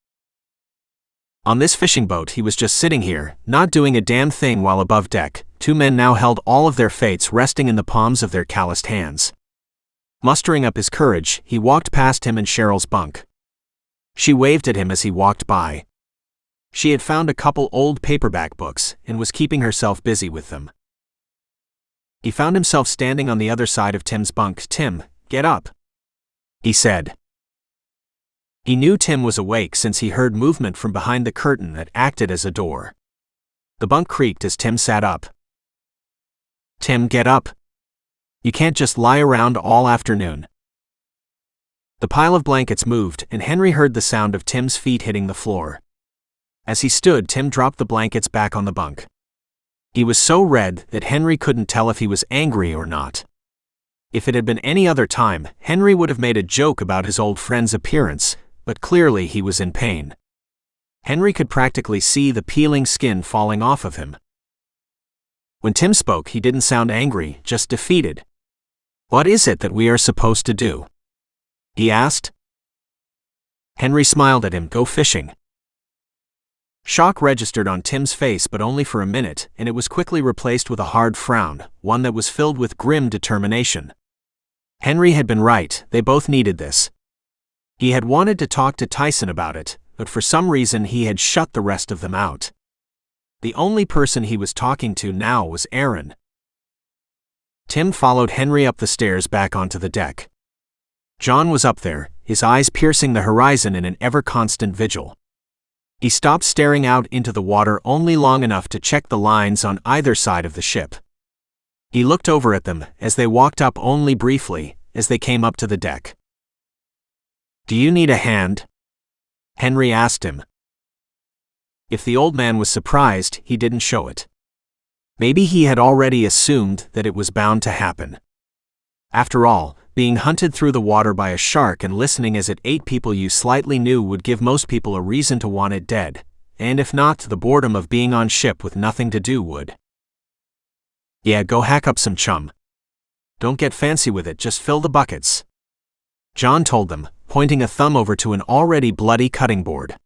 On this fishing boat he was just sitting here, not doing a damn thing, while above deck, two men now held all of their fates resting in the palms of their calloused hands. Mustering up his courage, he walked past him and Cheryl's bunk. She waved at him as he walked by. She had found a couple old paperback books and was keeping herself busy with them. He found himself standing on the other side of Tim's bunk. "Tim, get up," he said. He knew Tim was awake since he heard movement from behind the curtain that acted as a door. The bunk creaked as Tim sat up. "Tim, get up. You can't just lie around all afternoon." The pile of blankets moved, and Henry heard the sound of Tim's feet hitting the floor. As he stood, Tim dropped the blankets back on the bunk. He was so red that Henry couldn't tell if he was angry or not. If it had been any other time, Henry would have made a joke about his old friend's appearance, but clearly he was in pain. Henry could practically see the peeling skin falling off of him. When Tim spoke, he didn't sound angry, just defeated. "What is it that we are supposed to do?" he asked. Henry smiled at him. "Go fishing." Shock registered on Tim's face, but only for a minute, and it was quickly replaced with a hard frown, one that was filled with grim determination. Henry had been right, they both needed this. He had wanted to talk to Tyson about it, but for some reason he had shut the rest of them out. The only person he was talking to now was Aaron. Tim followed Henry up the stairs back onto the deck. John was up there, his eyes piercing the horizon in an ever-constant vigil. He stopped staring out into the water only long enough to check the lines on either side of the ship. He looked over at them as they walked up only briefly, as they came up to the deck. "Do you need a hand?" Henry asked him. If the old man was surprised, he didn't show it. Maybe he had already assumed that it was bound to happen. After all, being hunted through the water by a shark and listening as it ate people you slightly knew would give most people a reason to want it dead, and if not, the boredom of being on ship with nothing to do would. "Yeah, go hack up some chum. Don't get fancy with it, just fill the buckets," John told them, pointing a thumb over to an already bloody cutting board.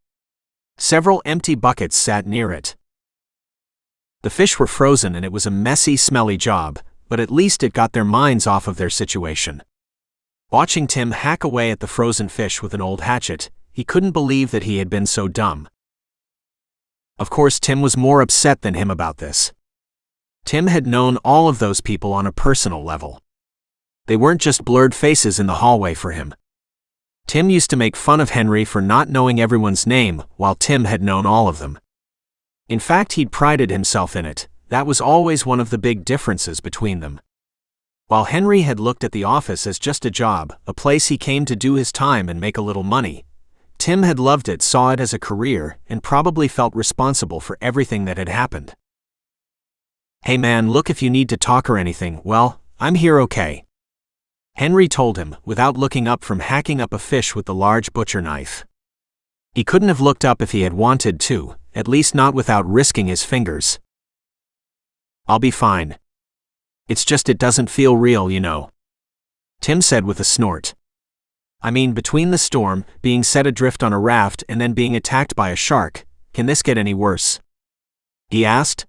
Several empty buckets sat near it. The fish were frozen and it was a messy, smelly job, but at least it got their minds off of their situation. Watching Tim hack away at the frozen fish with an old hatchet, he couldn't believe that he had been so dumb. Of course, Tim was more upset than him about this. Tim had known all of those people on a personal level. They weren't just blurred faces in the hallway for him. Tim used to make fun of Henry for not knowing everyone's name, while Tim had known all of them. In fact, he'd prided himself in it. That was always one of the big differences between them. While Henry had looked at the office as just a job, a place he came to do his time and make a little money, Tim had loved it, saw it as a career, and probably felt responsible for everything that had happened. "Hey man, look, if you need to talk or anything, well, I'm here okay," Henry told him, without looking up from hacking up a fish with the large butcher knife. He couldn't have looked up if he had wanted to, at least not without risking his fingers. "I'll be fine. It's just it doesn't feel real, you know," Tim said with a snort. "I mean, between the storm, being set adrift on a raft, and then being attacked by a shark, can this get any worse?" he asked.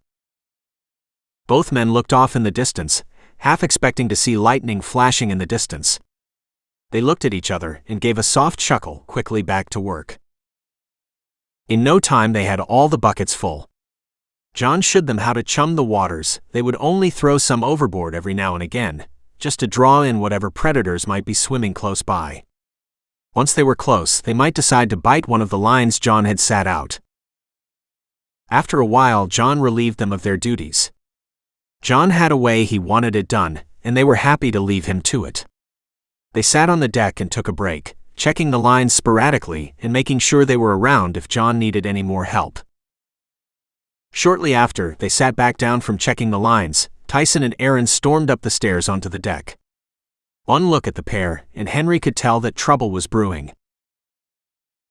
Both men looked off in the distance, half expecting to see lightning flashing in the distance. They looked at each other and gave a soft chuckle, quickly back to work. In no time they had all the buckets full. John showed them how to chum the waters. They would only throw some overboard every now and again, just to draw in whatever predators might be swimming close by. Once they were close, they might decide to bite one of the lines John had sat out. After a while, John relieved them of their duties. John had a way he wanted it done, and they were happy to leave him to it. They sat on the deck and took a break, checking the lines sporadically and making sure they were around if John needed any more help. Shortly after they sat back down from checking the lines, Tyson and Aaron stormed up the stairs onto the deck. One look at the pair, and Henry could tell that trouble was brewing.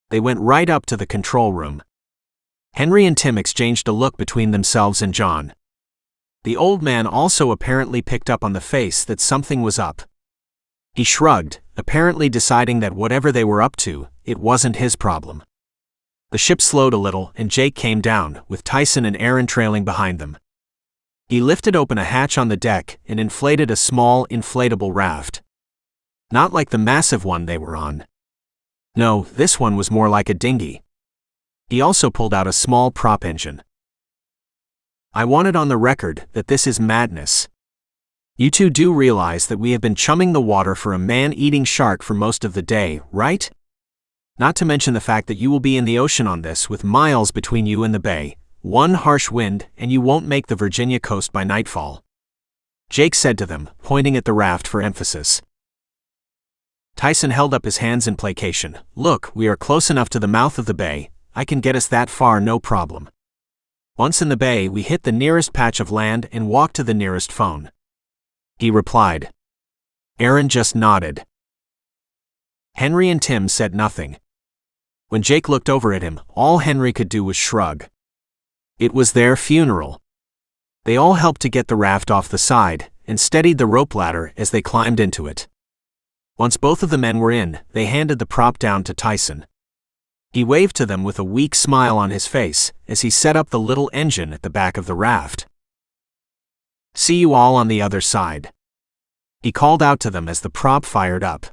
They went right up to the control room. Henry and Tim exchanged a look between themselves and John. The old man also apparently picked up on the face that something was up. He shrugged, apparently deciding that whatever they were up to, it wasn't his problem. The ship slowed a little and Jake came down, with Tyson and Aaron trailing behind them. He lifted open a hatch on the deck and inflated a small, inflatable raft. Not like the massive one they were on. No, this one was more like a dinghy. He also pulled out a small prop engine. I want it on the record that this is madness. You two do realize that we have been chumming the water for a man-eating shark for most of the day, right? Not to mention the fact that you will be in the ocean on this with miles between you and the bay, one harsh wind, and you won't make the Virginia coast by nightfall. Jake said to them, pointing at the raft for emphasis. Tyson held up his hands in placation. Look, we are close enough to the mouth of the bay. I can get us that far no problem. Once in the bay, we hit the nearest patch of land and walk to the nearest phone. He replied. Aaron just nodded. Henry and Tim said nothing. When Jake looked over at him, all Henry could do was shrug. It was their funeral. They all helped to get the raft off the side and steadied the rope ladder as they climbed into it. Once both of the men were in, they handed the prop down to Tyson. He waved to them with a weak smile on his face as he set up the little engine at the back of the raft. See you all on the other side. He called out to them as the prop fired up.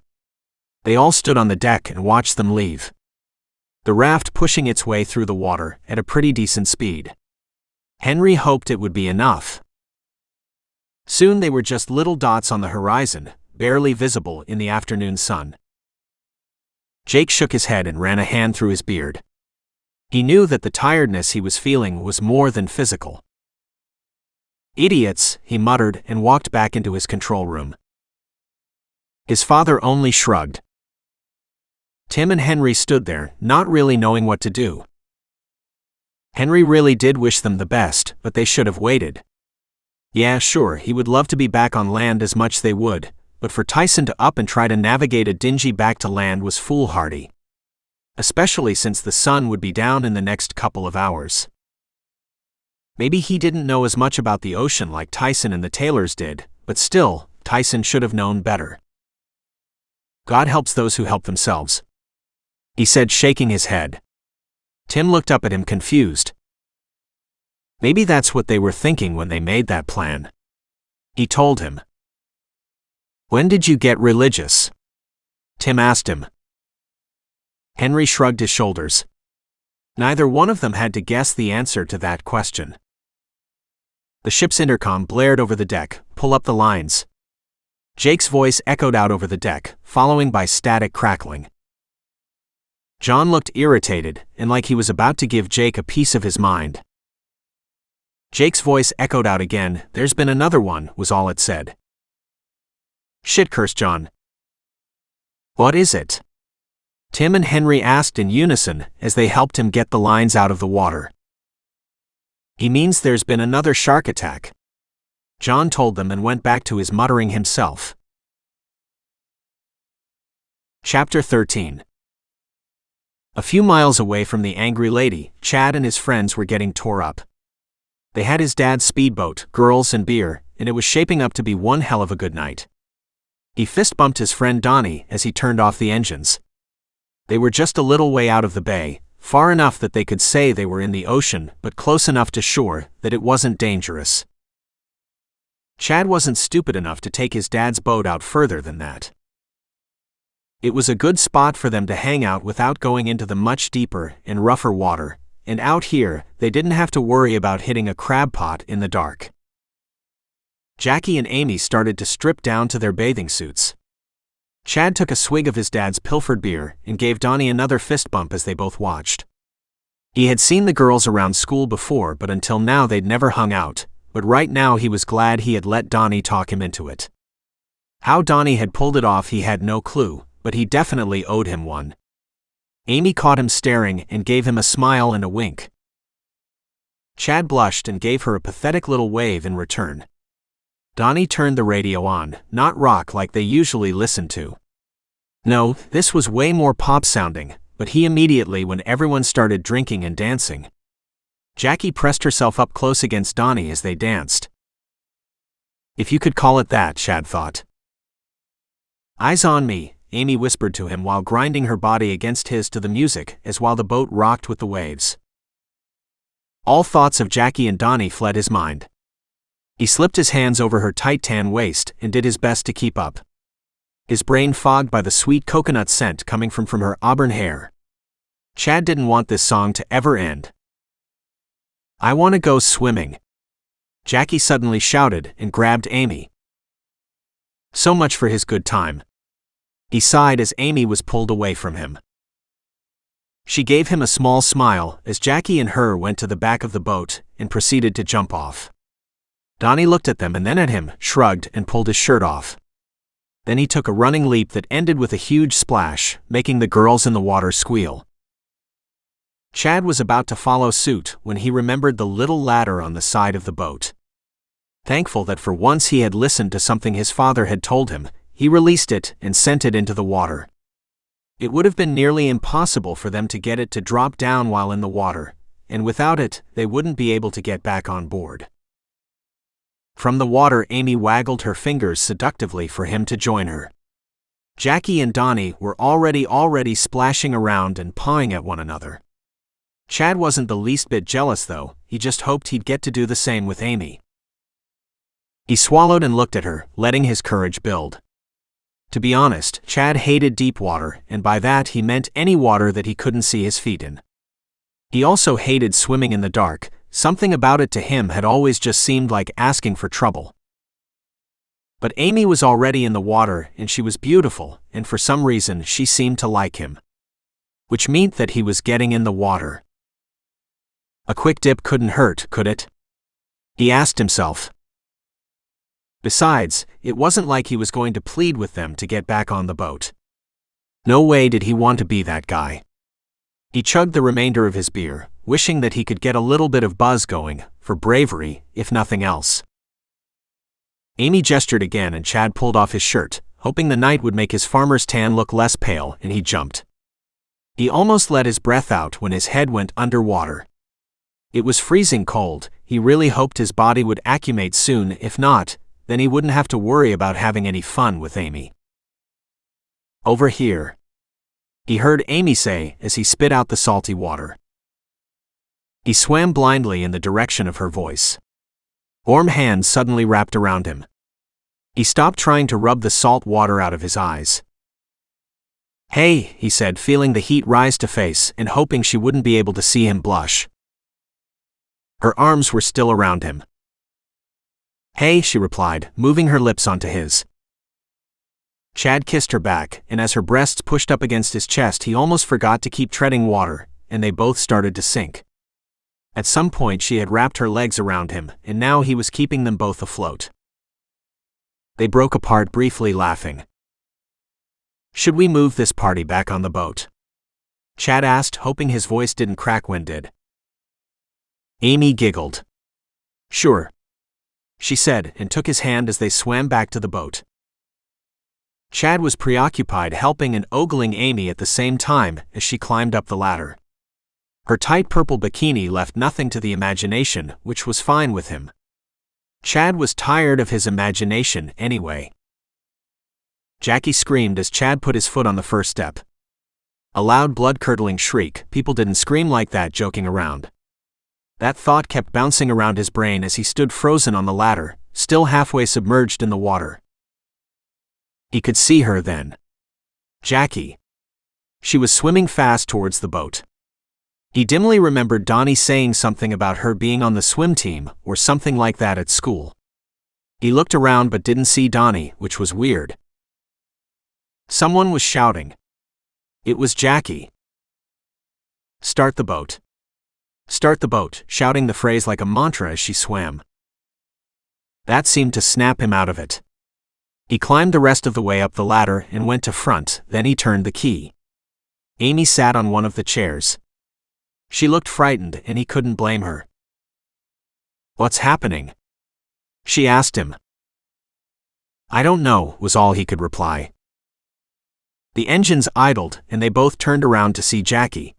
They all stood on the deck and watched them leave. The raft pushing its way through the water at a pretty decent speed. Henry hoped it would be enough. Soon they were just little dots on the horizon, barely visible in the afternoon sun. Jake shook his head and ran a hand through his beard. He knew that the tiredness he was feeling was more than physical. Idiots, he muttered and walked back into his control room. His father only shrugged. Tim and Henry stood there, not really knowing what to do. Henry really did wish them the best, but they should have waited. Yeah, sure, he would love to be back on land as much they would, but for Tyson to up and try to navigate a dingy back to land was foolhardy. Especially since the sun would be down in the next couple of hours. Maybe he didn't know as much about the ocean like Tyson and the Taylors did, but still, Tyson should have known better. God helps those who help themselves, he said, shaking his head. Tim looked up at him confused. Maybe that's what they were thinking when they made that plan. He told him. When did you get religious? Tim asked him. Henry shrugged his shoulders. Neither one of them had to guess the answer to that question. The ship's intercom blared over the deck. Pull up the lines. Jake's voice echoed out over the deck, following by static crackling. John looked irritated and like he was about to give Jake a piece of his mind. Jake's voice echoed out again. There's been another one, was all it said. Shit, cursed John. What is it? Tim and Henry asked in unison as they helped him get the lines out of the water. He means there's been another shark attack. John told them and went back to his muttering himself. Chapter 13. A few miles away from the angry lady, Chad and his friends were getting tore up. They had his dad's speedboat, girls and beer, and it was shaping up to be one hell of a good night. He fist-bumped his friend Donnie as he turned off the engines. They were just a little way out of the bay, far enough that they could say they were in the ocean, but close enough to shore that it wasn't dangerous. Chad wasn't stupid enough to take his dad's boat out further than that. It was a good spot for them to hang out without going into the much deeper and rougher water, and out here, they didn't have to worry about hitting a crab pot in the dark. Jackie and Amy started to strip down to their bathing suits. Chad took a swig of his dad's pilfered beer and gave Donnie another fist bump as they both watched. He had seen the girls around school before, but until now they'd never hung out, but right now he was glad he had let Donnie talk him into it. How Donnie had pulled it off he had no clue, but he definitely owed him one. Amy caught him staring and gave him a smile and a wink. Chad blushed and gave her a pathetic little wave in return. Donnie turned the radio on, not rock like they usually listened to. No, this was way more pop sounding, but he immediately when everyone started drinking and dancing. Jackie pressed herself up close against Donnie as they danced. If you could call it that, Chad thought. Eyes on me, Amy whispered to him while grinding her body against his to the music as while the boat rocked with the waves. All thoughts of Jackie and Donnie fled his mind. He slipped his hands over her tight tan waist and did his best to keep up. His brain fogged by the sweet coconut scent coming from her auburn hair. Chad didn't want this song to ever end. I want to go swimming. Jackie suddenly shouted and grabbed Amy. So much for his good time. He sighed as Amy was pulled away from him. She gave him a small smile as Jackie and her went to the back of the boat and proceeded to jump off. Donnie looked at them and then at him, shrugged and pulled his shirt off. Then he took a running leap that ended with a huge splash, making the girls in the water squeal. Chad was about to follow suit when he remembered the little ladder on the side of the boat. Thankful that for once he had listened to something his father had told him, he released it and sent it into the water. It would have been nearly impossible for them to get it to drop down while in the water, and without it, they wouldn't be able to get back on board. From the water, Amy waggled her fingers seductively for him to join her. Jackie and Donnie were already splashing around and pawing at one another. Chad wasn't the least bit jealous though, he just hoped he'd get to do the same with Amy. He swallowed and looked at her, letting his courage build. To be honest, Chad hated deep water, and by that he meant any water that he couldn't see his feet in. He also hated swimming in the dark, something about it to him had always just seemed like asking for trouble. But Amy was already in the water and she was beautiful, and for some reason she seemed to like him. Which meant that he was getting in the water. A quick dip couldn't hurt, could it? He asked himself. Besides, it wasn't like he was going to plead with them to get back on the boat. No way did he want to be that guy. He chugged the remainder of his beer, wishing that he could get a little bit of buzz going, for bravery, if nothing else. Amy gestured again and Chad pulled off his shirt, hoping the night would make his farmer's tan look less pale, and he jumped. He almost let his breath out when his head went underwater. It was freezing cold, he really hoped his body would acclimate soon, if not, then he wouldn't have to worry about having any fun with Amy. Over here, he heard Amy say as he spit out the salty water. He swam blindly in the direction of her voice. Warm hands suddenly wrapped around him. He stopped trying to rub the salt water out of his eyes. Hey, he said, feeling the heat rise to face and hoping she wouldn't be able to see him blush. Her arms were still around him. Hey, she replied, moving her lips onto his. Chad kissed her back, and as her breasts pushed up against his chest he almost forgot to keep treading water, and they both started to sink. At some point she had wrapped her legs around him, and now he was keeping them both afloat. They broke apart briefly, laughing. Should we move this party back on the boat? Chad asked, hoping his voice didn't crack when did. Amy giggled. Sure, she said, and took his hand as they swam back to the boat. Chad was preoccupied helping and ogling Amy at the same time as she climbed up the ladder. Her tight purple bikini left nothing to the imagination, which was fine with him. Chad was tired of his imagination anyway. Jackie screamed as Chad put his foot on the first step. A loud blood-curdling shriek, people didn't scream like that joking around. That thought kept bouncing around his brain as he stood frozen on the ladder, still halfway submerged in the water. He could see her then. Jackie. She was swimming fast towards the boat. He dimly remembered Donnie saying something about her being on the swim team, or something like that at school. He looked around but didn't see Donnie, which was weird. Someone was shouting. It was Jackie. Start the boat. Start the boat, shouting the phrase like a mantra as she swam. That seemed to snap him out of it. He climbed the rest of the way up the ladder and went to front, then he turned the key. Amy sat on one of the chairs. She looked frightened and he couldn't blame her. What's happening? She asked him. "I don't know," was all he could reply. The engines idled, and they both turned around to see Jackie.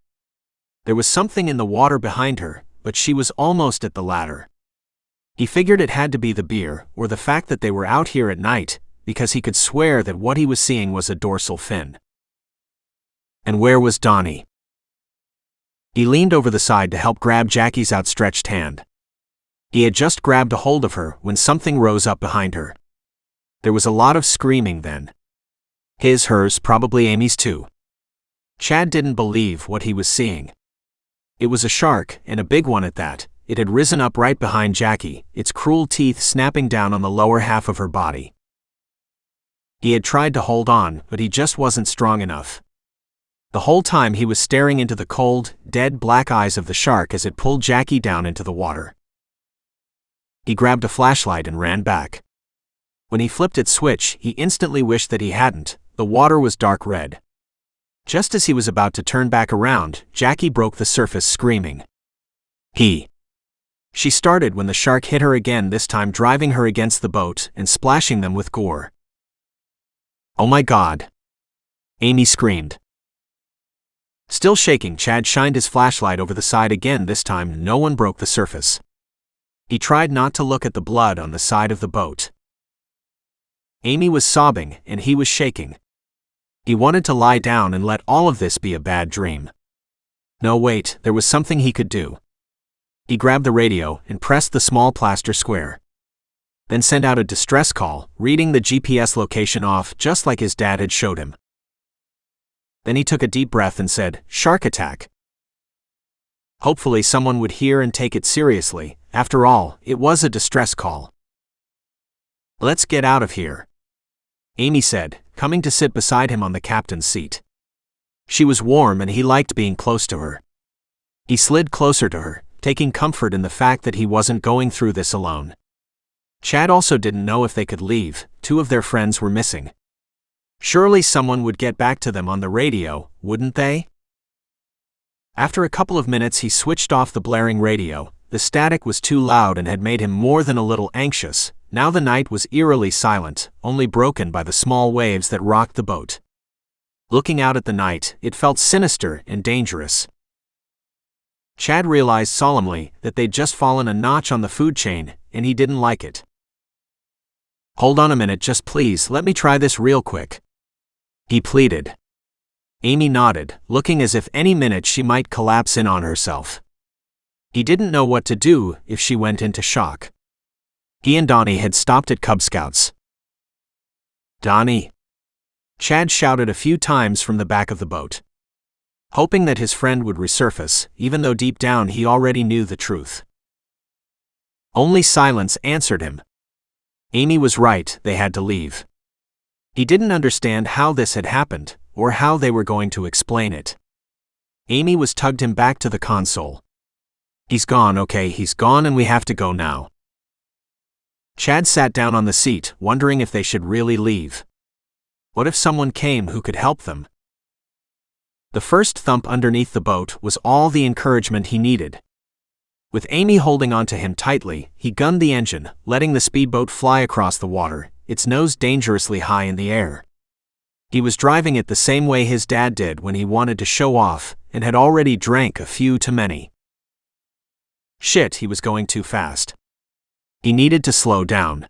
There was something in the water behind her, but she was almost at the ladder. He figured it had to be the beer, or the fact that they were out here at night, because he could swear that what he was seeing was a dorsal fin. And where was Donnie? He leaned over the side to help grab Jackie's outstretched hand. He had just grabbed a hold of her when something rose up behind her. There was a lot of screaming then. His, hers, probably Amy's too. Chad didn't believe what he was seeing. It was a shark, and a big one at that. It had risen up right behind Jackie, its cruel teeth snapping down on the lower half of her body. He had tried to hold on, but he just wasn't strong enough. The whole time he was staring into the cold, dead black eyes of the shark as it pulled Jackie down into the water. He grabbed a flashlight and ran back. When he flipped its switch, he instantly wished that he hadn't. The water was dark red. Just as he was about to turn back around, Jackie broke the surface screaming. She started when the shark hit her again, this time driving her against the boat and splashing them with gore. "Oh my God!" Amy screamed. Still shaking, Chad shined his flashlight over the side again. This time, no one broke the surface. He tried not to look at the blood on the side of the boat. Amy was sobbing, and he was shaking. He wanted to lie down and let all of this be a bad dream. No, wait, there was something he could do. He grabbed the radio and pressed the small plaster square. Then sent out a distress call, reading the GPS location off just like his dad had showed him. Then he took a deep breath and said, "Shark attack." Hopefully someone would hear and take it seriously. After all, it was a distress call. "Let's get out of here," Amy said, coming to sit beside him on the captain's seat. She was warm and he liked being close to her. He slid closer to her, taking comfort in the fact that he wasn't going through this alone. Chad also didn't know if they could leave. 2 of their friends were missing. Surely someone would get back to them on the radio, wouldn't they? After a couple of minutes he switched off the blaring radio. The static was too loud and had made him more than a little anxious. Now the night was eerily silent, only broken by the small waves that rocked the boat. Looking out at the night, it felt sinister and dangerous. Chad realized solemnly that they'd just fallen a notch on the food chain, and he didn't like it. "Hold on a minute, just please let me try this real quick," he pleaded. Amy nodded, looking as if any minute she might collapse in on herself. He didn't know what to do if she went into shock. He and Donnie had stopped at Cub Scouts. "Donnie!" Chad shouted a few times from the back of the boat, hoping that his friend would resurface, even though deep down he already knew the truth. Only silence answered him. Amy was right, they had to leave. He didn't understand how this had happened, or how they were going to explain it. Amy was tugged him back to the console. "He's gone, okay, he's gone and we have to go now." Chad sat down on the seat, wondering if they should really leave. What if someone came who could help them? The first thump underneath the boat was all the encouragement he needed. With Amy holding onto him tightly, he gunned the engine, letting the speedboat fly across the water, its nose dangerously high in the air. He was driving it the same way his dad did when he wanted to show off, and had already drank a few too many. Shit, he was going too fast. He needed to slow down.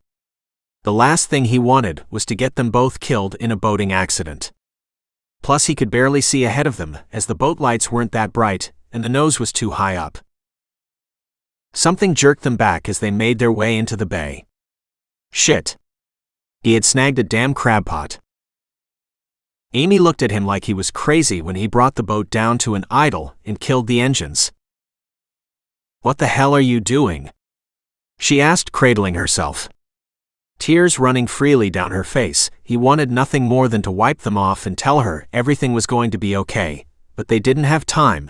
The last thing he wanted was to get them both killed in a boating accident. Plus he could barely see ahead of them, as the boat lights weren't that bright, and the nose was too high up. Something jerked them back as they made their way into the bay. Shit. He had snagged a damn crab pot. Amy looked at him like he was crazy when he brought the boat down to an idle and killed the engines. "What the hell are you doing?" she asked, cradling herself. Tears running freely down her face, he wanted nothing more than to wipe them off and tell her everything was going to be okay, but they didn't have time.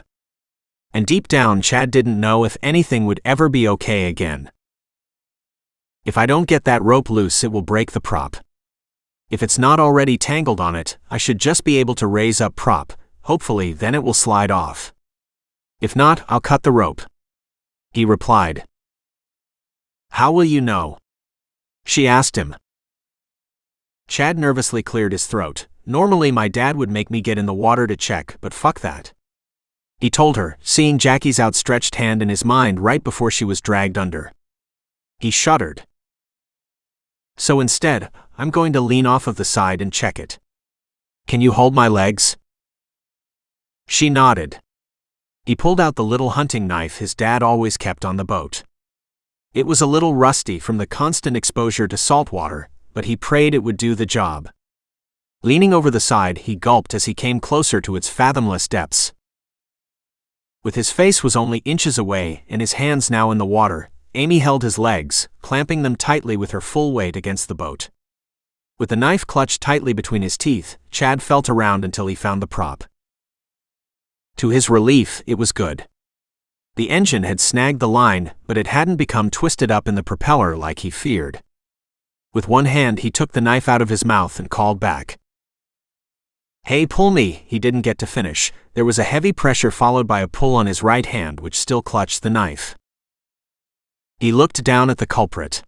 And deep down Chad didn't know if anything would ever be okay again. "If I don't get that rope loose it will break the prop. If it's not already tangled on it, I should just be able to raise up prop, hopefully then it will slide off. If not, I'll cut the rope," he replied. "How will you know?" she asked him. Chad nervously cleared his throat. Normally my dad would make me get in the water to check, but fuck that. He told her, seeing Jackie's outstretched hand in his mind right before she was dragged under. He shuddered. So instead, I'm going to lean off of the side and check it. Can you hold my legs? She nodded. He pulled out the little hunting knife his dad always kept on the boat. It was a little rusty from the constant exposure to salt water, but he prayed it would do the job. Leaning over the side, he gulped as he came closer to its fathomless depths. With his face was only inches away and his hands now in the water, Amy held his legs, clamping them tightly with her full weight against the boat. With the knife clutched tightly between his teeth, Chad felt around until he found the prop. To his relief, it was good. The engine had snagged the line, but it hadn't become twisted up in the propeller like he feared. With one hand, he took the knife out of his mouth and called back. Hey, pull me, he didn't get to finish. There was a heavy pressure followed by a pull on his right hand which still clutched the knife. He looked down at the culprit.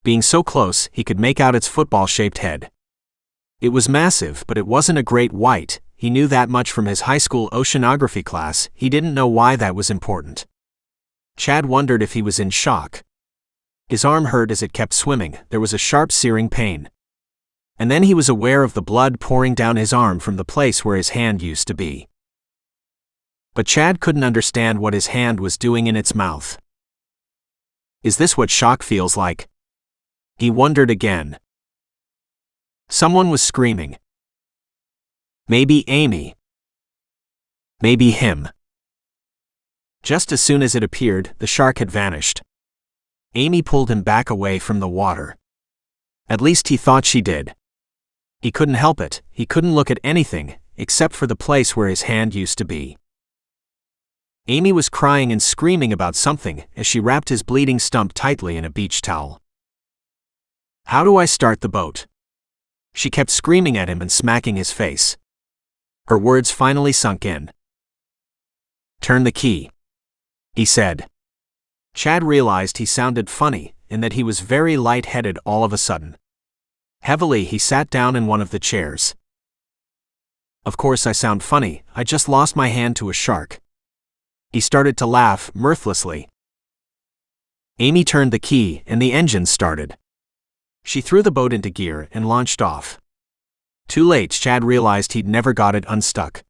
Being so close, he could make out its football-shaped head. It was massive, but it wasn't a great white. He knew that much from his high school oceanography class. He didn't know why that was important. Chad wondered if he was in shock. His arm hurt as it kept swimming. There was a sharp searing pain. And then he was aware of the blood pouring down his arm from the place where his hand used to be. But Chad couldn't understand what his hand was doing in its mouth. Is this what shock feels like? He wondered again. Someone was screaming. Maybe Amy. Maybe him. Just as soon as it appeared, the shark had vanished. Amy pulled him back away from the water. At least he thought she did. He couldn't help it. He couldn't look at anything, except for the place where his hand used to be. Amy was crying and screaming about something as she wrapped his bleeding stump tightly in a beach towel. How do I start the boat? She kept screaming at him and smacking his face. Her words finally sunk in. Turn the key, he said. Chad realized he sounded funny and that he was very light-headed all of a sudden. Heavily, he sat down in one of the chairs. Of course I sound funny, I just lost my hand to a shark. He started to laugh mirthlessly. Amy turned the key and the engine started. She threw the boat into gear and launched off. Too late, Chad realized he'd never got it unstuck.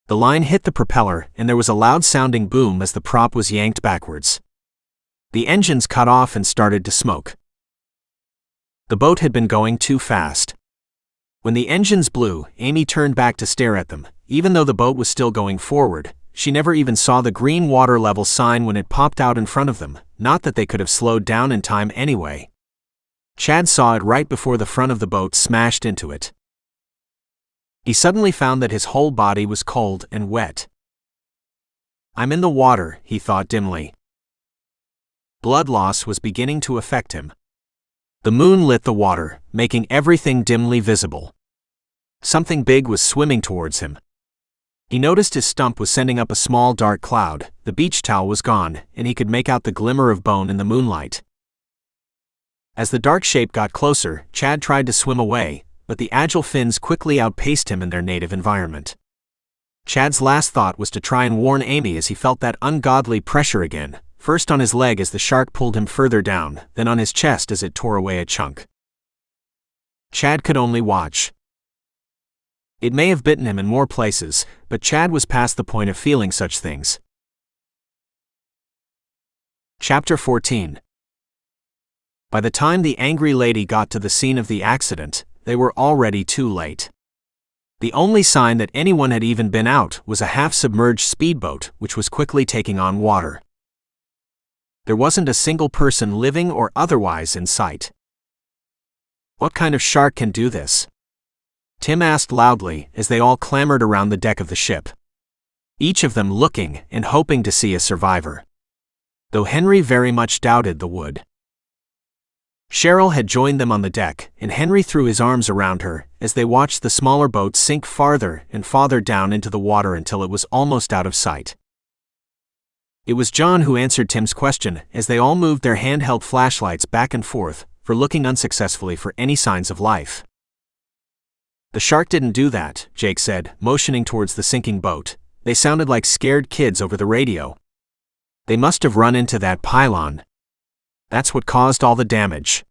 The line hit the propeller and there was a loud-sounding boom as the prop was yanked backwards. The engines cut off and started to smoke. The boat had been going too fast. When the engines blew, Amy turned back to stare at them. Even though the boat was still going forward, she never even saw the green water level sign when it popped out in front of them, not that they could have slowed down in time anyway. Chad saw it right before the front of the boat smashed into it. He suddenly found that his whole body was cold and wet. I'm in the water, he thought dimly. Blood loss was beginning to affect him. The moon lit the water, making everything dimly visible. Something big was swimming towards him. He noticed his stump was sending up a small dark cloud. The beach towel was gone, and he could make out the glimmer of bone in the moonlight. As the dark shape got closer, Chad tried to swim away, but the agile fins quickly outpaced him in their native environment. Chad's last thought was to try and warn Amy as he felt that ungodly pressure again, first on his leg as the shark pulled him further down, then on his chest as it tore away a chunk. Chad could only watch. It may have bitten him in more places, but Chad was past the point of feeling such things. Chapter 14. By the time the angry lady got to the scene of the accident, they were already too late. The only sign that anyone had even been out was a half-submerged speedboat which was quickly taking on water. There wasn't a single person living or otherwise in sight. What kind of shark can do this? Tim asked loudly as they all clamored around the deck of the ship. Each of them looking and hoping to see a survivor. Though Henry very much doubted the would. Cheryl had joined them on the deck, and Henry threw his arms around her as they watched the smaller boat sink farther and farther down into the water until it was almost out of sight. It was John who answered Tim's question as they all moved their handheld flashlights back and forth, for looking unsuccessfully for any signs of life. The shark didn't do that, Jake said, motioning towards the sinking boat. They sounded like scared kids over the radio. They must have run into that pylon. That's what caused all the damage.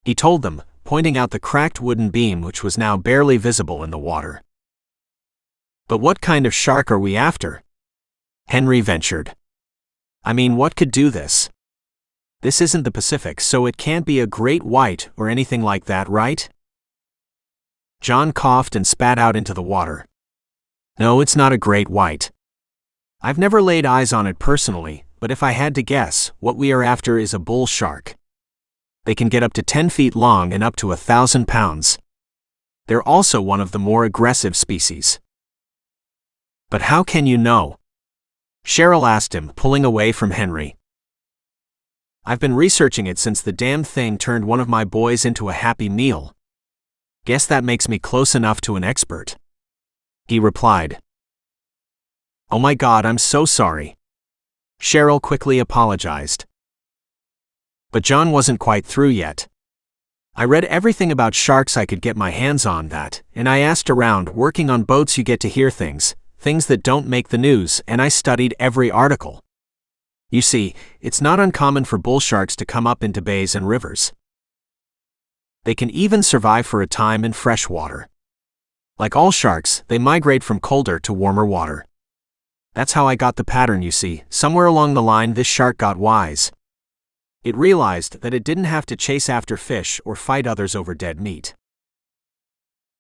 He told them, pointing out the cracked wooden beam which was now barely visible in the water. But what kind of shark are we after? Henry ventured. I mean, what could do this? This isn't the Pacific, so it can't be a great white or anything like that, right? John coughed and spat out into the water. No, it's not a great white. I've never laid eyes on it personally, but if I had to guess, what we are after is a bull shark. They can get up to 10 feet long and up to 1,000 pounds. They're also one of the more aggressive species. But how can you know? Cheryl asked him, pulling away from Henry. I've been researching it since the damn thing turned one of my boys into a Happy Meal. Guess that makes me close enough to an expert. He replied. Oh my God, I'm so sorry. Cheryl quickly apologized. But John wasn't quite through yet. I read everything about sharks I could get my hands on that, and I asked around. Working on boats you get to hear things that don't make the news, and I studied every article. You see, it's not uncommon for bull sharks to come up into bays and rivers. They can even survive for a time in fresh water. Like all sharks, they migrate from colder to warmer water. That's how I got the pattern, you see. Somewhere along the line this shark got wise. It realized that it didn't have to chase after fish or fight others over dead meat.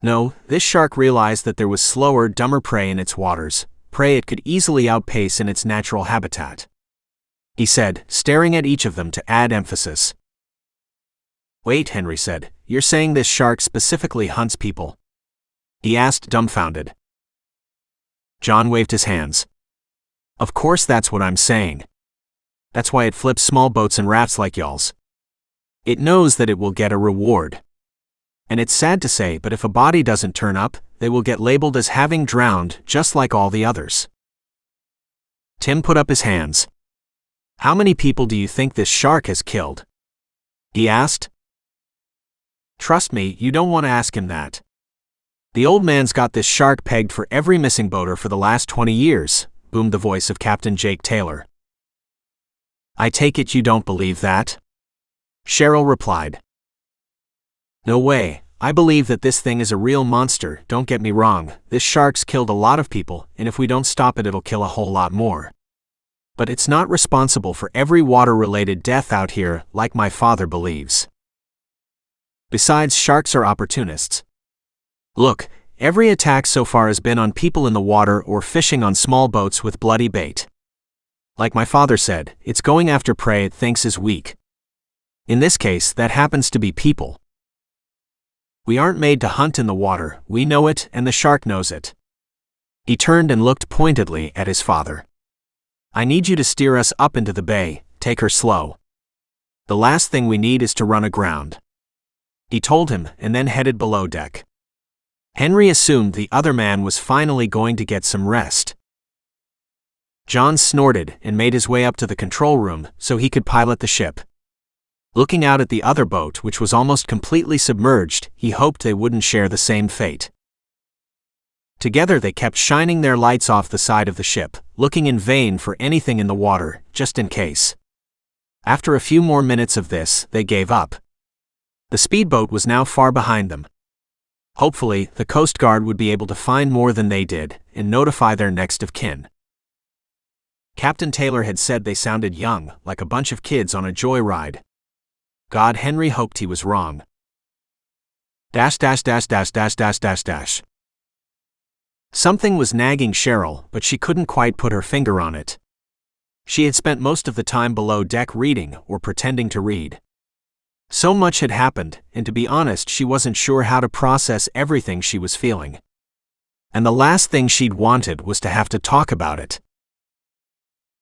No, this shark realized that there was slower, dumber prey in its waters, prey it could easily outpace in its natural habitat. He said, staring at each of them to add emphasis. Wait, Henry said, you're saying this shark specifically hunts people? He asked, dumbfounded. John waved his hands. Of course that's what I'm saying. That's why it flips small boats and rafts like y'all's. It knows that it will get a reward. And it's sad to say, but if a body doesn't turn up, they will get labeled as having drowned, just like all the others. Tim put up his hands. How many people do you think this shark has killed? He asked. Trust me, you don't want to ask him that. The old man's got this shark pegged for every missing boater for the last 20 years, boomed the voice of Captain Jake Taylor. I take it you don't believe that? Cheryl replied. No way, I believe that this thing is a real monster, don't get me wrong, this shark's killed a lot of people, and if we don't stop it it'll kill a whole lot more. But it's not responsible for every water-related death out here, like my father believes. Besides, sharks are opportunists. Look, every attack so far has been on people in the water or fishing on small boats with bloody bait. Like my father said, it's going after prey it thinks is weak. In this case, that happens to be people. We aren't made to hunt in the water, we know it, and the shark knows it. He turned and looked pointedly at his father. I need you to steer us up into the bay, take her slow. The last thing we need is to run aground. He told him, and then headed below deck. Henry assumed the other man was finally going to get some rest. John snorted and made his way up to the control room so he could pilot the ship. Looking out at the other boat, which was almost completely submerged, he hoped they wouldn't share the same fate. Together they kept shining their lights off the side of the ship, looking in vain for anything in the water, just in case. After a few more minutes of this, they gave up. The speedboat was now far behind them. Hopefully, the Coast Guard would be able to find more than they did and notify their next of kin. Captain Taylor had said they sounded young, like a bunch of kids on a joyride. God, Henry hoped he was wrong. Something was nagging Cheryl, but she couldn't quite put her finger on it. She had spent most of the time below deck reading or pretending to read. So much had happened, and to be honest, she wasn't sure how to process everything she was feeling. And the last thing she'd wanted was to have to talk about it.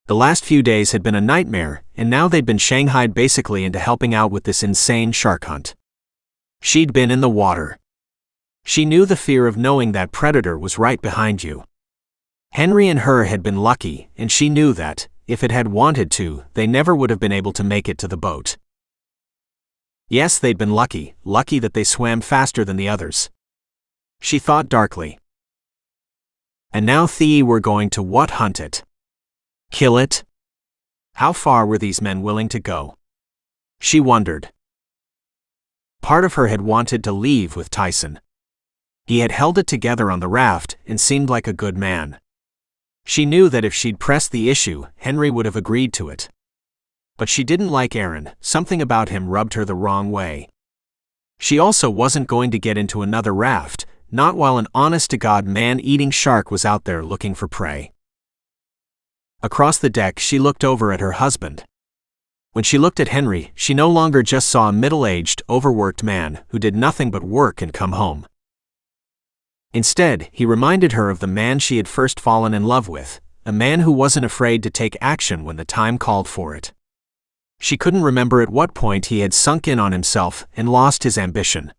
The last few days had been a nightmare, and now they'd been shanghaied basically into helping out with this insane shark hunt. She'd been in the water. She knew the fear of knowing that predator was right behind you. Henry and her had been lucky, and she knew that, if it had wanted to, they never would have been able to make it to the boat. Yes, they'd been lucky that they swam faster than the others. She thought darkly. And now were going to what? Hunt it? Kill it? How far were these men willing to go? She wondered. Part of her had wanted to leave with Tyson. He had held it together on the raft and seemed like a good man. She knew that if she'd pressed the issue, Henry would have agreed to it. But she didn't like Aaron. Something about him rubbed her the wrong way. She also wasn't going to get into another raft, not while an honest-to-God man-eating shark was out there looking for prey. Across the deck, she looked over at her husband. When she looked at Henry, she no longer just saw a middle-aged, overworked man who did nothing but work and come home. Instead, he reminded her of the man she had first fallen in love with, a man who wasn't afraid to take action when the time called for it. She couldn't remember at what point he had sunk in on himself and lost his ambition.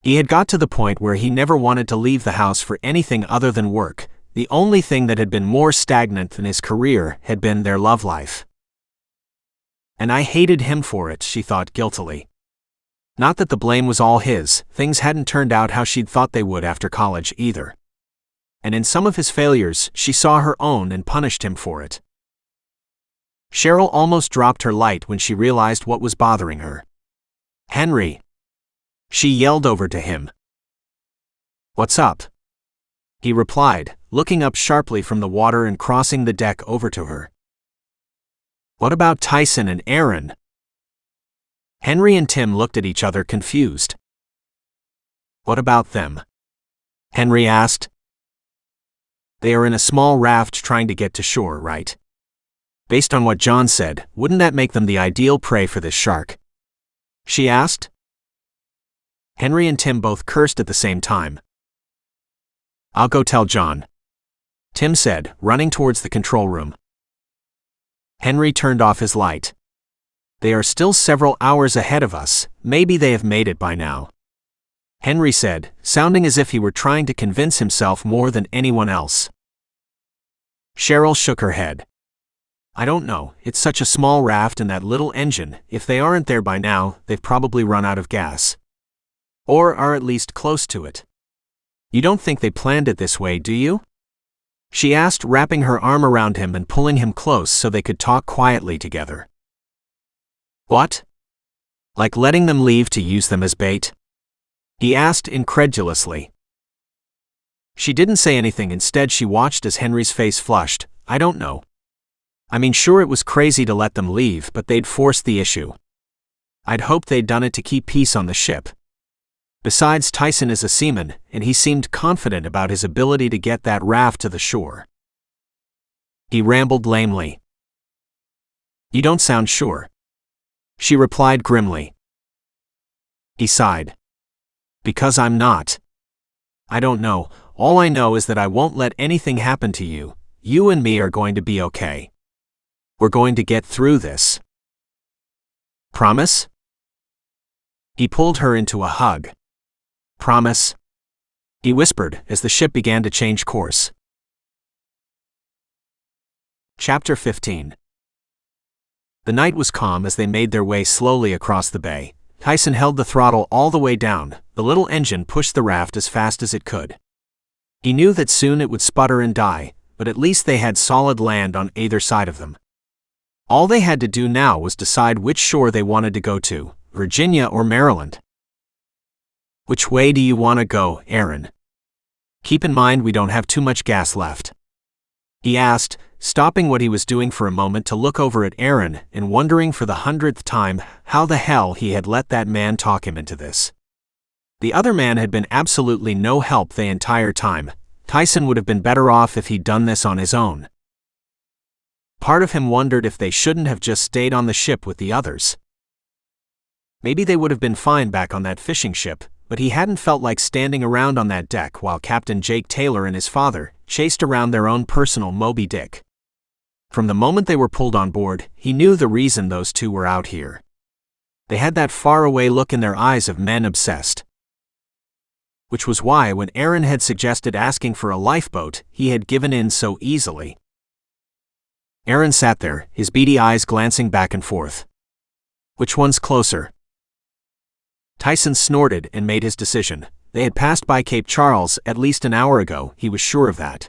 He had got to the point where he never wanted to leave the house for anything other than work. The only thing that had been more stagnant than his career had been their love life. And I hated him for it, she thought guiltily. Not that the blame was all his, things hadn't turned out how she'd thought they would after college either. And in some of his failures, she saw her own and punished him for it. Cheryl almost dropped her light when she realized what was bothering her. Henry! She yelled over to him. What's up? He replied, looking up sharply from the water and crossing the deck over to her. What about Tyson and Aaron? Henry and Tim looked at each other confused. What about them? Henry asked. They are in a small raft trying to get to shore, right? Based on what John said, wouldn't that make them the ideal prey for this shark? She asked. Henry and Tim both cursed at the same time. I'll go tell John, Tim said, running towards the control room. Henry turned off his light. They are still several hours ahead of us, maybe they have made it by now. Henry said, sounding as if he were trying to convince himself more than anyone else. Cheryl shook her head. I don't know, it's such a small raft and that little engine, if they aren't there by now, they've probably run out of gas. Or are at least close to it. You don't think they planned it this way, do you? She asked, wrapping her arm around him and pulling him close so they could talk quietly together. What? Like letting them leave to use them as bait? He asked incredulously. She didn't say anything. Instead, she watched as Henry's face flushed. I don't know. I mean, sure, it was crazy to let them leave, but they'd forced the issue. I'd hoped they'd done it to keep peace on the ship. Besides, Tyson is a seaman, and he seemed confident about his ability to get that raft to the shore. He rambled lamely. You don't sound sure. She replied grimly. He sighed. Because I'm not. I don't know. All I know is that I won't let anything happen to you. You and me are going to be okay. We're going to get through this. Promise? He pulled her into a hug. Promise? He whispered as the ship began to change course. Chapter 15. The night was calm as they made their way slowly across the bay. Tyson held the throttle all the way down. The little engine pushed the raft as fast as it could. He knew that soon it would sputter and die, but at least they had solid land on either side of them. All they had to do now was decide which shore they wanted to go to, Virginia or Maryland. Which way do you want to go, Aaron? Keep in mind we don't have too much gas left. He asked, stopping what he was doing for a moment to look over at Aaron and wondering for the 100th time how the hell he had let that man talk him into this. The other man had been absolutely no help the entire time. Tyson would have been better off if he'd done this on his own. Part of him wondered if they shouldn't have just stayed on the ship with the others. Maybe they would have been fine back on that fishing ship, but he hadn't felt like standing around on that deck while Captain Jake Taylor and his father chased around their own personal Moby Dick. From the moment they were pulled on board, he knew the reason those two were out here. They had that faraway look in their eyes of men obsessed. Which was why when Aaron had suggested asking for a lifeboat, he had given in so easily. Aaron sat there, his beady eyes glancing back and forth. Which one's closer? Tyson snorted and made his decision. They had passed by Cape Charles at least an hour ago, he was sure of that.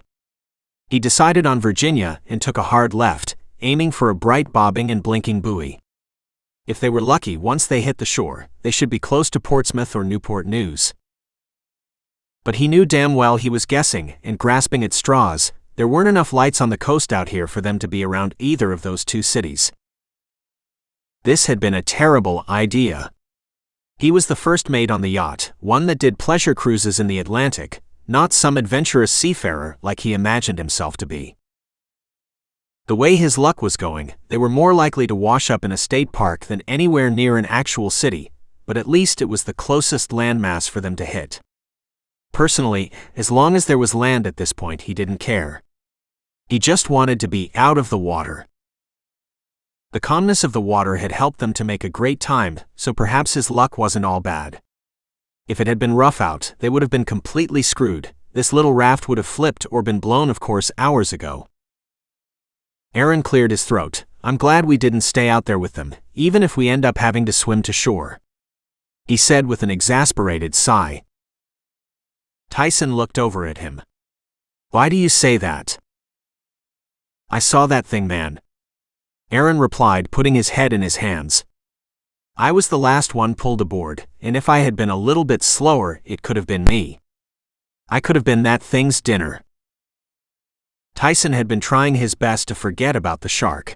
He decided on Virginia and took a hard left, aiming for a bright bobbing and blinking buoy. If they were lucky once they hit the shore, they should be close to Portsmouth or Newport News. But he knew damn well he was guessing and grasping at straws. There weren't enough lights on the coast out here for them to be around either of those two cities. This had been a terrible idea. He was the first mate on the yacht, one that did pleasure cruises in the Atlantic, not some adventurous seafarer like he imagined himself to be. The way his luck was going, they were more likely to wash up in a state park than anywhere near an actual city, but at least it was the closest landmass for them to hit. Personally, as long as there was land at this point, he didn't care. He just wanted to be out of the water. The calmness of the water had helped them to make a great time, so perhaps his luck wasn't all bad. If it had been rough out, they would have been completely screwed. This little raft would have flipped or been blown, of course, hours ago. Aaron cleared his throat. I'm glad we didn't stay out there with them, even if we end up having to swim to shore, he said with an exasperated sigh. Tyson looked over at him. Why do you say that? I saw that thing, man. Aaron replied, putting his head in his hands. I was the last one pulled aboard, and if I had been a little bit slower, it could have been me. I could have been that thing's dinner. Tyson had been trying his best to forget about the shark.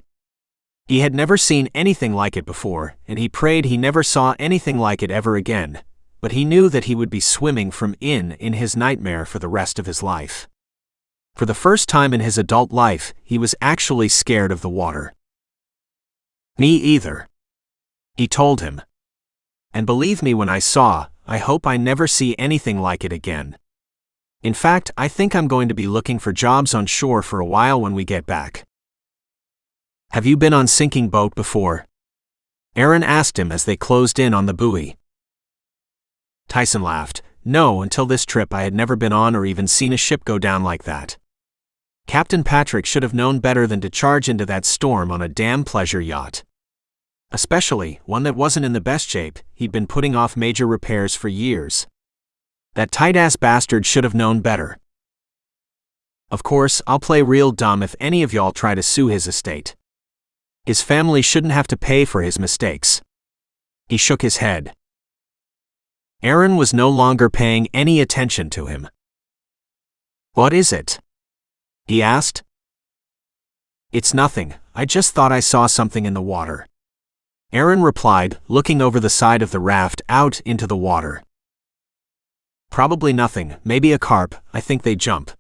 He had never seen anything like it before, and he prayed he never saw anything like it ever again, but he knew that he would be swimming from in his nightmare for the rest of his life. For the first time in his adult life, he was actually scared of the water. Me either, he told him. And believe me when I saw, I hope I never see anything like it again. In fact, I think I'm going to be looking for jobs on shore for a while when we get back. Have you been on sinking boat before? Aaron asked him as they closed in on the buoy. Tyson laughed. No, until this trip I had never been on or even seen a ship go down like that. Captain Patrick should have known better than to charge into that storm on a damn pleasure yacht. Especially one that wasn't in the best shape. He'd been putting off major repairs for years. That tight-ass bastard should have known better. Of course, I'll play real dumb if any of y'all try to sue his estate. His family shouldn't have to pay for his mistakes. He shook his head. Aaron was no longer paying any attention to him. What is it? He asked. It's nothing, I just thought I saw something in the water. Aaron replied, looking over the side of the raft out into the water. Probably nothing, maybe a carp, I think they jump.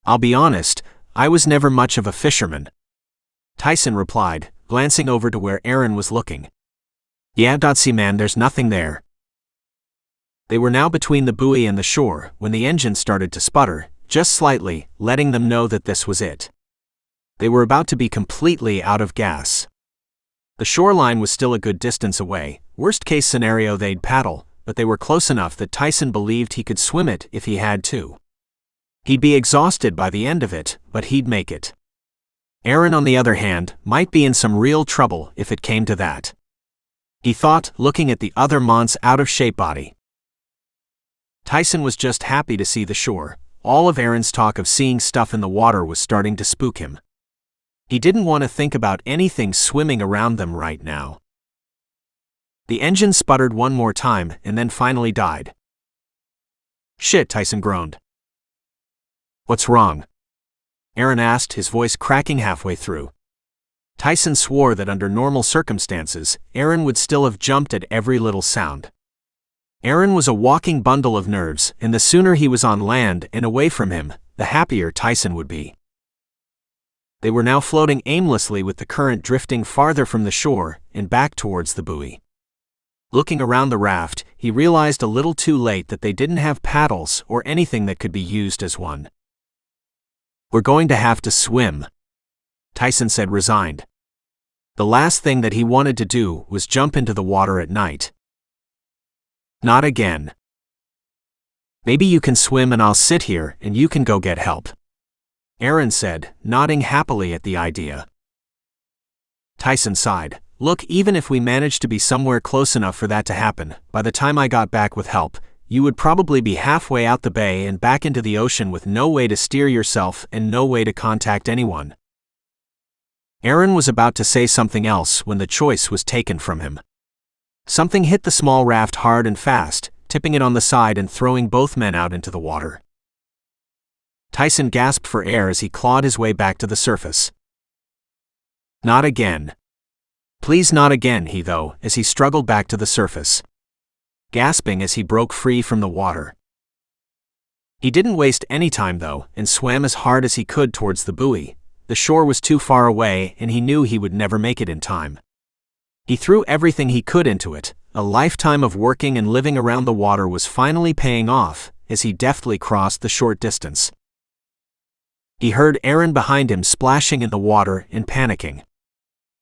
I'll be honest, I was never much of a fisherman. Tyson replied, glancing over to where Aaron was looking. Yeah, see man, there's nothing there. They were now between the buoy and the shore when the engine started to sputter, just slightly, letting them know that this was it. They were about to be completely out of gas. The shoreline was still a good distance away. Worst case scenario, they'd paddle, but they were close enough that Tyson believed he could swim it if he had to. He'd be exhausted by the end of it, but he'd make it. Aaron, on the other hand, might be in some real trouble if it came to that. He thought, looking at the other mont's out-of-shape body. Tyson was just happy to see the shore. All of Aaron's talk of seeing stuff in the water was starting to spook him. He didn't want to think about anything swimming around them right now. The engine sputtered one more time and then finally died. Shit, Tyson groaned. What's wrong? Aaron asked, his voice cracking halfway through. Tyson swore that under normal circumstances, Aaron would still have jumped at every little sound. Aaron was a walking bundle of nerves, and the sooner he was on land and away from him, the happier Tyson would be. They were now floating aimlessly with the current drifting farther from the shore and back towards the buoy. Looking around the raft, he realized a little too late that they didn't have paddles or anything that could be used as one. We're going to have to swim, Tyson said, resigned. The last thing that he wanted to do was jump into the water at night. Not again. Maybe you can swim and I'll sit here and you can go get help, Aaron said, nodding happily at the idea. Tyson sighed. Look, even if we managed to be somewhere close enough for that to happen, by the time I got back with help, you would probably be halfway out the bay and back into the ocean with no way to steer yourself and no way to contact anyone. Aaron was about to say something else when the choice was taken from him. Something hit the small raft hard and fast, tipping it on the side and throwing both men out into the water. Tyson gasped for air as he clawed his way back to the surface. Not again. Please not again, he thought, as he struggled back to the surface, gasping as he broke free from the water. He didn't waste any time though, and swam as hard as he could towards the buoy. The shore was too far away and he knew he would never make it in time. He threw everything he could into it. A lifetime of working and living around the water was finally paying off as he deftly crossed the short distance. He heard Aaron behind him splashing in the water and panicking.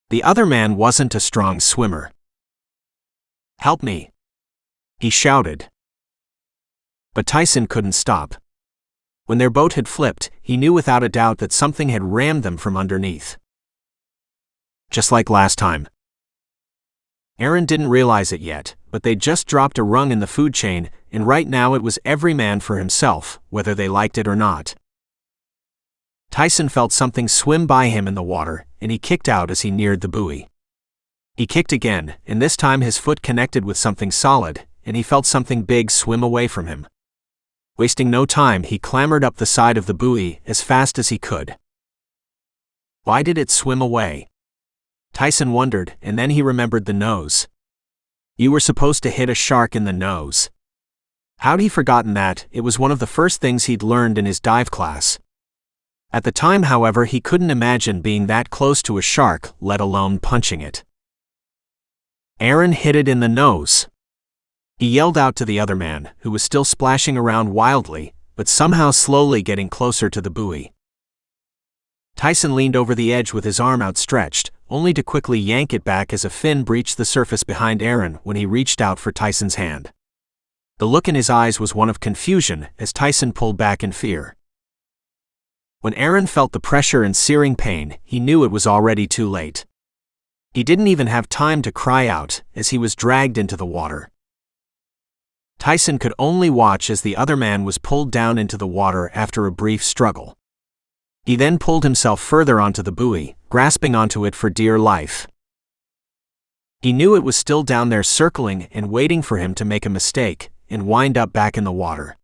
The other man wasn't a strong swimmer. "Help me!" he shouted. But Tyson couldn't stop. When their boat had flipped, he knew without a doubt that something had rammed them from underneath. Just like last time. Aaron didn't realize it yet, but they'd just dropped a rung in the food chain, and right now it was every man for himself, whether they liked it or not. Tyson felt something swim by him in the water, and he kicked out as he neared the buoy. He kicked again, and this time his foot connected with something solid, and he felt something big swim away from him. Wasting no time, he clambered up the side of the buoy as fast as he could. Why did it swim away? Tyson wondered, and then he remembered the nose. You were supposed to hit a shark in the nose. How'd he forgotten that? It was one of the first things he'd learned in his dive class. At the time, however, he couldn't imagine being that close to a shark, let alone punching it. Aaron hit it in the nose. He yelled out to the other man, who was still splashing around wildly, but somehow slowly getting closer to the buoy. Tyson leaned over the edge with his arm outstretched, only to quickly yank it back as a fin breached the surface behind Aaron when he reached out for Tyson's hand. The look in his eyes was one of confusion as Tyson pulled back in fear. When Aaron felt the pressure and searing pain, he knew it was already too late. He didn't even have time to cry out as he was dragged into the water. Tyson could only watch as the other man was pulled down into the water after a brief struggle. He then pulled himself further onto the buoy, grasping onto it for dear life. He knew it was still down there circling and waiting for him to make a mistake and wind up back in the water.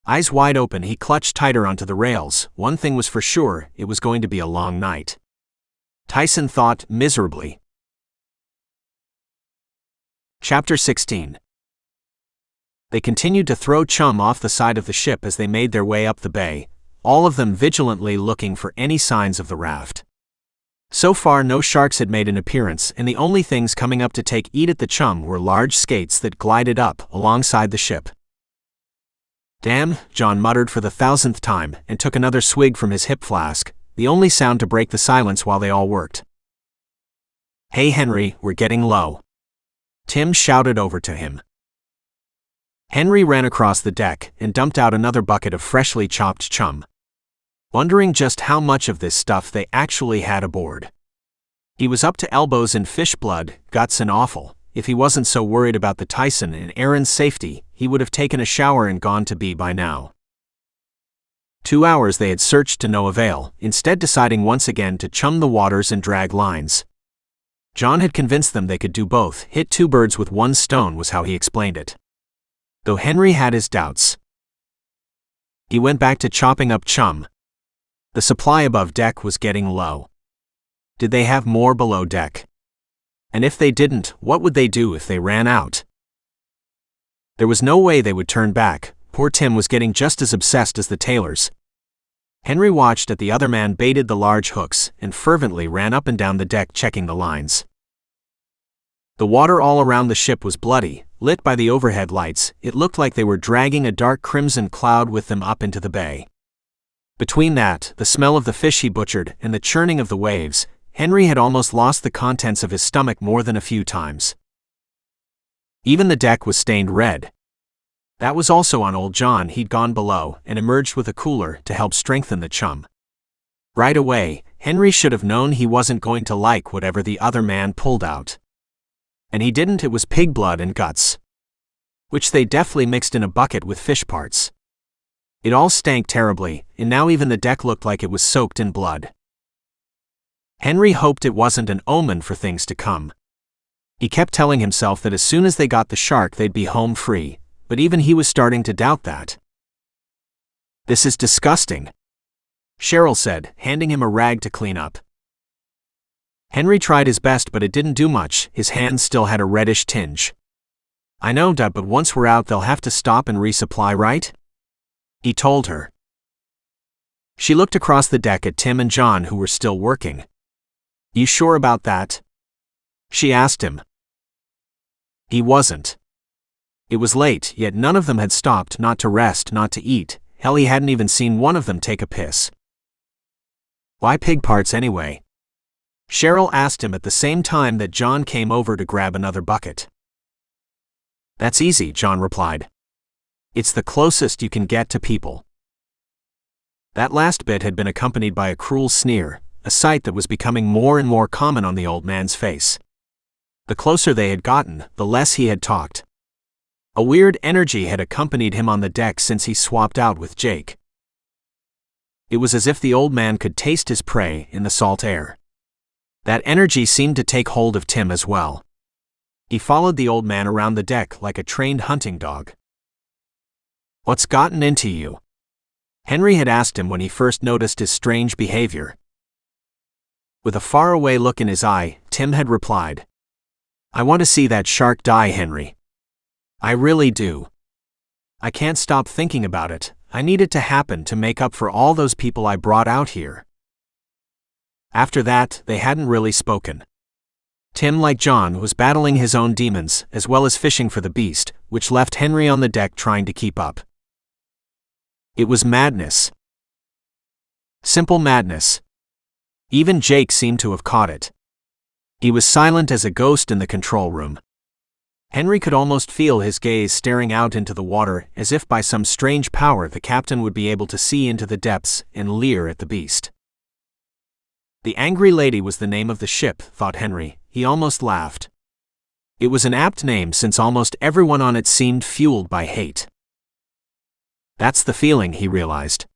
Eyes wide open, he clutched tighter onto the rails. One thing was for sure, it was going to be a long night. Tyson thought miserably. Chapter 16. They continued to throw chum off the side of the ship as they made their way up the bay, all of them vigilantly looking for any signs of the raft. So far no sharks had made an appearance, and the only things coming up to eat at the chum were large skates that glided up alongside the ship. Damn, John muttered for the 1,000th time, and took another swig from his hip flask, the only sound to break the silence while they all worked. Hey Henry, we're getting low. Tim shouted over to him. Henry ran across the deck and dumped out another bucket of freshly chopped chum, wondering just how much of this stuff they actually had aboard. He was up to elbows in fish blood, guts and offal. If he wasn't so worried about the Tyson and Aaron's safety, he would have taken a shower and gone to bed by now. 2 hours they had searched to no avail, instead deciding once again to chum the waters and drag lines. John had convinced them they could do both. Hit two birds with one stone was how he explained it. Though Henry had his doubts. He went back to chopping up chum. The supply above deck was getting low. Did they have more below deck? And if they didn't, what would they do if they ran out? There was no way they would turn back. Poor Tim was getting just as obsessed as the tailors. Henry watched as the other man baited the large hooks and fervently ran up and down the deck checking the lines. The water all around the ship was bloody, lit by the overhead lights. It looked like they were dragging a dark crimson cloud with them up into the bay. Between that, the smell of the fish he butchered, and the churning of the waves, Henry had almost lost the contents of his stomach more than a few times. Even the deck was stained red. That was also on old John. He'd gone below and emerged with a cooler to help strengthen the chum. Right away, Henry should have known he wasn't going to like whatever the other man pulled out. And he didn't. It was pig blood and guts. which they deftly mixed in a bucket with fish parts. It all stank terribly, and now even the deck looked like it was soaked in blood. Henry hoped it wasn't an omen for things to come. He kept telling himself that as soon as they got the shark they'd be home free, but even he was starting to doubt that. "This is disgusting," Cheryl said, handing him a rag to clean up. Henry tried his best, but it didn't do much. His hands still had a reddish tinge. "I know, Dad, but once we're out they'll have to stop and resupply, right?" he told her. She looked across the deck at Tim and John, who were still working. "You sure about that?" she asked him. He wasn't. It was late, yet none of them had stopped, not to rest, not to eat. Hell, he hadn't even seen one of them take a piss. "Why pig parts anyway?" Cheryl asked him at the same time that John came over to grab another bucket. "That's easy," John replied. "It's the closest you can get to people." That last bit had been accompanied by a cruel sneer, a sight that was becoming more and more common on the old man's face. The closer they had gotten, the less he had talked. A weird energy had accompanied him on the deck since he swapped out with Jake. It was as if the old man could taste his prey in the salt air. That energy seemed to take hold of Tim as well. He followed the old man around the deck like a trained hunting dog. "What's gotten into you?" Henry had asked him when he first noticed his strange behavior. With a faraway look in his eye, Tim had replied, "I want to see that shark die, Henry. I really do. I can't stop thinking about it. I need it to happen to make up for all those people I brought out here." After that, they hadn't really spoken. Tim, like John, was battling his own demons, as well as fishing for the beast, which left Henry on the deck trying to keep up. It was madness. Simple madness. Even Jake seemed to have caught it. He was silent as a ghost in the control room. Henry could almost feel his gaze staring out into the water, as if by some strange power the captain would be able to see into the depths and leer at the beast. The Angry Lady was the name of the ship, thought Henry. He almost laughed. It was an apt name since almost everyone on it seemed fueled by hate. That's the feeling, he realized.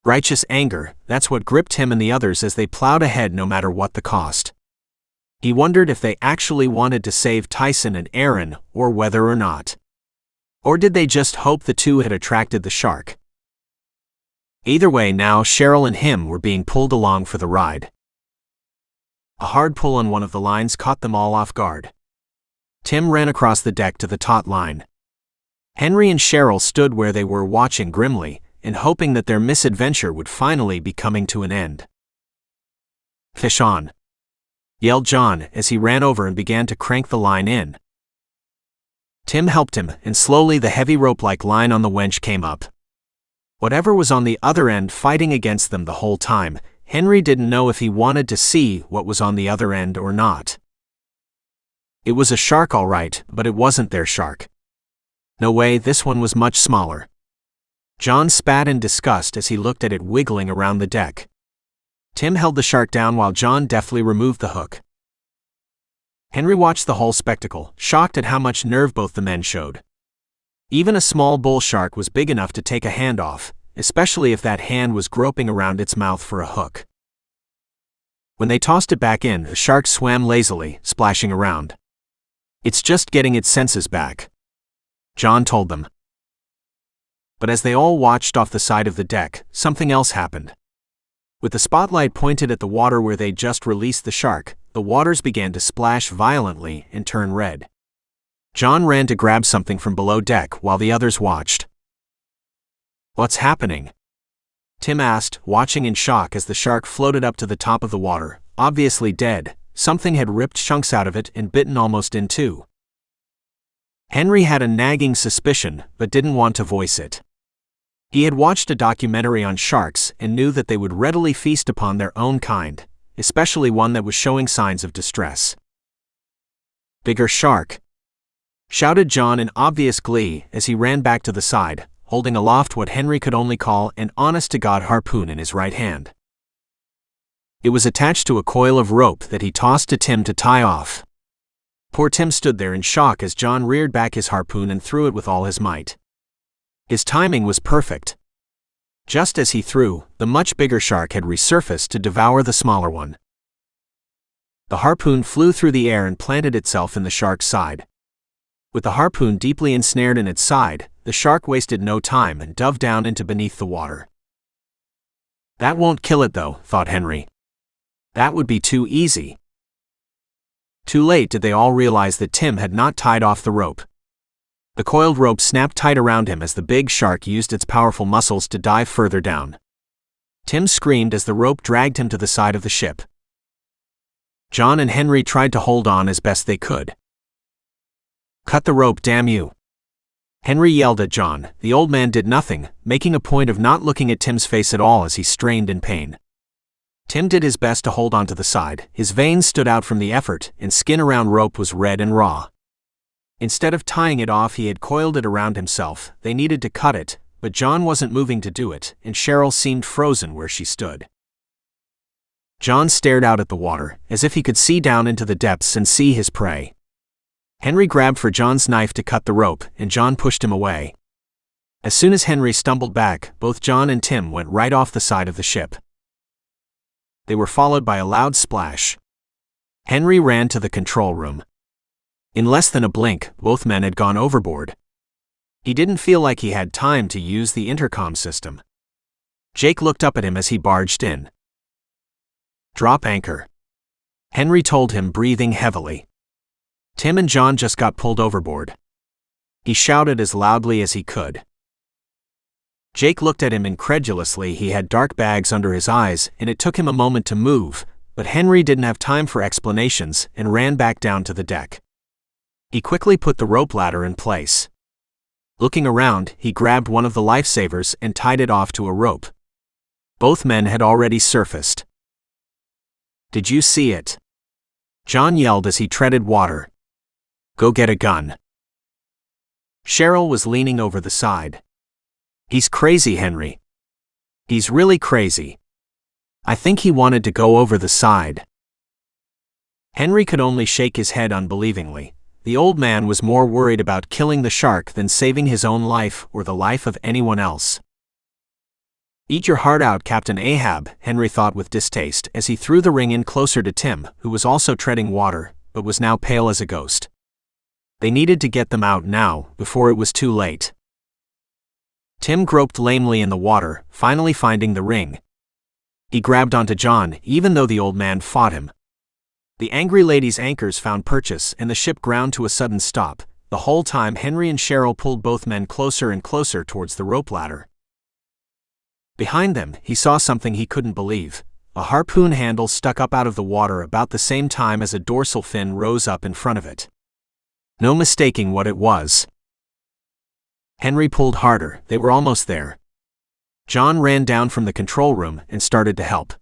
Righteous anger, that's what gripped him and the others as they plowed ahead no matter what the cost. He wondered if they actually wanted to save Tyson and Aaron, or whether or not. Or did they just hope the two had attracted the shark? Either way, now Cheryl and him were being pulled along for the ride. A hard pull on one of the lines caught them all off guard. Tim ran across the deck to the taut line. Henry and Cheryl stood where they were, watching grimly, and hoping that their misadventure would finally be coming to an end. "Fish on!" yelled John as he ran over and began to crank the line in. Tim helped him, and slowly the heavy rope-like line on the winch came up. Whatever was on the other end fighting against them the whole time, Henry didn't know if he wanted to see what was on the other end or not. It was a shark all right, but it wasn't their shark. No way, this one was much smaller. John spat in disgust as he looked at it wiggling around the deck. Tim held the shark down while John deftly removed the hook. Henry watched the whole spectacle, shocked at how much nerve both the men showed. Even a small bull shark was big enough to take a hand off, especially if that hand was groping around its mouth for a hook. When they tossed it back in, the shark swam lazily, splashing around. "It's just getting its senses back," John told them. But as they all watched off the side of the deck, something else happened. With the spotlight pointed at the water where they'd just released the shark, the waters began to splash violently and turn red. John ran to grab something from below deck while the others watched. "What's happening?" Tim asked, watching in shock as the shark floated up to the top of the water, obviously dead. Something had ripped chunks out of it and bitten almost in two. Henry had a nagging suspicion, but didn't want to voice it. He had watched a documentary on sharks and knew that they would readily feast upon their own kind, especially one that was showing signs of distress. "Bigger shark!" shouted John in obvious glee as he ran back to the side, holding aloft what Henry could only call an honest-to-God harpoon in his right hand. It was attached to a coil of rope that he tossed to Tim to tie off. Poor Tim stood there in shock as John reared back his harpoon and threw it with all his might. His timing was perfect. Just as he threw, the much bigger shark had resurfaced to devour the smaller one. The harpoon flew through the air and planted itself in the shark's side. With the harpoon deeply ensnared in its side, the shark wasted no time and dove down into beneath the water. That won't kill it though, thought Henry. That would be too easy. Too late did they all realize that Tim had not tied off the rope. The coiled rope snapped tight around him as the big shark used its powerful muscles to dive further down. Tim screamed as the rope dragged him to the side of the ship. John and Henry tried to hold on as best they could. "Cut the rope, damn you!" Henry yelled at John. The old man did nothing, making a point of not looking at Tim's face at all as he strained in pain. Tim did his best to hold onto the side. His veins stood out from the effort, and skin around rope was red and raw. Instead of tying it off, he had coiled it around himself. They needed to cut it, but John wasn't moving to do it, and Cheryl seemed frozen where she stood. John stared out at the water, as if he could see down into the depths and see his prey. Henry grabbed for John's knife to cut the rope, and John pushed him away. As soon as Henry stumbled back, both John and Tim went right off the side of the ship. They were followed by a loud splash. Henry ran to the control room. In less than a blink, both men had gone overboard. He didn't feel like he had time to use the intercom system. Jake looked up at him as he barged in. "Drop anchor," Henry told him, breathing heavily. Tim and John just got pulled overboard. He shouted as loudly as he could. Jake looked at him incredulously. He had dark bags under his eyes, and it took him a moment to move, but Henry didn't have time for explanations and ran back down to the deck. He quickly put the rope ladder in place. Looking around, he grabbed one of the lifesavers and tied it off to a rope. Both men had already surfaced. "Did you see it?" John yelled as he treaded water. "Go get a gun." Cheryl was leaning over the side. "He's crazy, Henry. He's really crazy. I think he wanted to go over the side." Henry could only shake his head unbelievingly. The old man was more worried about killing the shark than saving his own life or the life of anyone else. "Eat your heart out, Captain Ahab," Henry thought with distaste as he threw the ring in closer to Tim, who was also treading water, but was now pale as a ghost. They needed to get them out now, before it was too late. Tim groped lamely in the water, finally finding the ring. He grabbed onto John, even though the old man fought him. The angry lady's anchors found purchase, and the ship ground to a sudden stop. The whole time Henry and Cheryl pulled both men closer and closer towards the rope ladder. Behind them, he saw something he couldn't believe. A harpoon handle stuck up out of the water about the same time as a dorsal fin rose up in front of it. No mistaking what it was. Henry pulled harder. They were almost there. John ran down from the control room and started to help.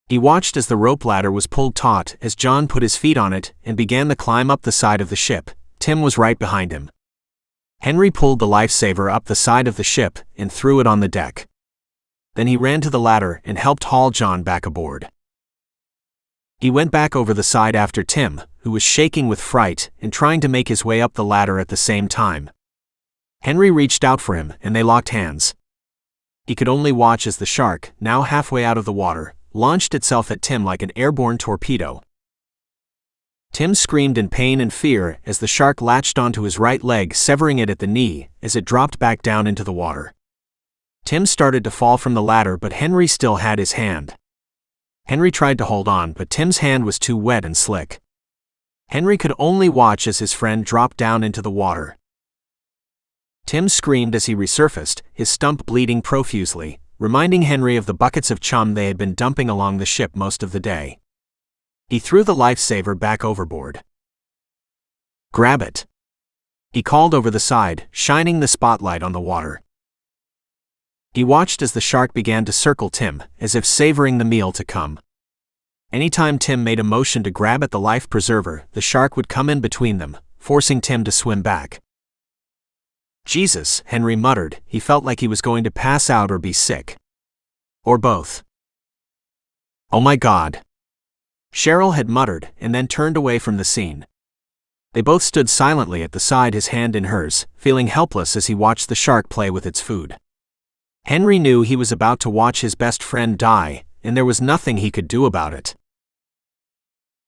He watched as the rope ladder was pulled taut as John put his feet on it and began the climb up the side of the ship. Tim was right behind him. Henry pulled the lifesaver up the side of the ship and threw it on the deck. Then he ran to the ladder and helped haul John back aboard. He went back over the side after Tim, who was shaking with fright and trying to make his way up the ladder at the same time. Henry reached out for him and they locked hands. He could only watch as the shark, now halfway out of the water, launched itself at Tim like an airborne torpedo. Tim screamed in pain and fear as the shark latched onto his right leg, severing it at the knee as it dropped back down into the water. Tim started to fall from the ladder, but Henry still had his hand. Henry tried to hold on, but Tim's hand was too wet and slick. Henry could only watch as his friend dropped down into the water. Tim screamed as he resurfaced, his stump bleeding profusely, reminding Henry of the buckets of chum they had been dumping along the ship most of the day. He threw the lifesaver back overboard. "Grab it," he called over the side, shining the spotlight on the water. He watched as the shark began to circle Tim, as if savoring the meal to come. Anytime Tim made a motion to grab at the life preserver, the shark would come in between them, forcing Tim to swim back. "Jesus," Henry muttered. He felt like he was going to pass out or be sick. Or both. "Oh my God. Cheryl had muttered and then turned away from the scene. They both stood silently at the side, his hand in hers, feeling helpless as he watched the shark play with its food. Henry knew he was about to watch his best friend die, and there was nothing he could do about it.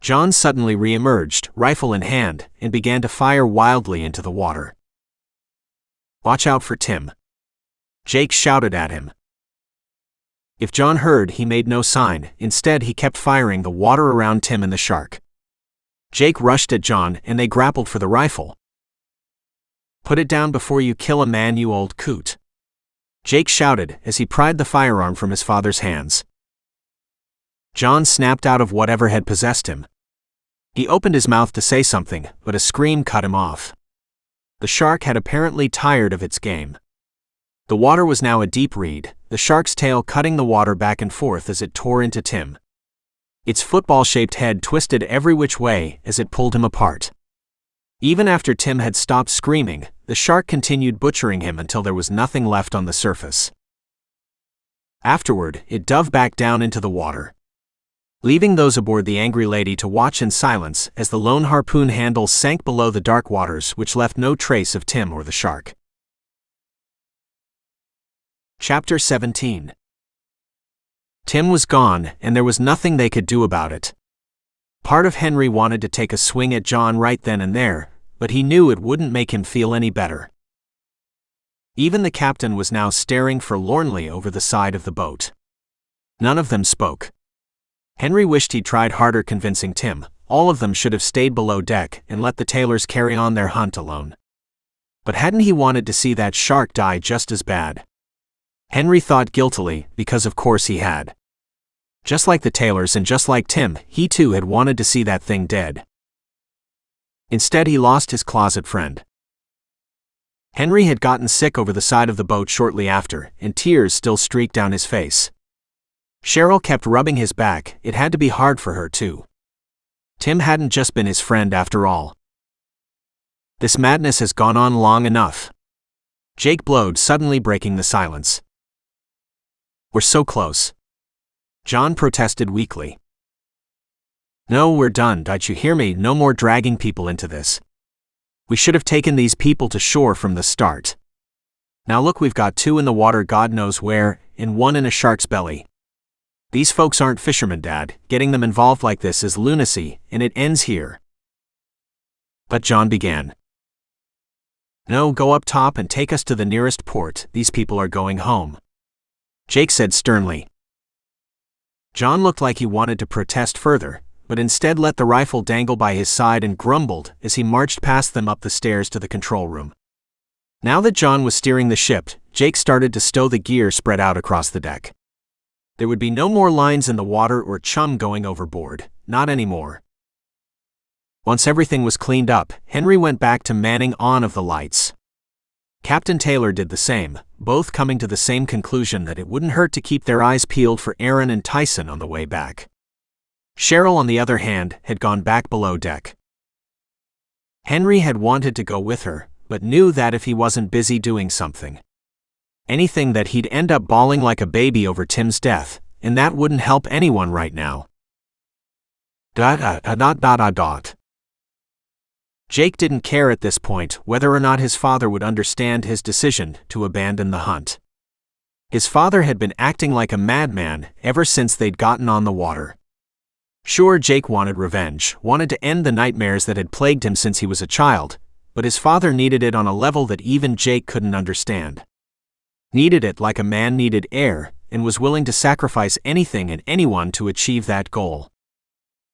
John suddenly re-emerged, rifle in hand, and began to fire wildly into the water. "Watch out for Tim," Jake shouted at him. If John heard, he made no sign. Instead, he kept firing the water around Tim and the shark. Jake rushed at John, and they grappled for the rifle. "Put it down before you kill a man, you old coot," Jake shouted as he pried the firearm from his father's hands. John snapped out of whatever had possessed him. He opened his mouth to say something, but a scream cut him off. The shark had apparently tired of its game. The water was now a deep reed, the shark's tail cutting the water back and forth as it tore into Tim. Its football-shaped head twisted every which way as it pulled him apart. Even after Tim had stopped screaming, the shark continued butchering him until there was nothing left on the surface. Afterward, it dove back down into the water, leaving those aboard the Angry Lady to watch in silence as the lone harpoon handle sank below the dark waters, which left no trace of Tim or the shark. Chapter 17. Tim was gone, and there was nothing they could do about it. Part of Henry wanted to take a swing at John right then and there, but he knew it wouldn't make him feel any better. Even the captain was now staring forlornly over the side of the boat. None of them spoke. Henry wished he'd tried harder convincing Tim. All of them should have stayed below deck and let the Taylors carry on their hunt alone. But hadn't he wanted to see that shark die just as bad? Henry thought guiltily, because of course he had. Just like the Taylors and just like Tim, he too had wanted to see that thing dead. Instead, he lost his closet friend. Henry had gotten sick over the side of the boat shortly after, and tears still streaked down his face. Cheryl kept rubbing his back. It had to be hard for her too. Tim hadn't just been his friend after all. "This madness has gone on long enough," Jake blowed, suddenly breaking the silence. "We're so close," John protested weakly. "No, we're done, don't you hear me? No more dragging people into this. We should have taken these people to shore from the start. Now look, we've got 2 in the water God knows where, and 1 in a shark's belly. These folks aren't fishermen, Dad. Getting them involved like this is lunacy, and it ends here." But John began. "No, go up top and take us to the nearest port. These people are going home," Jake said sternly. John looked like he wanted to protest further, but instead let the rifle dangle by his side and grumbled as he marched past them up the stairs to the control room. Now that John was steering the ship, Jake started to stow the gear spread out across the deck. There would be no more lines in the water or chum going overboard, not anymore. Once everything was cleaned up, Henry went back to manning on of the lights. Captain Taylor did the same, both coming to the same conclusion that it wouldn't hurt to keep their eyes peeled for Aaron and Tyson on the way back. Cheryl, on the other hand, had gone back below deck. Henry had wanted to go with her, but knew that if he wasn't busy doing something, that he'd end up bawling like a baby over Tim's death, and that wouldn't help anyone right now. Jake didn't care at this point whether or not his father would understand his decision to abandon the hunt. His father had been acting like a madman ever since they'd gotten on the water. Sure, Jake wanted revenge, wanted to end the nightmares that had plagued him since he was a child, but his father needed it on a level that even Jake couldn't understand. Needed it like a man needed air, and was willing to sacrifice anything and anyone to achieve that goal.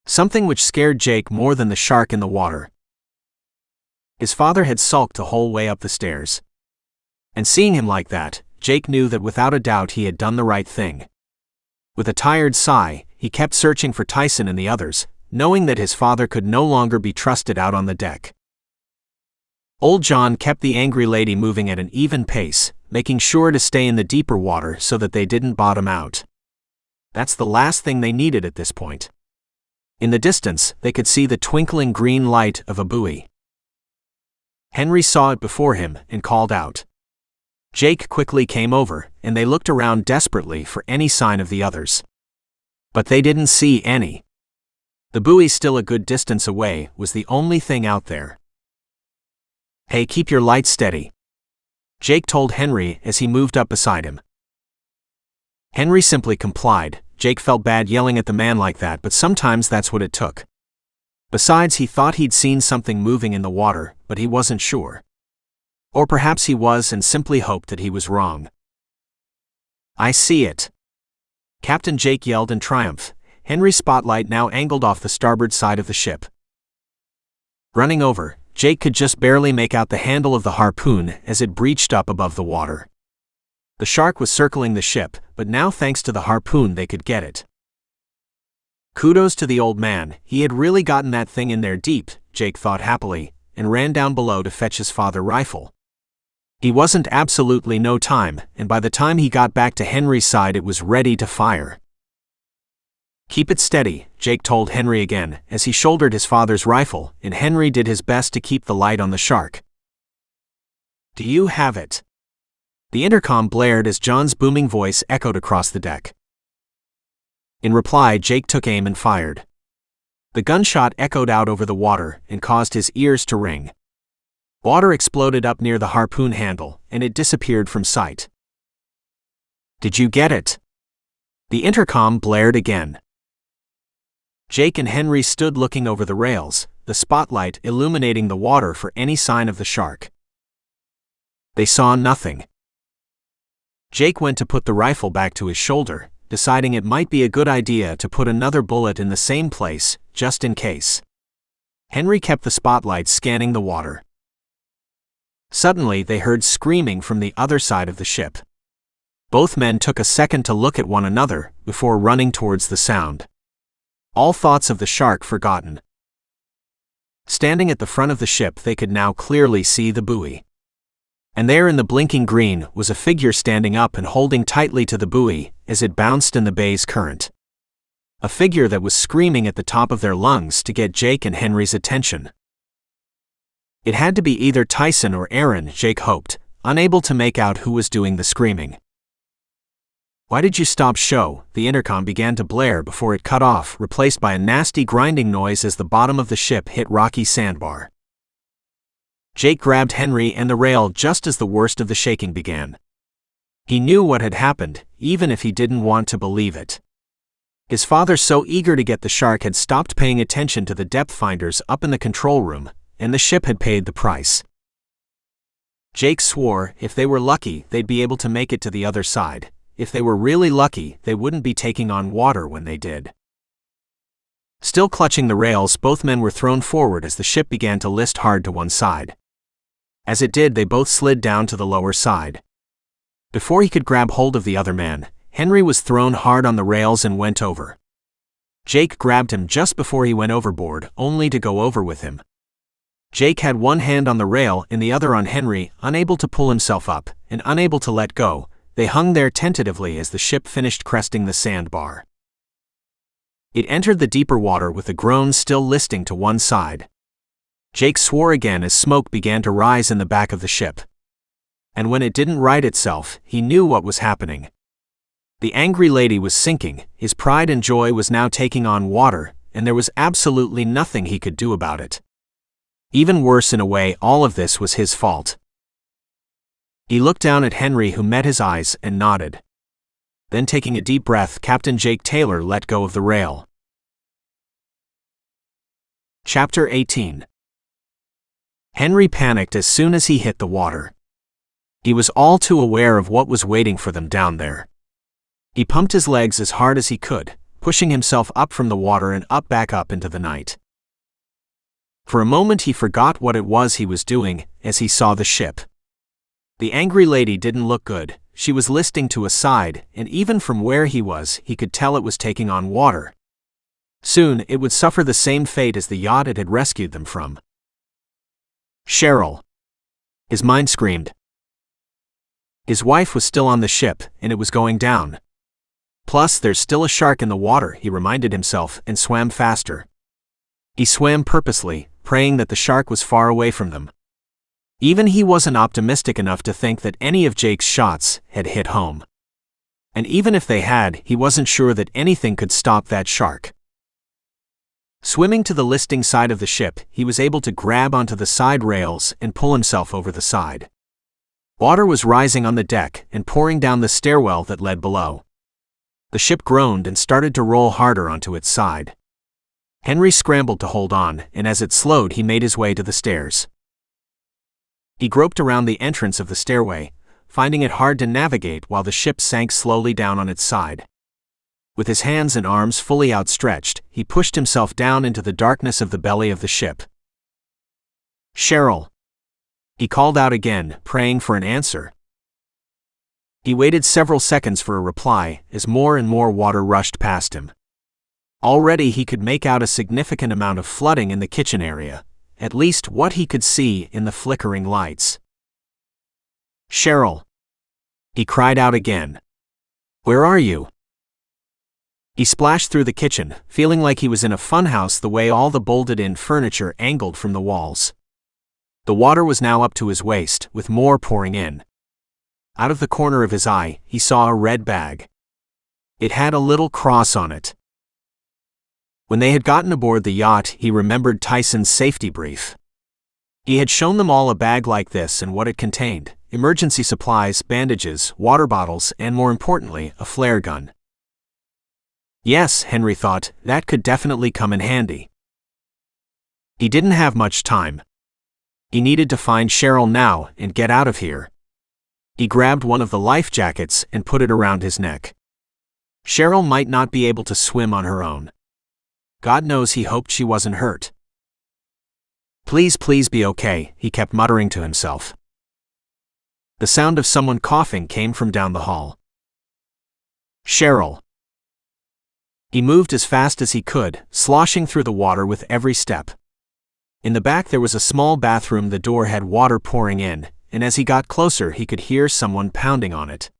Something which scared Jake more than the shark in the water. His father had sulked the whole way up the stairs. And seeing him like that, Jake knew that without a doubt he had done the right thing. With a tired sigh, he kept searching for Tyson and the others, knowing that his father could no longer be trusted out on the deck. Old John kept the Angry Lady moving at an even pace, making sure to stay in the deeper water so that they didn't bottom out. That's the last thing they needed at this point. In the distance, they could see the twinkling green light of a buoy. Henry saw it before him and called out. Jake quickly came over, and they looked around desperately for any sign of the others. But they didn't see any. The buoy, still a good distance away, was the only thing out there. "Hey, keep your light steady," Jake told Henry as he moved up beside him. Henry simply complied. Jake felt bad yelling at the man like that, but sometimes that's what it took. Besides, he thought he'd seen something moving in the water, but he wasn't sure. Or perhaps he was and simply hoped that he was wrong. "I see it," Captain Jake yelled in triumph. Henry's spotlight now angled off the starboard side of the ship. Running over, Jake could just barely make out the handle of the harpoon as it breached up above the water. The shark was circling the ship, but now thanks to the harpoon they could get it. Kudos to the old man, he had really gotten that thing in there deep, Jake thought happily, and ran down below to fetch his father's rifle. He wasn't absolutely no time, and by the time he got back to Henry's side it was ready to fire. "Keep it steady," Jake told Henry again, as he shouldered his father's rifle, and Henry did his best to keep the light on the shark. "Do you have it?" The intercom blared as John's booming voice echoed across the deck. In reply, Jake took aim and fired. The gunshot echoed out over the water and caused his ears to ring. Water exploded up near the harpoon handle, and it disappeared from sight. "Did you get it?" The intercom blared again. Jake and Henry stood looking over the rails, the spotlight illuminating the water for any sign of the shark. They saw nothing. Jake went to put the rifle back to his shoulder, deciding it might be a good idea to put another bullet in the same place, just in case. Henry kept the spotlight scanning the water. Suddenly they heard screaming from the other side of the ship. Both men took a second to look at one another before running towards the sound. All thoughts of the shark forgotten. Standing at the front of the ship, they could now clearly see the buoy. And there in the blinking green was a figure standing up and holding tightly to the buoy as it bounced in the bay's current. A figure that was screaming at the top of their lungs to get Jake and Henry's attention. It had to be either Tyson or Aaron, Jake hoped, unable to make out who was doing the screaming. "Why did you stop show?" The intercom began to blare before it cut off, replaced by a nasty grinding noise as the bottom of the ship hit rocky sandbar. Jake grabbed Henry and the rail just as the worst of the shaking began. He knew what had happened, even if he didn't want to believe it. His father, so eager to get the shark, had stopped paying attention to the depth finders up in the control room, and the ship had paid the price. Jake swore if they were lucky, they'd be able to make it to the other side. If they were really lucky, they wouldn't be taking on water when they did. Still clutching the rails, both men were thrown forward as the ship began to list hard to one side. As it did, they both slid down to the lower side. Before he could grab hold of the other man, Henry was thrown hard on the rails and went over. Jake grabbed him just before he went overboard, only to go over with him. Jake had one hand on the rail and the other on Henry, unable to pull himself up, and unable to let go. They hung there tentatively as the ship finished cresting the sandbar. It entered the deeper water with the groan still listing to one side. Jake swore again as smoke began to rise in the back of the ship. And when it didn't right itself, he knew what was happening. The angry lady was sinking, his pride and joy was now taking on water, and there was absolutely nothing he could do about it. Even worse, in a way, all of this was his fault. He looked down at Henry, who met his eyes and nodded. Then, taking a deep breath, Captain Jake Taylor let go of the rail. Chapter 18. Henry panicked as soon as he hit the water. He was all too aware of what was waiting for them down there. He pumped his legs as hard as he could, pushing himself up from the water and back up into the night. For a moment he forgot what it was he was doing as he saw the ship. The angry lady didn't look good. She was listing to a side, and even from where he was, he could tell it was taking on water. Soon, it would suffer the same fate as the yacht it had rescued them from. Cheryl! His mind screamed. His wife was still on the ship, and it was going down. Plus, there's still a shark in the water, he reminded himself, and swam faster. He swam purposely, praying that the shark was far away from them. Even he wasn't optimistic enough to think that any of Jake's shots had hit home. And even if they had, he wasn't sure that anything could stop that shark. Swimming to the listing side of the ship, he was able to grab onto the side rails and pull himself over the side. Water was rising on the deck and pouring down the stairwell that led below. The ship groaned and started to roll harder onto its side. Henry scrambled to hold on, and as it slowed, he made his way to the stairs. He groped around the entrance of the stairway, finding it hard to navigate while the ship sank slowly down on its side. With his hands and arms fully outstretched, he pushed himself down into the darkness of the belly of the ship. "Cheryl!" He called out again, praying for an answer. He waited several seconds for a reply as more and more water rushed past him. Already he could make out a significant amount of flooding in the kitchen area, at least what he could see in the flickering lights. "Cheryl!" He cried out again. "Where are you?" He splashed through the kitchen, feeling like he was in a funhouse the way all the bolted-in furniture angled from the walls. The water was now up to his waist, with more pouring in. Out of the corner of his eye, he saw a red bag. It had a little cross on it. When they had gotten aboard the yacht, he remembered Tyson's safety brief. He had shown them all a bag like this and what it contained: emergency supplies, bandages, water bottles, and more importantly, a flare gun. Yes, Henry thought, that could definitely come in handy. He didn't have much time. He needed to find Cheryl now and get out of here. He grabbed one of the life jackets and put it around his neck. Cheryl might not be able to swim on her own. God knows he hoped she wasn't hurt. "Please, please be okay," he kept muttering to himself. The sound of someone coughing came from down the hall. "Cheryl!" He moved as fast as he could, sloshing through the water with every step. In the back there was a small bathroom. The door had water pouring in, and as he got closer he could hear someone pounding on it.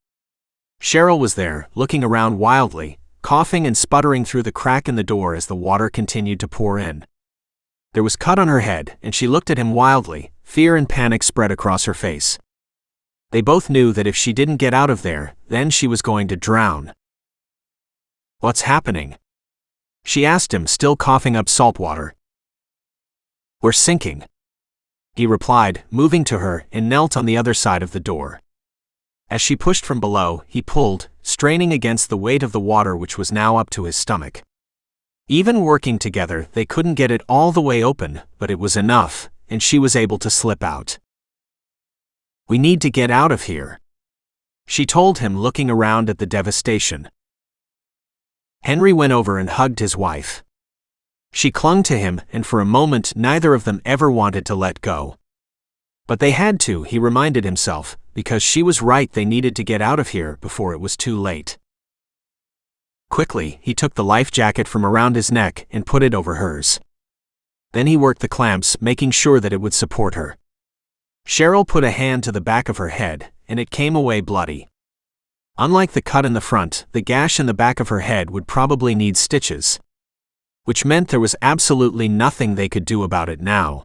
Cheryl was there, looking around wildly, coughing and sputtering through the crack in the door as the water continued to pour in. There was cut on her head, and she looked at him wildly, fear and panic spread across her face. They both knew that if she didn't get out of there, then she was going to drown. "What's happening?" she asked him, still coughing up salt water. "We're sinking," he replied, moving to her and knelt on the other side of the door. As she pushed from below, he pulled, straining against the weight of the water which was now up to his stomach. Even working together, they couldn't get it all the way open, but it was enough, and she was able to slip out. "We need to get out of here," she told him, looking around at the devastation. Henry went over and hugged his wife. She clung to him, and for a moment neither of them ever wanted to let go. But they had to, he reminded himself, because she was right. They needed to get out of here before it was too late. Quickly, he took the life jacket from around his neck and put it over hers. Then he worked the clamps, making sure that it would support her. Cheryl put a hand to the back of her head, and it came away bloody. Unlike the cut in the front, the gash in the back of her head would probably need stitches, which meant there was absolutely nothing they could do about it now.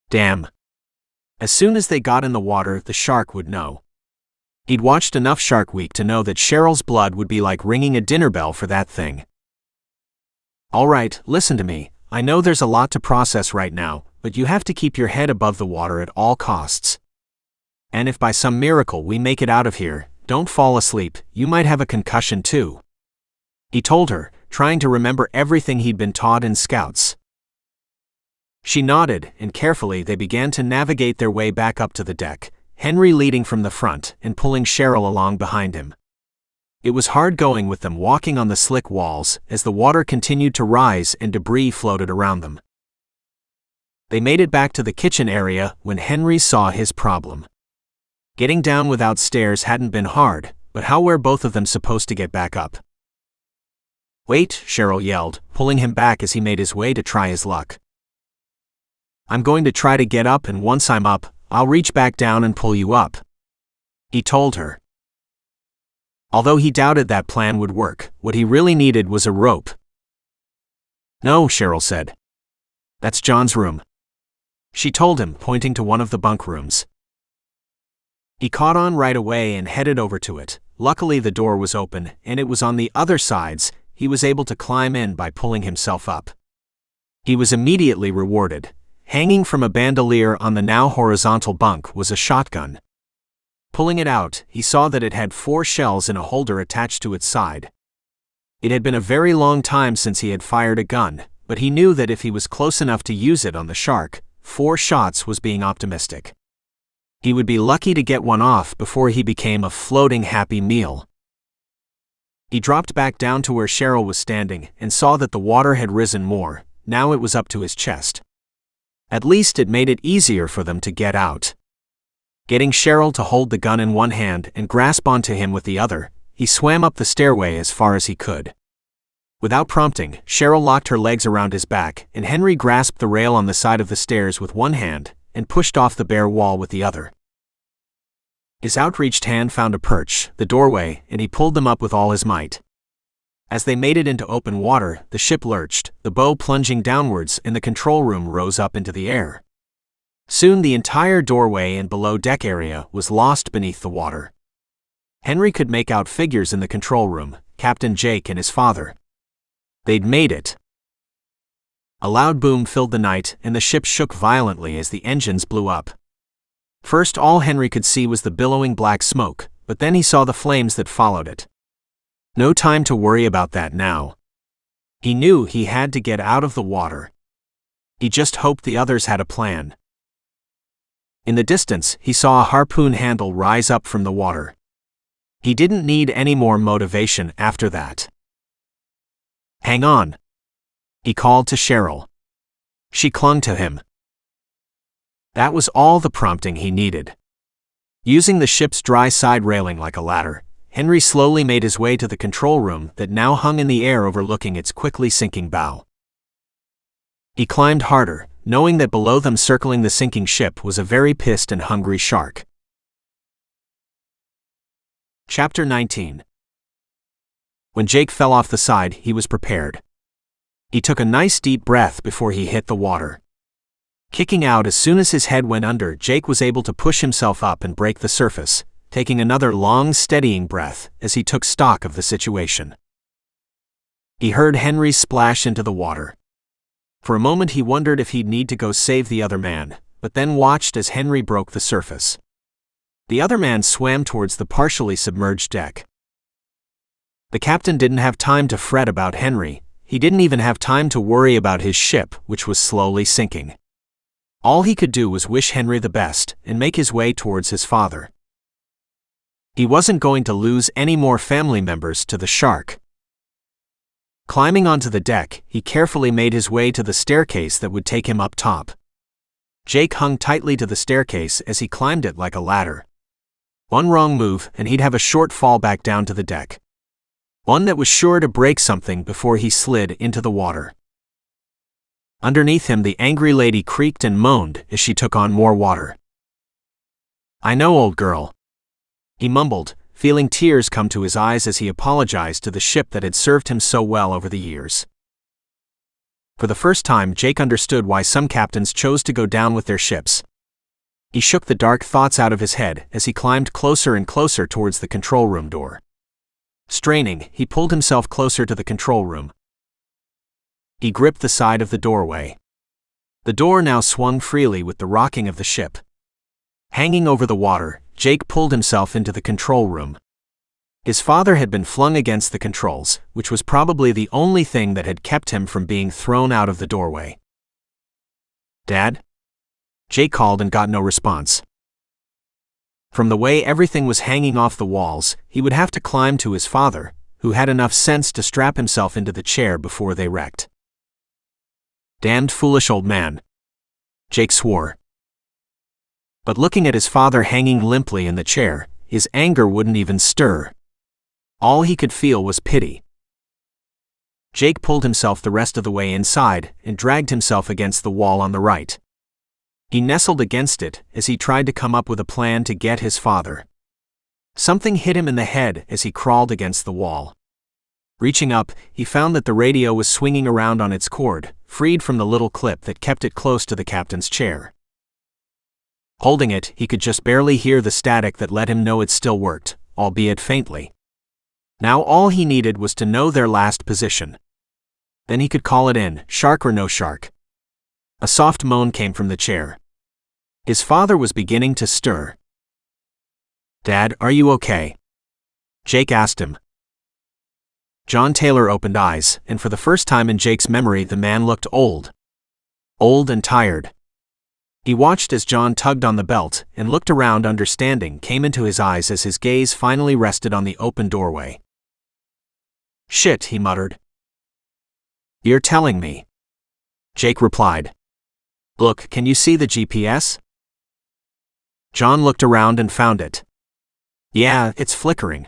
Damn. As soon as they got in the water, the shark would know. He'd watched enough Shark Week to know that Cheryl's blood would be like ringing a dinner bell for that thing. "All right, listen to me. I know there's a lot to process right now, but you have to keep your head above the water at all costs. And if by some miracle we make it out of here, don't fall asleep. You might have a concussion too," he told her, trying to remember everything he'd been taught in Scouts. She nodded, and carefully they began to navigate their way back up to the deck, Henry leading from the front and pulling Cheryl along behind him. It was hard going with them walking on the slick walls as the water continued to rise and debris floated around them. They made it back to the kitchen area when Henry saw his problem. Getting down without stairs hadn't been hard, but how were both of them supposed to get back up? "Wait," Cheryl yelled, pulling him back as he made his way to try his luck. "I'm going to try to get up, and once I'm up, I'll reach back down and pull you up," he told her. Although he doubted that plan would work, what he really needed was a rope. "No," Cheryl said. "That's John's room," she told him, pointing to one of the bunk rooms. He caught on right away and headed over to it. Luckily the door was open, and it was on the other sides, he was able to climb in by pulling himself up. He was immediately rewarded. Hanging from a bandolier on the now horizontal bunk was a shotgun. Pulling it out, he saw that it had 4 shells in a holder attached to its side. It had been a very long time since he had fired a gun, but he knew that if he was close enough to use it on the shark, 4 shots was being optimistic. He would be lucky to get one off before he became a floating happy meal. He dropped back down to where Cheryl was standing and saw that the water had risen more. Now it was up to his chest. At least it made it easier for them to get out. Getting Cheryl to hold the gun in one hand and grasp onto him with the other, he swam up the stairway as far as he could. Without prompting, Cheryl locked her legs around his back, and Henry grasped the rail on the side of the stairs with one hand and pushed off the bare wall with the other. His outreached hand found a perch, the doorway, and he pulled them up with all his might. As they made it into open water, the ship lurched, the bow plunging downwards, and the control room rose up into the air. Soon the entire doorway and below-deck area was lost beneath the water. Henry could make out figures in the control room, Captain Jake and his father. They'd made it. A loud boom filled the night, and the ship shook violently as the engines blew up. First, all Henry could see was the billowing black smoke, but then he saw the flames that followed it. No time to worry about that now. He knew he had to get out of the water. He just hoped the others had a plan. In the distance, he saw a harpoon handle rise up from the water. He didn't need any more motivation after that. "Hang on," he called to Cheryl. She clung to him. That was all the prompting he needed. Using the ship's dry side railing like a ladder, Henry slowly made his way to the control room that now hung in the air overlooking its quickly sinking bow. He climbed harder, knowing that below them circling the sinking ship was a very pissed and hungry shark. Chapter 19. When Jake fell off the side, he was prepared. He took a nice deep breath before he hit the water. Kicking out as soon as his head went under, Jake was able to push himself up and break the surface, taking another long, steadying breath as he took stock of the situation. He heard Henry splash into the water. For a moment he wondered if he'd need to go save the other man, but then watched as Henry broke the surface. The other man swam towards the partially submerged deck. The captain didn't have time to fret about Henry. He didn't even have time to worry about his ship, which was slowly sinking. All he could do was wish Henry the best and make his way towards his father. He wasn't going to lose any more family members to the shark. Climbing onto the deck, he carefully made his way to the staircase that would take him up top. Jake hung tightly to the staircase as he climbed it like a ladder. One wrong move, and he'd have a short fall back down to the deck. One that was sure to break something before he slid into the water. Underneath him, the angry lady creaked and moaned as she took on more water. "I know, old girl," he mumbled, feeling tears come to his eyes as he apologized to the ship that had served him so well over the years. For the first time, Jake understood why some captains chose to go down with their ships. He shook the dark thoughts out of his head as he climbed closer and closer towards the control room door. Straining, he pulled himself closer to the control room. He gripped the side of the doorway. The door now swung freely with the rocking of the ship. Hanging over the water, Jake pulled himself into the control room. His father had been flung against the controls, which was probably the only thing that had kept him from being thrown out of the doorway. "Dad?" Jake called and got no response. From the way everything was hanging off the walls, he would have to climb to his father, who had enough sense to strap himself into the chair before they wrecked. "Damned foolish old man," Jake swore. But looking at his father hanging limply in the chair, his anger wouldn't even stir. All he could feel was pity. Jake pulled himself the rest of the way inside and dragged himself against the wall on the right. He nestled against it as he tried to come up with a plan to get his father. Something hit him in the head as he crawled against the wall. Reaching up, he found that the radio was swinging around on its cord, freed from the little clip that kept it close to the captain's chair. Holding it, he could just barely hear the static that let him know it still worked, albeit faintly. Now all he needed was to know their last position. Then he could call it in, shark or no shark. A soft moan came from the chair. His father was beginning to stir. "Dad, are you okay?" Jake asked him. John Taylor opened eyes, and for the first time in Jake's memory the man looked old. Old and tired. He watched as John tugged on the belt, and looked around. Understanding came into his eyes as his gaze finally rested on the open doorway. "Shit," he muttered. "You're telling me?" Jake replied. "Look, can you see the GPS?" John looked around and found it. "Yeah, it's flickering."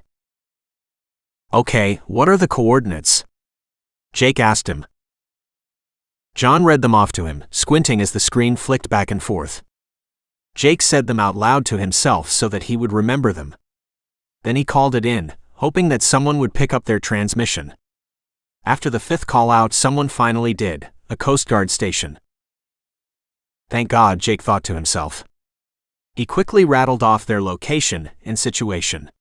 "Okay, what are the coordinates?" Jake asked him. John read them off to him, squinting as the screen flicked back and forth. Jake said them out loud to himself so that he would remember them. Then he called it in, hoping that someone would pick up their transmission. After the fifth call out, someone finally did, a Coast Guard station. Thank God, Jake thought to himself. He quickly rattled off their location and situation.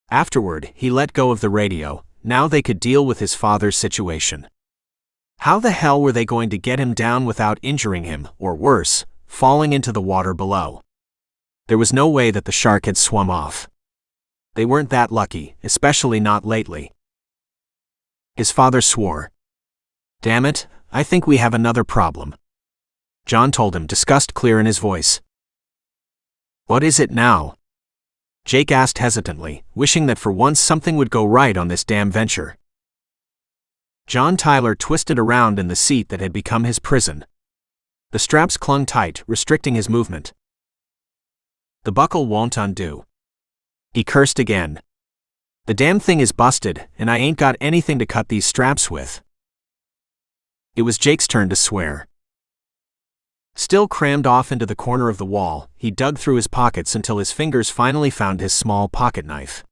Afterward, he let go of the radio. Now they could deal with his father's situation. How the hell were they going to get him down without injuring him, or worse, falling into the water below? There was no way that the shark had swum off. They weren't that lucky, especially not lately. His father swore. "Damn it, I think we have another problem." John told him, disgust clear in his voice. "What is it now?" Jake asked hesitantly, wishing that for once something would go right on this damn venture. John Tyler twisted around in the seat that had become his prison. The straps clung tight, restricting his movement. "The buckle won't undo." He cursed again. "The damn thing is busted, and I ain't got anything to cut these straps with." It was Jake's turn to swear. Still crammed off into the corner of the wall, he dug through his pockets until his fingers finally found his small pocket knife.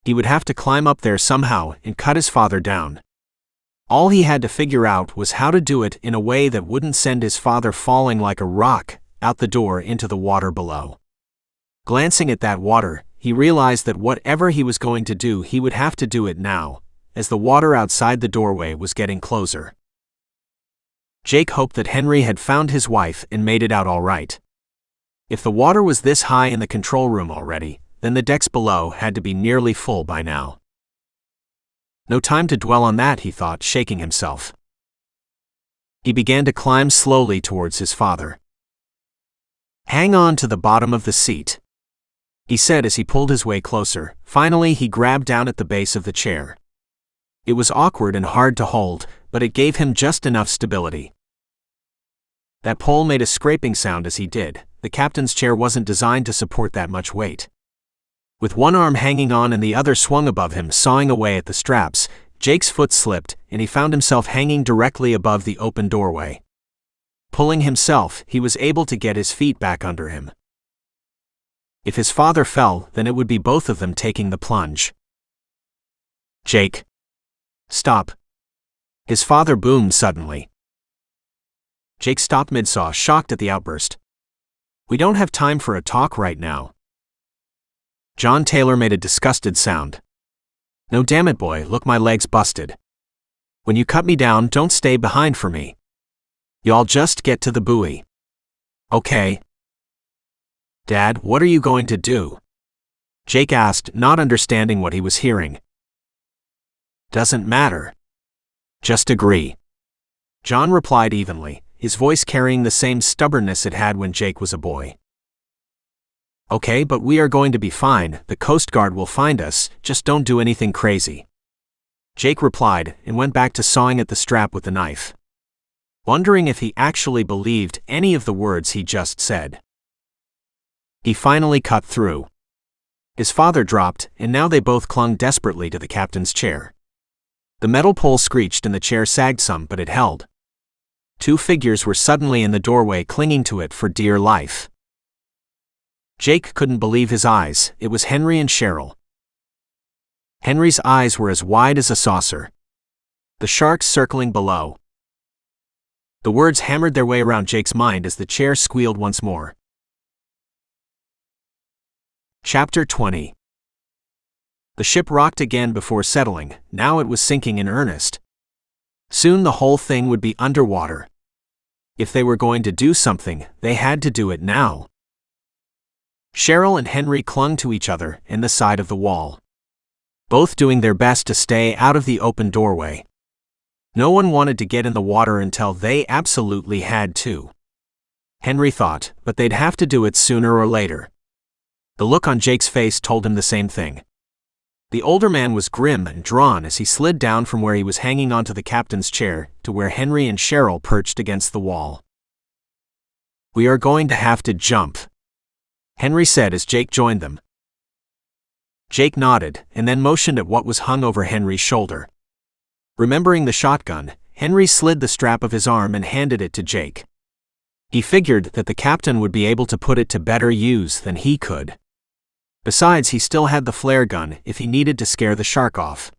He would have to climb up there somehow and cut his father down. All he had to figure out was how to do it in a way that wouldn't send his father falling like a rock out the door into the water below. Glancing at that water, he realized that whatever he was going to do, he would have to do it now, as the water outside the doorway was getting closer. Jake hoped that Henry had found his wife and made it out all right. If the water was this high in the control room already, then the decks below had to be nearly full by now. No time to dwell on that, he thought, shaking himself. He began to climb slowly towards his father. "Hang on to the bottom of the seat," he said as he pulled his way closer. Finally, he grabbed down at the base of the chair. It was awkward and hard to hold, but it gave him just enough stability. That pole made a scraping sound as he did. The captain's chair wasn't designed to support that much weight. With one arm hanging on and the other swung above him, sawing away at the straps, Jake's foot slipped, and he found himself hanging directly above the open doorway. Pulling himself, he was able to get his feet back under him. If his father fell, then it would be both of them taking the plunge. "Jake! Stop!" his father boomed suddenly. Jake stopped mid-saw, shocked at the outburst. "We don't have time for a talk right now." John Taylor made a disgusted sound. "No, damn it, boy, look, my leg's busted. When you cut me down, don't stay behind for me. Y'all just get to the buoy. Okay?" "Dad, what are you going to do?" Jake asked, not understanding what he was hearing. "Doesn't matter. Just agree." John replied evenly, his voice carrying the same stubbornness it had when Jake was a boy. "Okay, but we are going to be fine. The Coast Guard will find us, just don't do anything crazy." Jake replied, and went back to sawing at the strap with the knife, wondering if he actually believed any of the words he just said. He finally cut through. His father dropped, and now they both clung desperately to the captain's chair. The metal pole screeched and the chair sagged some, but it held. Two figures were suddenly in the doorway, clinging to it for dear life. Jake couldn't believe his eyes. It was Henry and Cheryl. Henry's eyes were as wide as a saucer. The sharks circling below. The words hammered their way around Jake's mind as the chair squealed once more. Chapter 20. The ship rocked again before settling. Now it was sinking in earnest. Soon the whole thing would be underwater. If they were going to do something, they had to do it now. Cheryl and Henry clung to each other in the side of the wall, both doing their best to stay out of the open doorway. No one wanted to get in the water until they absolutely had to. Henry thought, but they'd have to do it sooner or later. The look on Jake's face told him the same thing. The older man was grim and drawn as he slid down from where he was hanging onto the captain's chair to where Henry and Cheryl perched against the wall. "We are going to have to jump," Henry said as Jake joined them. Jake nodded and then motioned at what was hung over Henry's shoulder. Remembering the shotgun, Henry slid the strap of his arm and handed it to Jake. He figured that the captain would be able to put it to better use than he could. Besides, he still had the flare gun if he needed to scare the shark off.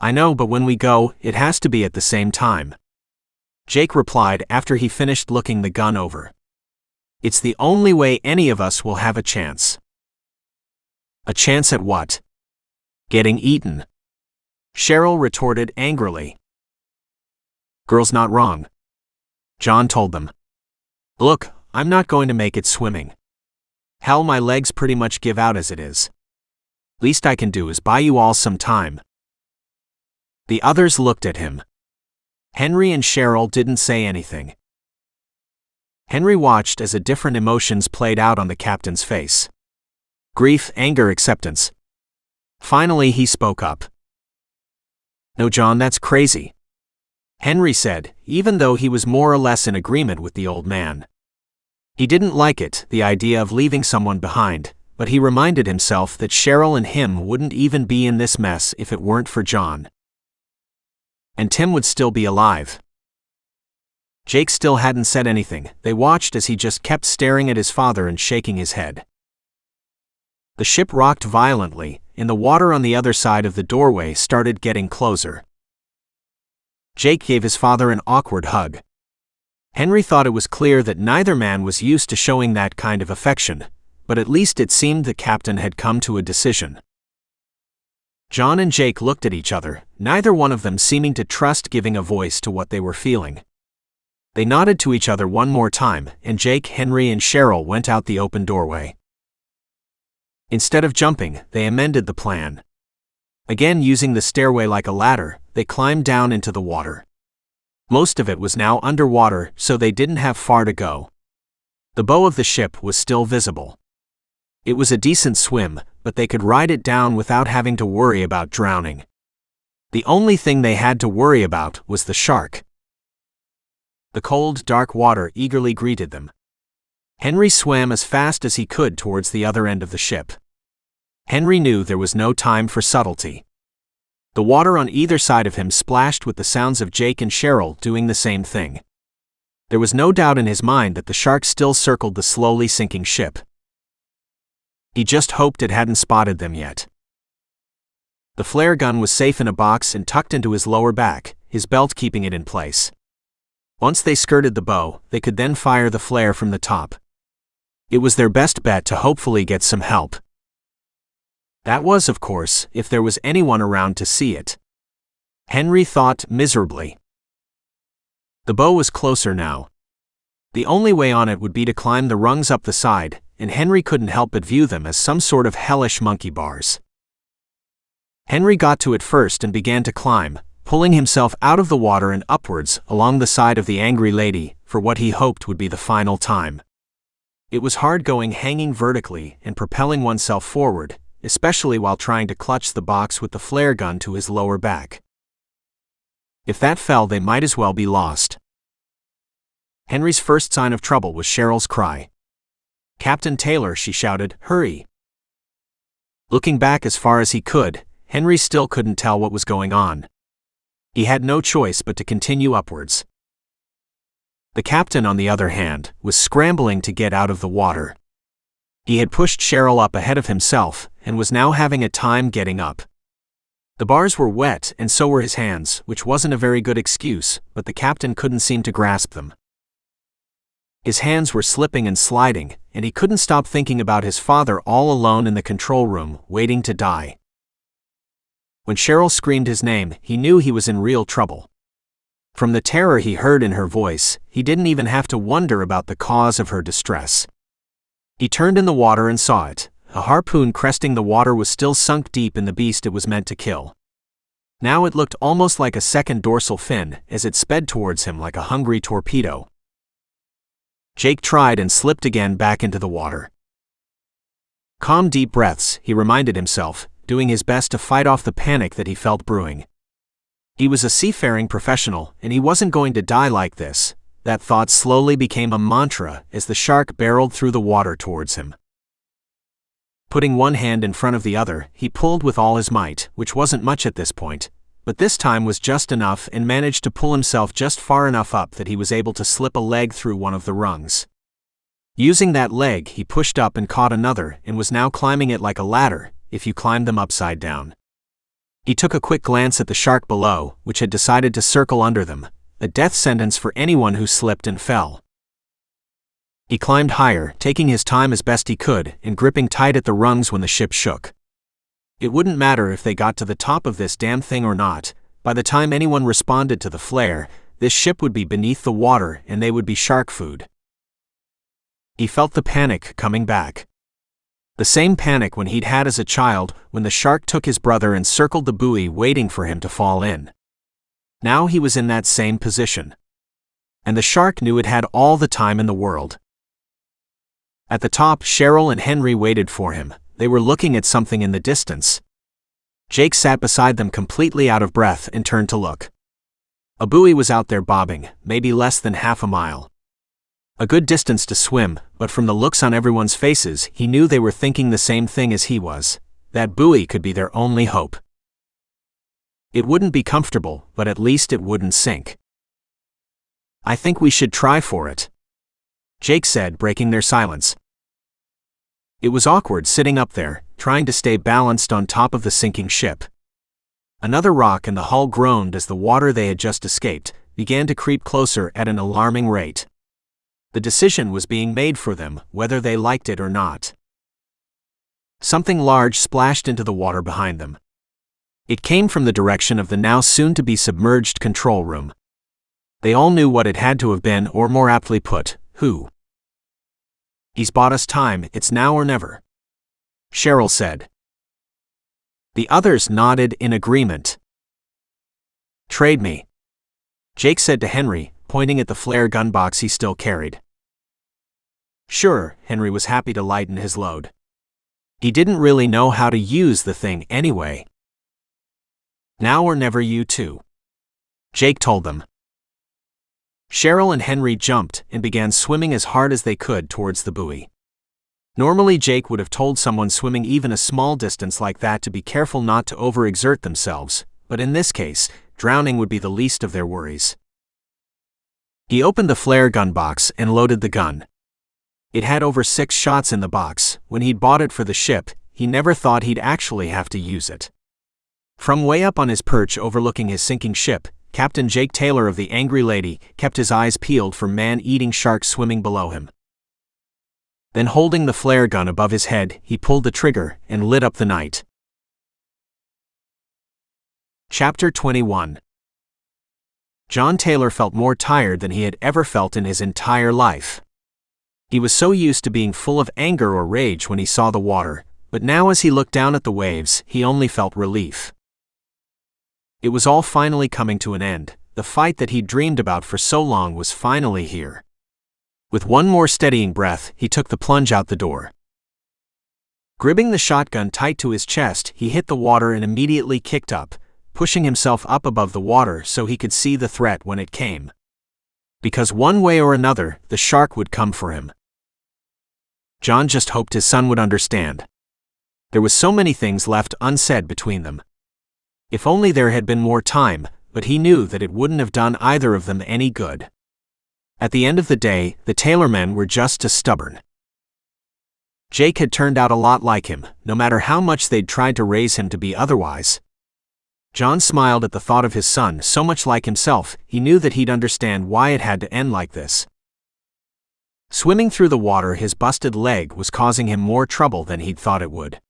"I know, but when we go, it has to be at the same time," Jake replied after he finished looking the gun over. "It's the only way any of us will have a chance." "A chance at what?" "Getting eaten," Cheryl retorted angrily. "Girl's not wrong," John told them. "Look, I'm not going to make it swimming. Hell, my legs pretty much give out as it is. Least I can do is buy you all some time." The others looked at him. Henry and Cheryl didn't say anything. Henry watched as different emotions played out on the captain's face. Grief, anger, acceptance. Finally, he spoke up. "No, John, that's crazy," Henry said, even though he was more or less in agreement with the old man. He didn't like it, the idea of leaving someone behind, but he reminded himself that Cheryl and him wouldn't even be in this mess if it weren't for John. And Tim would still be alive. Jake still hadn't said anything. They watched as he just kept staring at his father and shaking his head. The ship rocked violently, and the water on the other side of the doorway started getting closer. Jake gave his father an awkward hug. Henry thought it was clear that neither man was used to showing that kind of affection, but at least it seemed the captain had come to a decision. John and Jake looked at each other, neither one of them seeming to trust giving a voice to what they were feeling. They nodded to each other one more time, and Jake, Henry, and Cheryl went out the open doorway. Instead of jumping, they amended the plan. Again, using the stairway like a ladder, they climbed down into the water. Most of it was now underwater, so they didn't have far to go. The bow of the ship was still visible. It was a decent swim, but they could ride it down without having to worry about drowning. The only thing they had to worry about was the shark. The cold, dark water eagerly greeted them. Henry swam as fast as he could towards the other end of the ship. Henry knew there was no time for subtlety. The water on either side of him splashed with the sounds of Jake and Cheryl doing the same thing. There was no doubt in his mind that the shark still circled the slowly sinking ship. He just hoped it hadn't spotted them yet. The flare gun was safe in a box and tucked into his lower back, his belt keeping it in place. Once they skirted the bow, they could then fire the flare from the top. It was their best bet to hopefully get some help. That was, of course, if there was anyone around to see it. Henry thought miserably. The bow was closer now. The only way on it would be to climb the rungs up the side, and Henry couldn't help but view them as some sort of hellish monkey bars. Henry got to it first and began to climb, pulling himself out of the water and upwards along the side of the angry lady, for what he hoped would be the final time. It was hard going hanging vertically and propelling oneself forward, especially while trying to clutch the box with the flare gun to his lower back. If that fell, they might as well be lost. Henry's first sign of trouble was Cheryl's cry. "Captain Taylor," she shouted, "hurry!" Looking back as far as he could, Henry still couldn't tell what was going on. He had no choice but to continue upwards. The captain, on the other hand, was scrambling to get out of the water. He had pushed Cheryl up ahead of himself, and was now having a time getting up. The bars were wet, and so were his hands, which wasn't a very good excuse, but the captain couldn't seem to grasp them. His hands were slipping and sliding, and he couldn't stop thinking about his father all alone in the control room, waiting to die. When Cheryl screamed his name, he knew he was in real trouble. From the terror he heard in her voice, he didn't even have to wonder about the cause of her distress. He turned in the water and saw it. A harpoon cresting the water was still sunk deep in the beast it was meant to kill. Now it looked almost like a second dorsal fin as it sped towards him like a hungry torpedo. Jake tried and slipped again back into the water. Calm, deep breaths, he reminded himself, doing his best to fight off the panic that he felt brewing. He was a seafaring professional, and he wasn't going to die like this. That thought slowly became a mantra as the shark barreled through the water towards him. Putting one hand in front of the other, he pulled with all his might, which wasn't much at this point, but this time was just enough, and managed to pull himself just far enough up that he was able to slip a leg through one of the rungs. Using that leg, he pushed up and caught another, and was now climbing it like a ladder, if you climbed them upside down. He took a quick glance at the shark below, which had decided to circle under them, a death sentence for anyone who slipped and fell. He climbed higher, taking his time as best he could, and gripping tight at the rungs when the ship shook. It wouldn't matter if they got to the top of this damn thing or not. By the time anyone responded to the flare, this ship would be beneath the water and they would be shark food. He felt the panic coming back. The same panic when he'd had as a child, when the shark took his brother and circled the buoy waiting for him to fall in. Now he was in that same position. And the shark knew it had all the time in the world. At the top, Cheryl and Henry waited for him. They were looking at something in the distance. Jake sat beside them completely out of breath and turned to look. A buoy was out there bobbing, maybe less than half a mile. A good distance to swim, but from the looks on everyone's faces, he knew they were thinking the same thing as he was. That buoy could be their only hope. It wouldn't be comfortable, but at least it wouldn't sink. "I think we should try for it," Jake said, breaking their silence. It was awkward sitting up there, trying to stay balanced on top of the sinking ship. Another rock and the hull groaned as the water they had just escaped began to creep closer at an alarming rate. The decision was being made for them, whether they liked it or not. Something large splashed into the water behind them. It came from the direction of the now soon-to-be submerged control room. They all knew what it had to have been, or more aptly put, who. "He's bought us time, it's now or never," Cheryl said. The others nodded in agreement. "Trade me," Jake said to Henry, pointing at the flare gun box he still carried. Sure, Henry was happy to lighten his load. He didn't really know how to use the thing anyway. "Now or never, you two," Jake told them. Cheryl and Henry jumped and began swimming as hard as they could towards the buoy. Normally Jake would have told someone swimming even a small distance like that to be careful not to overexert themselves, but in this case, drowning would be the least of their worries. He opened the flare gun box and loaded the gun. It had over 6 shots in the box. When he'd bought it for the ship, he never thought he'd actually have to use it. From way up on his perch overlooking his sinking ship, Captain Jake Taylor of the Angry Lady kept his eyes peeled for man-eating sharks swimming below him. Then holding the flare gun above his head, he pulled the trigger and lit up the night. Chapter 21. John Taylor felt more tired than he had ever felt in his entire life. He was so used to being full of anger or rage when he saw the water, but now as he looked down at the waves, he only felt relief. It was all finally coming to an end. The fight that he'd dreamed about for so long was finally here. With one more steadying breath, he took the plunge out the door. Gripping the shotgun tight to his chest, he hit the water and immediately kicked up, pushing himself up above the water so he could see the threat when it came. Because one way or another, the shark would come for him. John just hoped his son would understand. There was so many things left unsaid between them. If only there had been more time, but he knew that it wouldn't have done either of them any good. At the end of the day, the Taylor men were just as stubborn. Jake had turned out a lot like him, no matter how much they'd tried to raise him to be otherwise. John smiled at the thought of his son so much like himself. He knew that he'd understand why it had to end like this. Swimming through the water, his busted leg was causing him more trouble than he'd thought it would.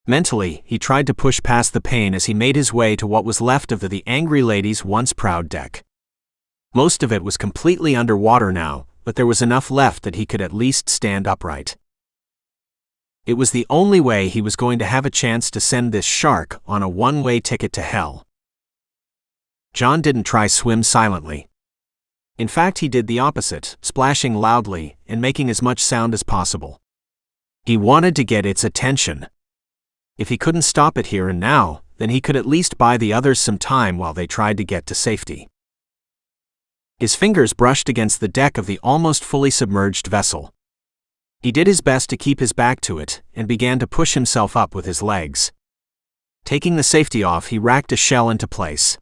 Mentally, he tried to push past the pain as he made his way to what was left of the angry lady's once proud deck. Most of it was completely underwater now, but there was enough left that he could at least stand upright. It was the only way he was going to have a chance to send this shark on a one-way ticket to hell. John didn't try swim silently. In fact, he did the opposite, splashing loudly and making as much sound as possible. He wanted to get its attention. If he couldn't stop it here and now, then he could at least buy the others some time while they tried to get to safety. His fingers brushed against the deck of the almost fully submerged vessel. He did his best to keep his back to it and began to push himself up with his legs. Taking the safety off, he racked a shell into place.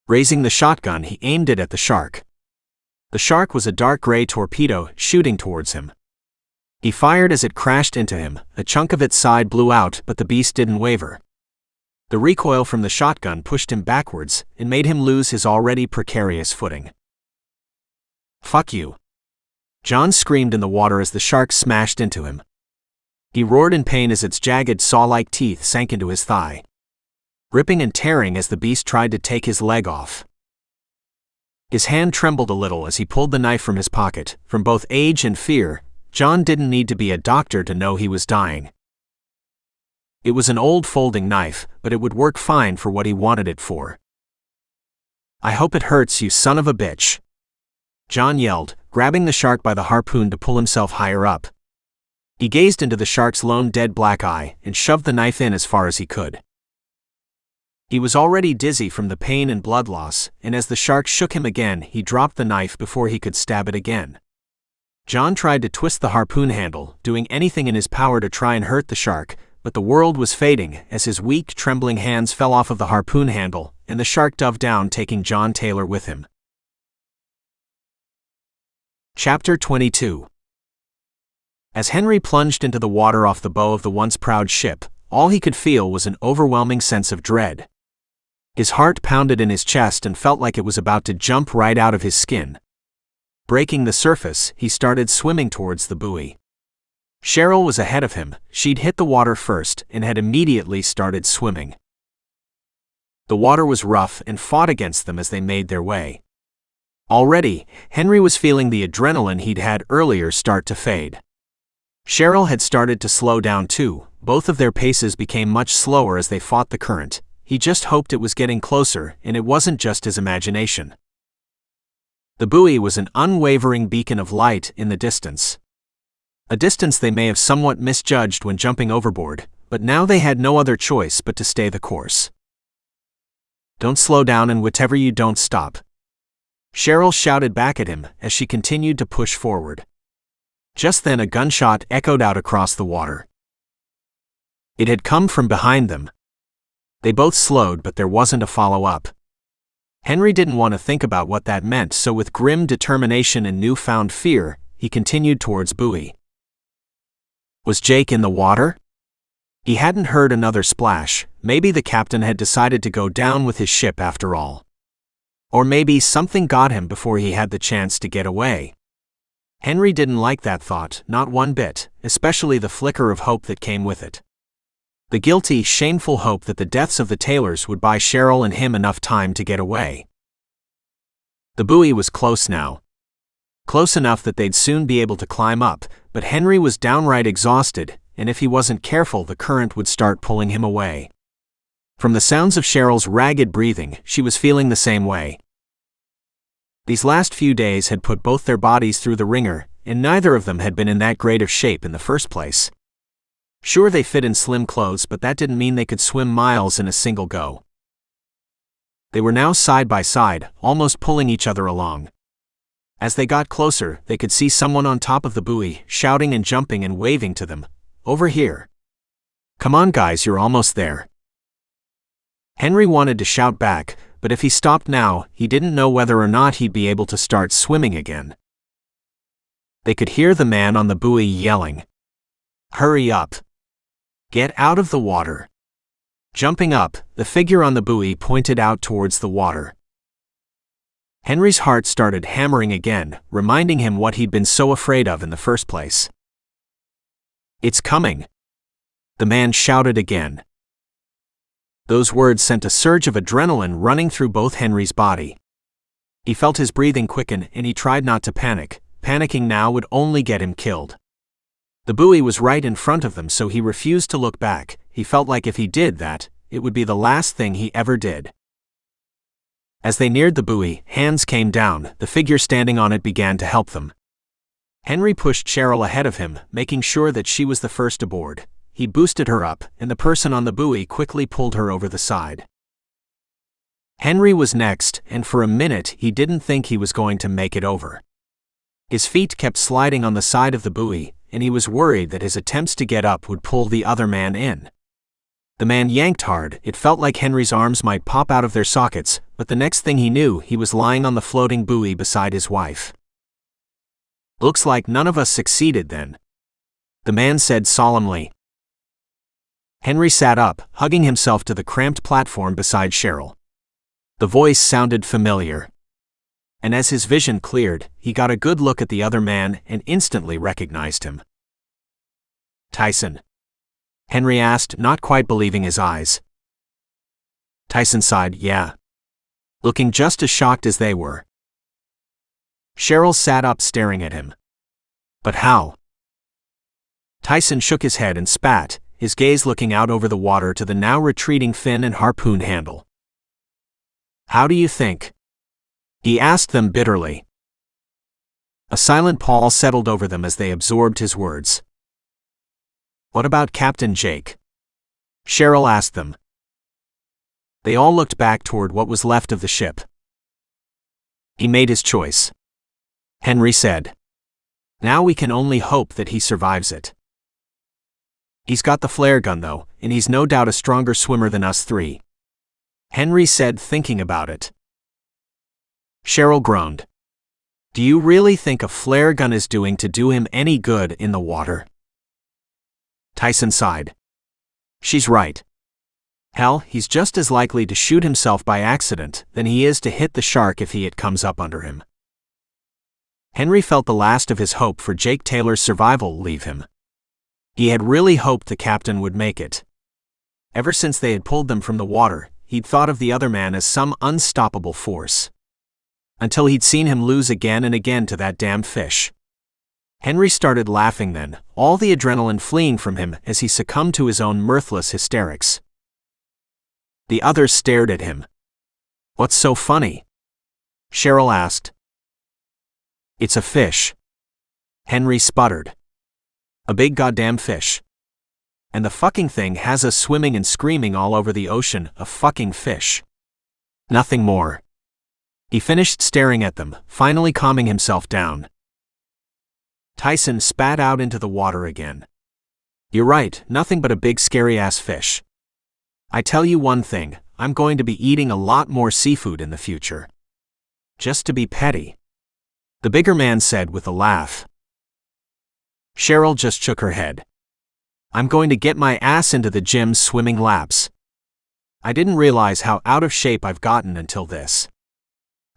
Raising the shotgun, he aimed it at the shark. The shark was a dark gray torpedo shooting towards him. He fired as it crashed into him. A chunk of its side blew out, but the beast didn't waver. The recoil from the shotgun pushed him backwards and made him lose his already precarious footing. "Fuck you!" John screamed in the water as the shark smashed into him. He roared in pain as its jagged saw-like teeth sank into his thigh, ripping and tearing as the beast tried to take his leg off. His hand trembled a little as he pulled the knife from his pocket. From both age and fear, John didn't need to be a doctor to know he was dying. It was an old folding knife, but it would work fine for what he wanted it for. "I hope it hurts, you son of a bitch," John yelled, grabbing the shark by the harpoon to pull himself higher up. He gazed into the shark's lone dead black eye and shoved the knife in as far as he could. He was already dizzy from the pain and blood loss, and as the shark shook him again, he dropped the knife before he could stab it again. John tried to twist the harpoon handle, doing anything in his power to try and hurt the shark, but the world was fading as his weak, trembling hands fell off of the harpoon handle, and the shark dove down, taking John Taylor with him. Chapter 22. As Henry plunged into the water off the bow of the once proud ship, all he could feel was an overwhelming sense of dread. His heart pounded in his chest and felt like it was about to jump right out of his skin. Breaking the surface, he started swimming towards the buoy. Cheryl was ahead of him. She'd hit the water first and had immediately started swimming. The water was rough and fought against them as they made their way. Already, Henry was feeling the adrenaline he'd had earlier start to fade. Cheryl had started to slow down too. Both of their paces became much slower as they fought the current. He just hoped it was getting closer, and it wasn't just his imagination. The buoy was an unwavering beacon of light in the distance. A distance they may have somewhat misjudged when jumping overboard, but now they had no other choice but to stay the course. "Don't slow down, and whatever you don't stop," Cheryl shouted back at him as she continued to push forward. Just then a gunshot echoed out across the water. It had come from behind them. They both slowed, but there wasn't a follow-up. Henry didn't want to think about what that meant, so with grim determination and newfound fear, he continued towards buoy. Was Jake in the water? He hadn't heard another splash. Maybe the captain had decided to go down with his ship after all. Or maybe something got him before he had the chance to get away. Henry didn't like that thought, not one bit, especially the flicker of hope that came with it. The guilty, shameful hope that the deaths of the Taylors would buy Cheryl and him enough time to get away. The buoy was close now. Close enough that they'd soon be able to climb up, but Henry was downright exhausted, and if he wasn't careful, the current would start pulling him away. From the sounds of Cheryl's ragged breathing, she was feeling the same way. These last few days had put both their bodies through the ringer, and neither of them had been in that great of shape in the first place. Sure, they fit in slim clothes, but that didn't mean they could swim miles in a single go. They were now side by side, almost pulling each other along. As they got closer, they could see someone on top of the buoy, shouting and jumping and waving to them. "Over here. Come on guys, you're almost there." Henry wanted to shout back, but if he stopped now, he didn't know whether or not he'd be able to start swimming again. They could hear the man on the buoy yelling, "Hurry up! Get out of the water!" Jumping up, the figure on the buoy pointed out towards the water. Henry's heart started hammering again, reminding him what he'd been so afraid of in the first place. "It's coming!" the man shouted again. Those words sent a surge of adrenaline running through both Henry's body. He felt his breathing quicken and he tried not to panic. Panicking now would only get him killed. The buoy was right in front of them, so he refused to look back. He felt like if he did that, it would be the last thing he ever did. As they neared the buoy, hands came down. The figure standing on it began to help them. Henry pushed Cheryl ahead of him, making sure that she was the first aboard. He boosted her up, and the person on the buoy quickly pulled her over the side. Henry was next, and for a minute he didn't think he was going to make it over. His feet kept sliding on the side of the buoy, and he was worried that his attempts to get up would pull the other man in. The man yanked hard. It felt like Henry's arms might pop out of their sockets, but the next thing he knew, he was lying on the floating buoy beside his wife. "Looks like none of us succeeded then," the man said solemnly. Henry sat up, hugging himself to the cramped platform beside Cheryl. The voice sounded familiar. And as his vision cleared, he got a good look at the other man and instantly recognized him. "Tyson?" Henry asked, not quite believing his eyes. Tyson sighed, "Yeah," looking just as shocked as they were. Cheryl sat up staring at him. "But how?" Tyson shook his head and spat, his gaze looking out over the water to the now retreating fin and harpoon handle. "How do you think?" he asked them bitterly. A silent pall settled over them as they absorbed his words. "What about Captain Jake?" Cheryl asked them. They all looked back toward what was left of the ship. "He made his choice," Henry said. "Now we can only hope that he survives it. He's got the flare gun though, and he's no doubt a stronger swimmer than us three," Henry said, thinking about it. Cheryl groaned. "Do you really think a flare gun is doing to do him any good in the water?" Tyson sighed. "She's right. Hell, he's just as likely to shoot himself by accident than he is to hit the shark if it comes up under him." Henry felt the last of his hope for Jake Taylor's survival leave him. He had really hoped the captain would make it. Ever since they had pulled them from the water, he'd thought of the other man as some unstoppable force. Until he'd seen him lose again and again to that damn fish. Henry started laughing then, all the adrenaline fleeing from him as he succumbed to his own mirthless hysterics. The others stared at him. "What's so funny?" Cheryl asked. "It's a fish," Henry sputtered. "A big goddamn fish. And the fucking thing has us swimming and screaming all over the ocean, a fucking fish. Nothing more." He finished staring at them, finally calming himself down. Tyson spat out into the water again. "You're right, nothing but a big scary-ass fish. I tell you one thing, I'm going to be eating a lot more seafood in the future. Just to be petty," the bigger man said with a laugh. Cheryl just shook her head. "I'm going to get my ass into the gym swimming laps. I didn't realize how out of shape I've gotten until this.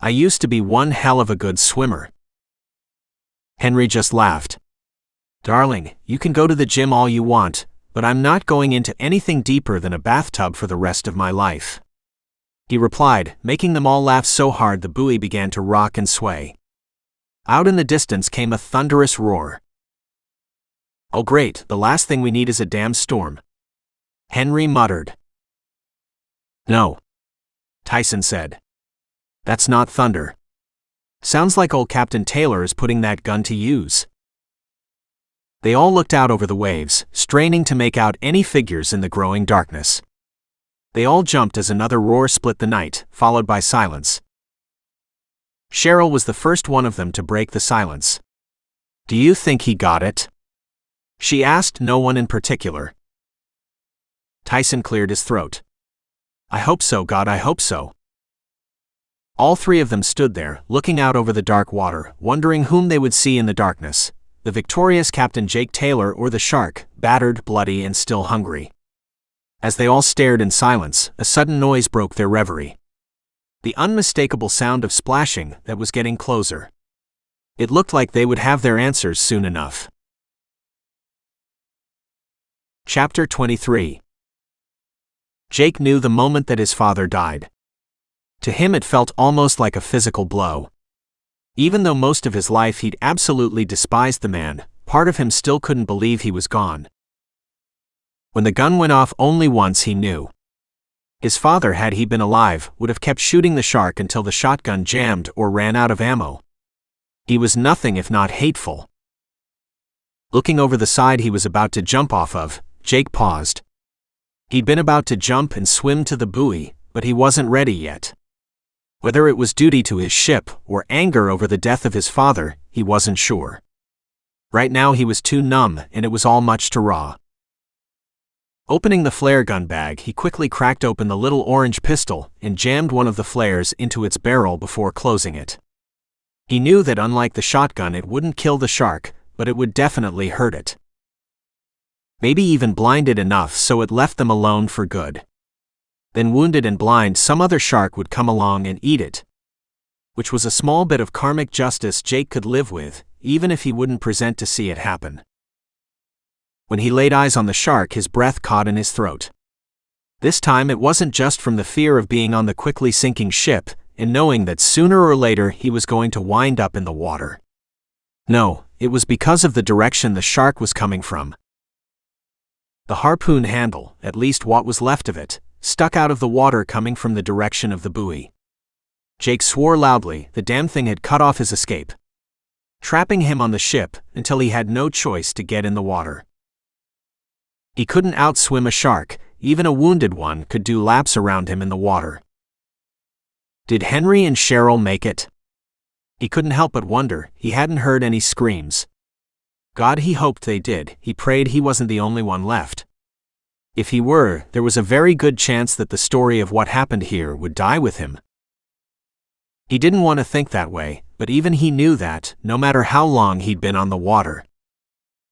I used to be one hell of a good swimmer." Henry just laughed. "Darling, you can go to the gym all you want, but I'm not going into anything deeper than a bathtub for the rest of my life," he replied, making them all laugh so hard the buoy began to rock and sway. Out in the distance came a thunderous roar. "Oh great, the last thing we need is a damn storm," Henry muttered. "No," Tyson said. "That's not thunder. Sounds like old Captain Taylor is putting that gun to use." They all looked out over the waves, straining to make out any figures in the growing darkness. They all jumped as another roar split the night, followed by silence. Cheryl was the first one of them to break the silence. "Do you think he got it?" she asked no one in particular. Tyson cleared his throat. "I hope so, God, I hope so." All three of them stood there, looking out over the dark water, wondering whom they would see in the darkness, the victorious Captain Jake Taylor or the shark, battered, bloody, and still hungry. As they all stared in silence, a sudden noise broke their reverie. The unmistakable sound of splashing that was getting closer. It looked like they would have their answers soon enough. Chapter 23. Jake knew the moment that his father died. To him it felt almost like a physical blow. Even though most of his life he'd absolutely despised the man, part of him still couldn't believe he was gone. When the gun went off only once, he knew. His father, had he been alive, would have kept shooting the shark until the shotgun jammed or ran out of ammo. He was nothing if not hateful. Looking over the side he was about to jump off of, Jake paused. He'd been about to jump and swim to the buoy, but he wasn't ready yet. Whether it was duty to his ship or anger over the death of his father, he wasn't sure. Right now he was too numb, and it was all much too raw. Opening the flare gun bag, he quickly cracked open the little orange pistol and jammed one of the flares into its barrel before closing it. He knew that unlike the shotgun, it wouldn't kill the shark, but it would definitely hurt it. Maybe even blind it enough so it left them alone for good. Then wounded and blind, some other shark would come along and eat it. Which was a small bit of karmic justice Jake could live with, even if he wouldn't present to see it happen. When he laid eyes on the shark, his breath caught in his throat. This time it wasn't just from the fear of being on the quickly sinking ship, and knowing that sooner or later he was going to wind up in the water. No, it was because of the direction the shark was coming from. The harpoon handle, at least what was left of it, stuck out of the water coming from the direction of the buoy. Jake swore loudly. The damn thing had cut off his escape, trapping him on the ship until he had no choice to get in the water. He couldn't outswim a shark, even a wounded one could do laps around him in the water. Did Henry and Cheryl make it? He couldn't help but wonder. He hadn't heard any screams. God, he hoped they did. He prayed he wasn't the only one left. If he were, there was a very good chance that the story of what happened here would die with him. He didn't want to think that way, but even he knew that, no matter how long he'd been on the water,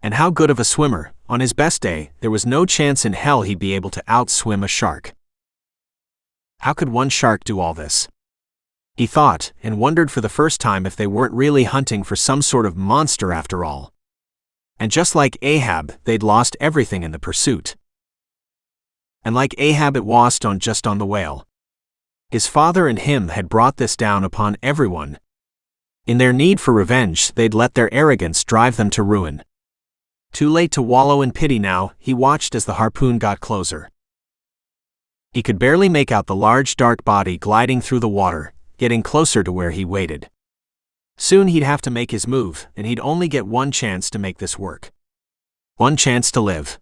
and how good of a swimmer, on his best day, there was no chance in hell he'd be able to outswim a shark. How could one shark do all this? He thought, and wondered for the first time if they weren't really hunting for some sort of monster after all. And just like Ahab, they'd lost everything in the pursuit. And like Ahab, it wasn't on the whale. His father and him had brought this down upon everyone. In their need for revenge, they'd let their arrogance drive them to ruin. Too late to wallow in pity now, he watched as the harpoon got closer. He could barely make out the large dark body gliding through the water, getting closer to where he waited. Soon he'd have to make his move, and he'd only get one chance to make this work. One chance to live.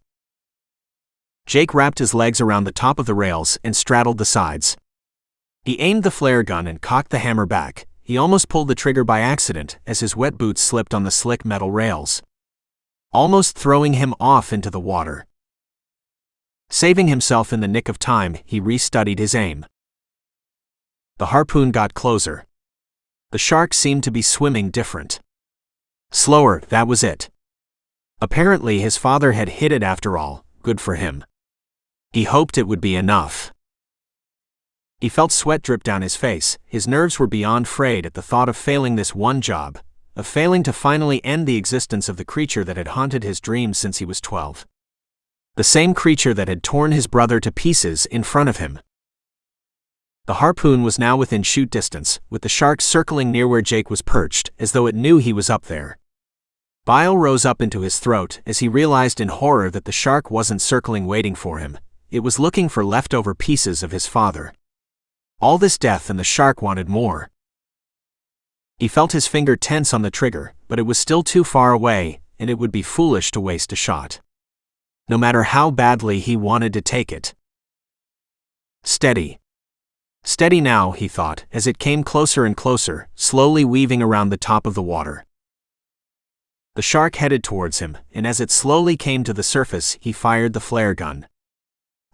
Jake wrapped his legs around the top of the rails and straddled the sides. He aimed the flare gun and cocked the hammer back. He almost pulled the trigger by accident as his wet boots slipped on the slick metal rails, almost throwing him off into the water. Saving himself in the nick of time, he restudied his aim. The harpoon got closer. The shark seemed to be swimming different. Slower, that was it. Apparently his father had hit it after all. Good for him. He hoped it would be enough. He felt sweat drip down his face. His nerves were beyond frayed at the thought of failing this one job, of failing to finally end the existence of the creature that had haunted his dreams since he was 12. The same creature that had torn his brother to pieces in front of him. The harpoon was now within shoot distance, with the shark circling near where Jake was perched, as though it knew he was up there. Bile rose up into his throat as he realized in horror that the shark wasn't circling waiting for him. It was looking for leftover pieces of his father. All this death and the shark wanted more. He felt his finger tense on the trigger, but it was still too far away, and it would be foolish to waste a shot. No matter how badly he wanted to take it. Steady. Steady now, he thought, as it came closer and closer, slowly weaving around the top of the water. The shark headed towards him, and as it slowly came to the surface, he fired the flare gun.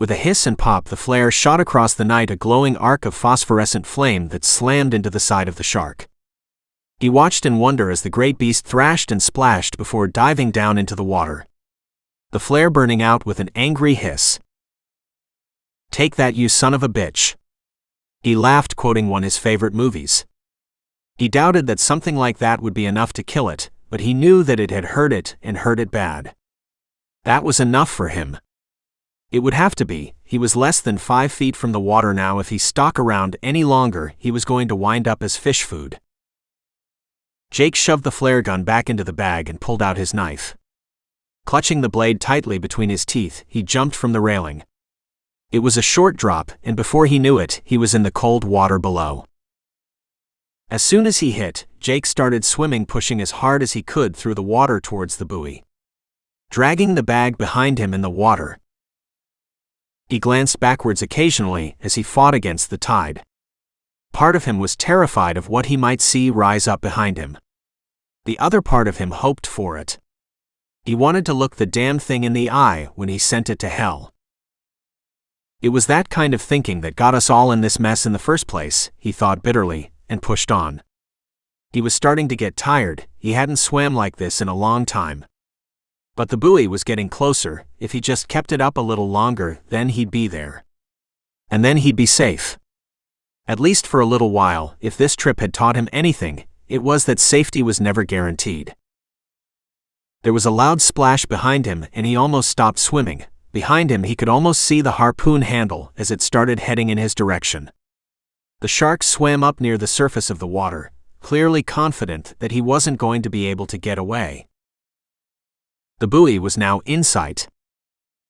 With a hiss and pop, the flare shot across the night, a glowing arc of phosphorescent flame that slammed into the side of the shark. He watched in wonder as the great beast thrashed and splashed before diving down into the water. The flare burning out with an angry hiss. "Take that, you son of a bitch!" He laughed, quoting one of his favorite movies. He doubted that something like that would be enough to kill it, but he knew that it had hurt it and hurt it bad. That was enough for him. It would have to be. He was less than 5 feet from the water now. If he stuck around any longer, he was going to wind up as fish food. Jake shoved the flare gun back into the bag and pulled out his knife. Clutching the blade tightly between his teeth, he jumped from the railing. It was a short drop, and before he knew it, he was in the cold water below. As soon as he hit, Jake started swimming, pushing as hard as he could through the water towards the buoy, dragging the bag behind him in the water. He glanced backwards occasionally as he fought against the tide. Part of him was terrified of what he might see rise up behind him. The other part of him hoped for it. He wanted to look the damn thing in the eye when he sent it to hell. It was that kind of thinking that got us all in this mess in the first place, he thought bitterly, and pushed on. He was starting to get tired. He hadn't swam like this in a long time. But the buoy was getting closer. If he just kept it up a little longer, then he'd be there. And then he'd be safe. At least for a little while. If this trip had taught him anything, it was that safety was never guaranteed. There was a loud splash behind him, and he almost stopped swimming. Behind him he could almost see the harpoon handle as it started heading in his direction. The shark swam up near the surface of the water, clearly confident that he wasn't going to be able to get away. The buoy was now in sight,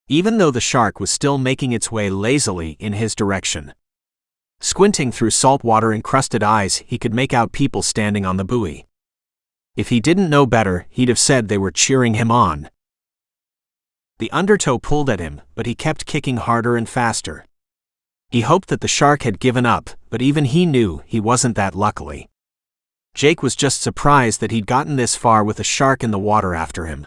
even though the shark was still making its way lazily in his direction. Squinting through salt-water-encrusted eyes, he could make out people standing on the buoy. If he didn't know better, he'd have said they were cheering him on. The undertow pulled at him, but he kept kicking harder and faster. He hoped that the shark had given up, but even he knew he wasn't that luckily. Jake was just surprised that he'd gotten this far with a shark in the water after him.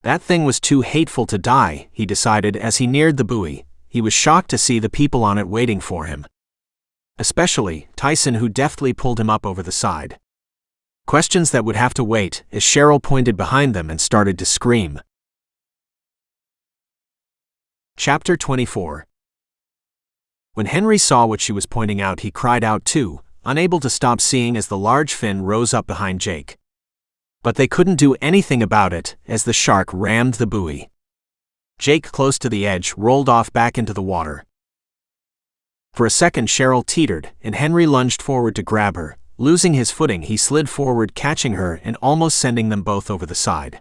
That thing was too hateful to die, he decided as he neared the buoy. He was shocked to see the people on it waiting for him. Especially Tyson, who deftly pulled him up over the side. Questions that would have to wait, as Cheryl pointed behind them and started to scream. Chapter 24. When Henry saw what she was pointing out, he cried out too, unable to stop seeing as the large fin rose up behind Jake. But they couldn't do anything about it, as the shark rammed the buoy. Jake, close to the edge, rolled off back into the water. For a second Cheryl teetered, and Henry lunged forward to grab her. Losing his footing, he slid forward, catching her and almost sending them both over the side.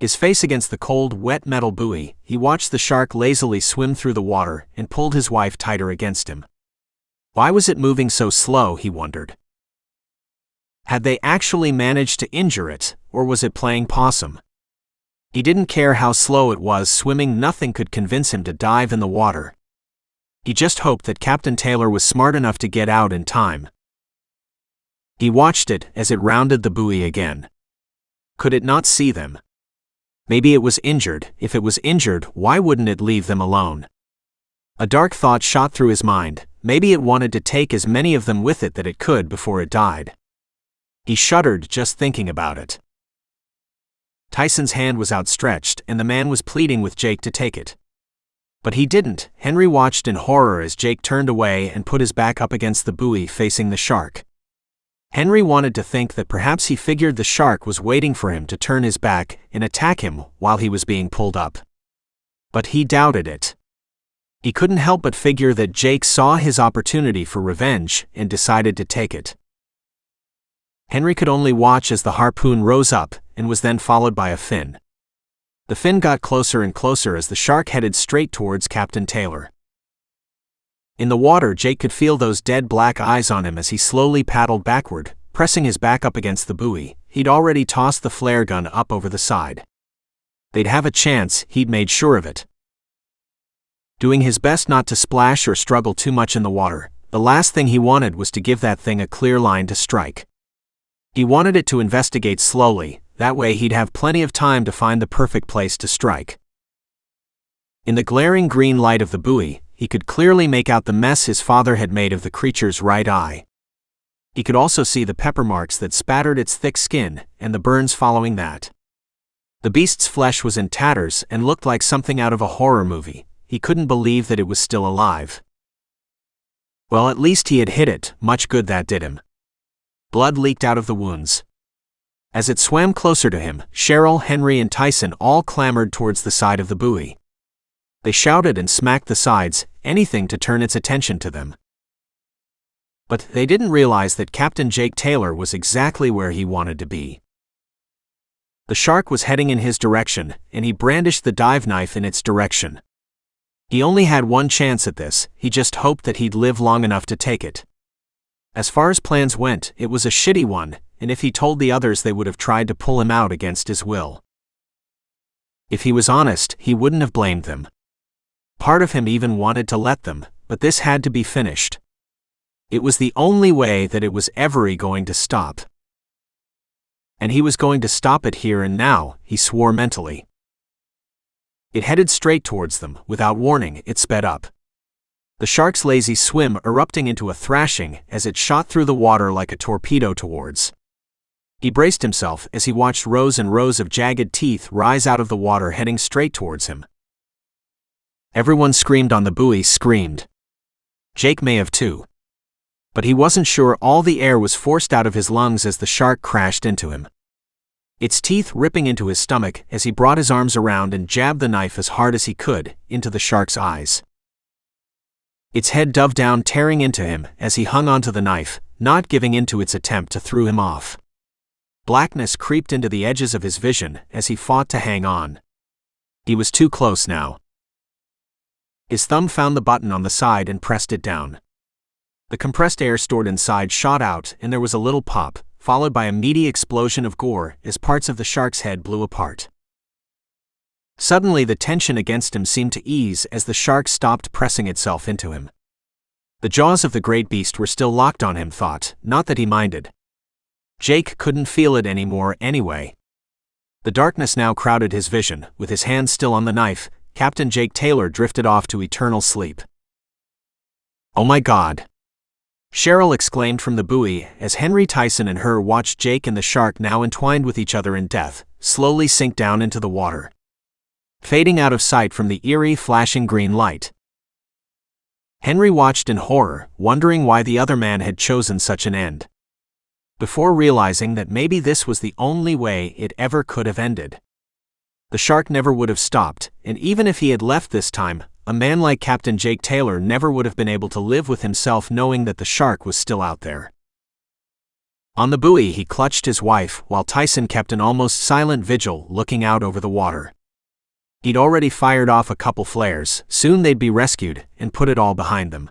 His face against the cold, wet metal buoy, he watched the shark lazily swim through the water and pulled his wife tighter against him. Why was it moving so slow, he wondered. Had they actually managed to injure it, or was it playing possum? He didn't care how slow it was swimming. Nothing could convince him to dive in the water. He just hoped that Captain Taylor was smart enough to get out in time. He watched it as it rounded the buoy again. Could it not see them? Maybe it was injured. If it was injured, why wouldn't it leave them alone? A dark thought shot through his mind. Maybe it wanted to take as many of them with it that it could before it died. He shuddered just thinking about it. Tyson's hand was outstretched, and the man was pleading with Jake to take it. But he didn't. Henry watched in horror as Jake turned away and put his back up against the buoy facing the shark. Henry wanted to think that perhaps he figured the shark was waiting for him to turn his back and attack him while he was being pulled up. But he doubted it. He couldn't help but figure that Jake saw his opportunity for revenge and decided to take it. Henry could only watch as the harpoon rose up and was then followed by a fin. The fin got closer and closer as the shark headed straight towards Captain Taylor. In the water, Jake could feel those dead black eyes on him as he slowly paddled backward, pressing his back up against the buoy. He'd already tossed the flare gun up over the side. They'd have a chance, he'd made sure of it. Doing his best not to splash or struggle too much in the water, the last thing he wanted was to give that thing a clear line to strike. He wanted it to investigate slowly, that way he'd have plenty of time to find the perfect place to strike. In the glaring green light of the buoy, he could clearly make out the mess his father had made of the creature's right eye. He could also see the pepper marks that spattered its thick skin, and the burns following that. The beast's flesh was in tatters and looked like something out of a horror movie. He couldn't believe that it was still alive. Well, at least he had hit it, much good that did him. Blood leaked out of the wounds. As it swam closer to him, Cheryl, Henry, and Tyson all clambered towards the side of the buoy. They shouted and smacked the sides, anything to turn its attention to them. But they didn't realize that Captain Jake Taylor was exactly where he wanted to be. The shark was heading in his direction, and he brandished the dive knife in its direction. He only had one chance at this, he just hoped that he'd live long enough to take it. As far as plans went, it was a shitty one, and if he told the others they would have tried to pull him out against his will. If he was honest, he wouldn't have blamed them. Part of him even wanted to let them, but this had to be finished. It was the only way that it was ever going to stop. And he was going to stop it here and now, he swore mentally. It headed straight towards them. Without warning, it sped up. The shark's lazy swim erupting into a thrashing as it shot through the water like a torpedo towards. He braced himself as he watched rows and rows of jagged teeth rise out of the water heading straight towards him. Everyone screamed on the buoy, screamed. Jake may have too. But he wasn't sure. All the air was forced out of his lungs as the shark crashed into him. Its teeth ripping into his stomach as he brought his arms around and jabbed the knife as hard as he could into the shark's eyes. Its head dove down, tearing into him as he hung onto the knife, not giving in to its attempt to throw him off. Blackness creeped into the edges of his vision as he fought to hang on. He was too close now. His thumb found the button on the side and pressed it down. The compressed air stored inside shot out, and there was a little pop, followed by a meaty explosion of gore as parts of the shark's head blew apart. Suddenly the tension against him seemed to ease as the shark stopped pressing itself into him. The jaws of the great beast were still locked on him, thought, not that he minded. Jake couldn't feel it anymore anyway. The darkness now crowded his vision. With his hands still on the knife, Captain Jake Taylor drifted off to eternal sleep. "Oh my God!" Cheryl exclaimed from the buoy as Henry, Tyson, and her watched Jake and the shark, now entwined with each other in death, slowly sink down into the water, fading out of sight from the eerie, flashing green light. Henry watched in horror, wondering why the other man had chosen such an end, before realizing that maybe this was the only way it ever could have ended. The shark never would have stopped, and even if he had left this time, a man like Captain Jake Taylor never would have been able to live with himself knowing that the shark was still out there. On the buoy he clutched his wife while Tyson kept an almost silent vigil, looking out over the water. He'd already fired off a couple flares. Soon they'd be rescued and put it all behind them.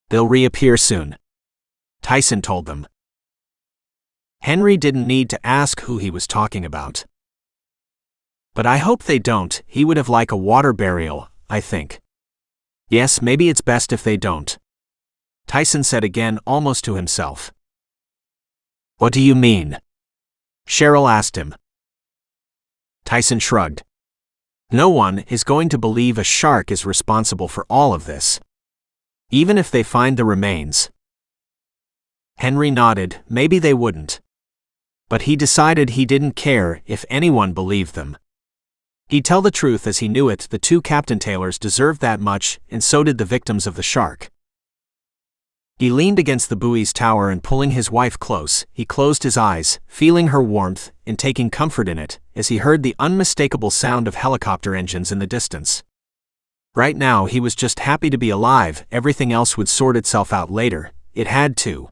"They'll reappear soon," Tyson told them. Henry didn't need to ask who he was talking about. "But I hope they don't. He would have liked a water burial, I think." "Yes, maybe it's best if they don't," Tyson said again, almost to himself. "What do you mean?" Cheryl asked him. Tyson shrugged. "No one is going to believe a shark is responsible for all of this, even if they find the remains." Henry nodded. Maybe they wouldn't. But he decided he didn't care if anyone believed them. He'd tell the truth as he knew it. The two Captain Taylors deserved that much, and so did the victims of the shark. He leaned against the buoy's tower and, pulling his wife close, he closed his eyes, feeling her warmth and taking comfort in it, as he heard the unmistakable sound of helicopter engines in the distance. Right now he was just happy to be alive. Everything else would sort itself out later. It had to.